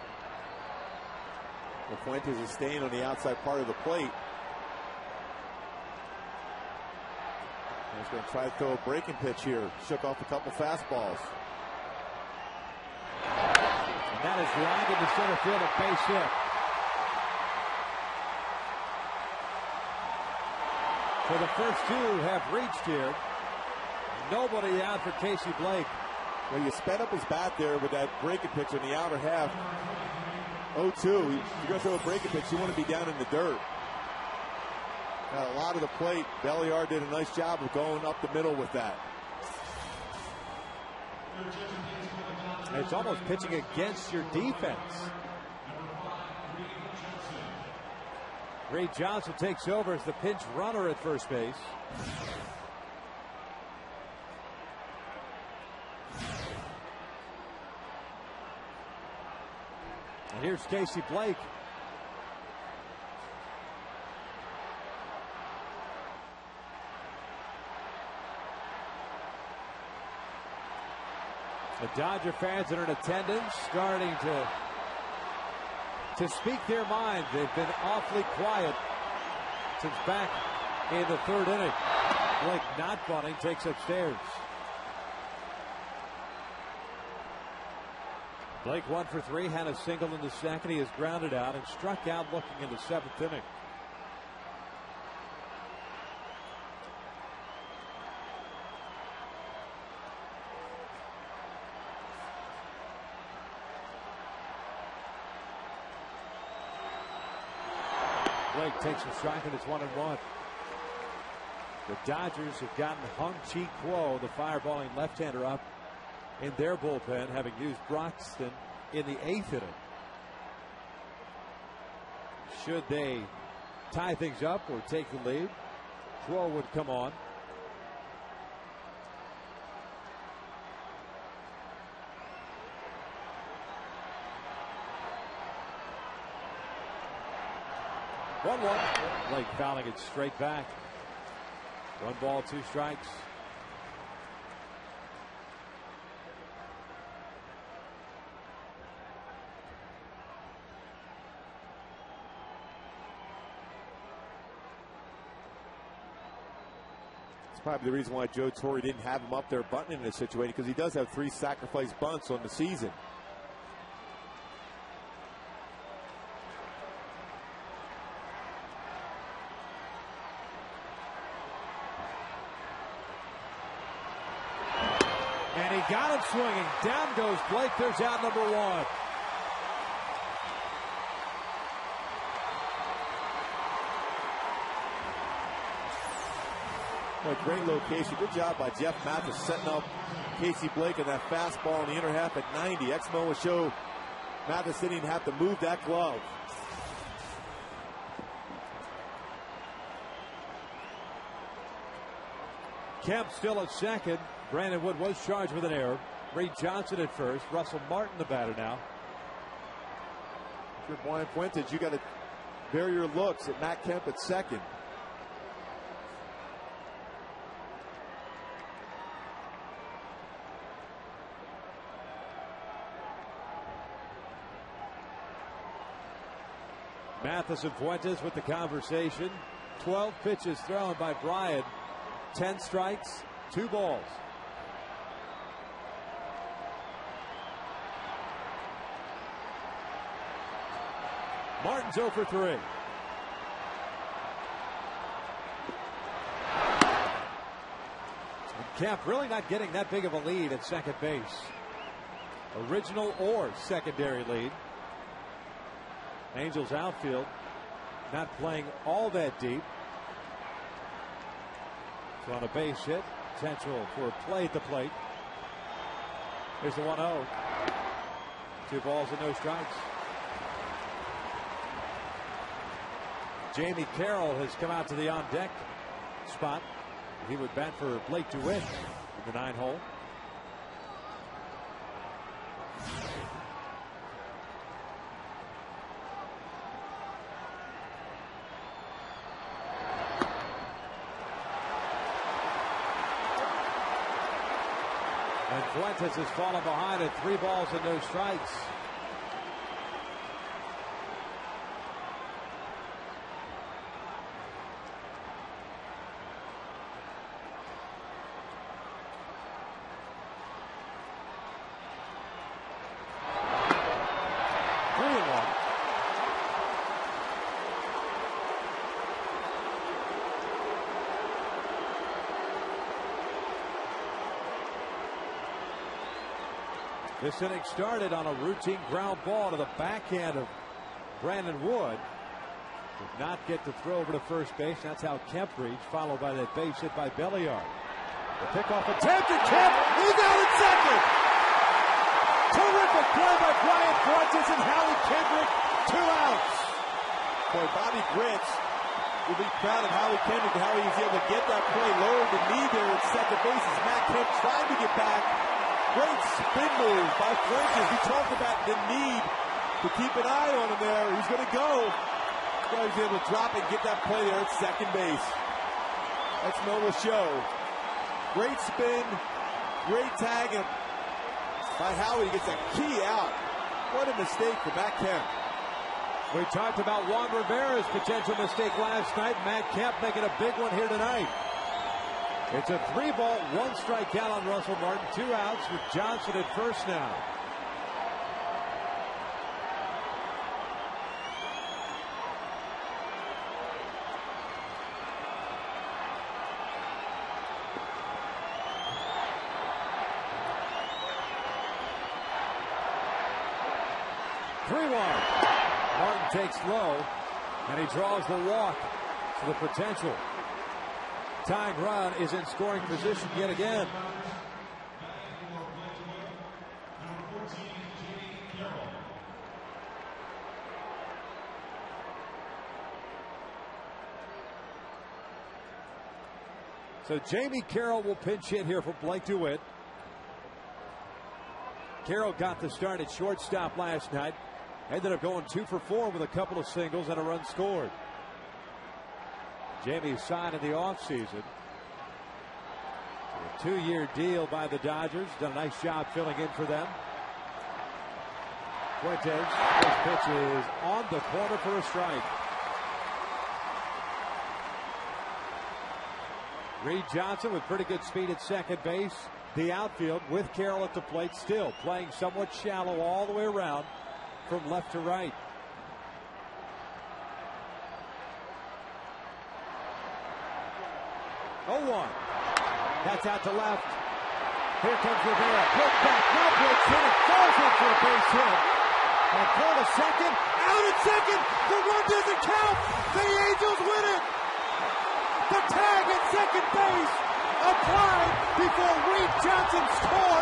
C: Well, Fuentes is staying on the outside part of the plate. He's going to try to throw a breaking pitch here. Shook off a couple fastballs.
D: And that is lined into center field, a base hit. So the first two have reached here. Nobody out for Casey Blake.
C: Well, you sped up his bat there with that breaking pitch in the outer half. 0-2. You're going to throw a breaking pitch. You want to be down in the dirt. Got a lot of the plate. Belliard did a nice job of going up the middle with that.
D: It's almost pitching against your defense. Ray Johnson takes over as the pinch runner at first base. And here's Casey Blake. The Dodger fans that are in attendance starting to speak their mind. They've been awfully quiet since back in the third inning. Blake not bunting, takes upstairs. Blake 1 for 3, had a single in the second. He has grounded out and struck out looking in the seventh inning. Blake takes a strike and it's 1-1. The Dodgers have gotten Hung-Chi Kuo, the fireballing left-hander, up in their bullpen, having used Broxton in the eighth inning. Should they tie things up or take the lead, Kuo would come on. Blake fouling it straight back. 1 ball, 2 strikes.
C: It's probably the reason why Joe Torre didn't have him up there bunting in this situation, because he does have 3 sacrifice bunts on the season.
D: Got him swinging. Down goes Blake. There's out number 1.
C: Well, great location. Good job by Jeff Mathis setting up Casey Blake and that fastball in the inner half at 90. Exmo will show Mathis didn't even have to move that glove.
D: Kemp still at second. Brandon Wood was charged with an error. Ray Johnson at first. Russell Martin the batter now.
C: If you're Brian Fuentes, you got to vary your looks at Matt Kemp at second.
D: Mathis and Fuentes with the conversation. 12 pitches thrown by Bryant. 10 strikes, 2 balls. Martin's 0 for 3. And Kemp really not getting that big of a lead at second base. Original or secondary lead. Angels outfield not playing all that deep. So on a base hit, potential for a play at the plate. Here's the 1-0. 2 balls and no strikes. Jamie Carroll has come out to the on deck spot. He would bat for Blake to win in the 9-hole. And Fuentes has fallen behind at 3 balls and no strikes. This inning started on a routine ground ball to the backhand of Brandon Wood. Did not get to throw over to first base. That's how Kemp reached, followed by that base hit by Belliard. The pickoff attempt, and Kemp is out at second. Terrific play by Brian Fuentes and Howie Kendrick. 2 outs.
C: Boy, Bobby Grits will be proud of Howie Kendrick and how he was able to get that play, lower the knee there at second base as Matt Kemp trying to get back. Great spin move by Fuentes. We talked about the need to keep an eye on him there. He's going to go. He was able to drop it and get that play there at second base. That's Noah Show. Great spin, great tag by Howie. He gets a key out. What a mistake for Matt Kemp.
D: We talked about Juan Rivera's potential mistake last night. Matt Kemp making a big one here tonight. It's a 3-ball, 1 strikeout on Russell Martin. 2 outs with Johnson at first now. Martin takes low, and he draws the walk. So the potential tying run is in scoring position yet again. So Jamie Carroll will pinch hit here for Blake DeWitt. Carroll got the start at shortstop last night. Ended up going 2 for 4 with a couple of singles and a run scored. Jamie signed in the offseason. A 2-year deal by the Dodgers. Done a nice job filling in for them. Fuentes, first pitch is on the corner for a strike. Reed Johnson with pretty good speed at second base. The outfield with Carroll at the plate, still playing somewhat shallow all the way around from left to right. Oh, 1. That's out to left. Here comes Rivera. Put back. Now breaks in. It falls in for a base hit. And pull to second. Out at second. The run doesn't count. The Angels win it. The tag at second base applied before Reed Johnson scores.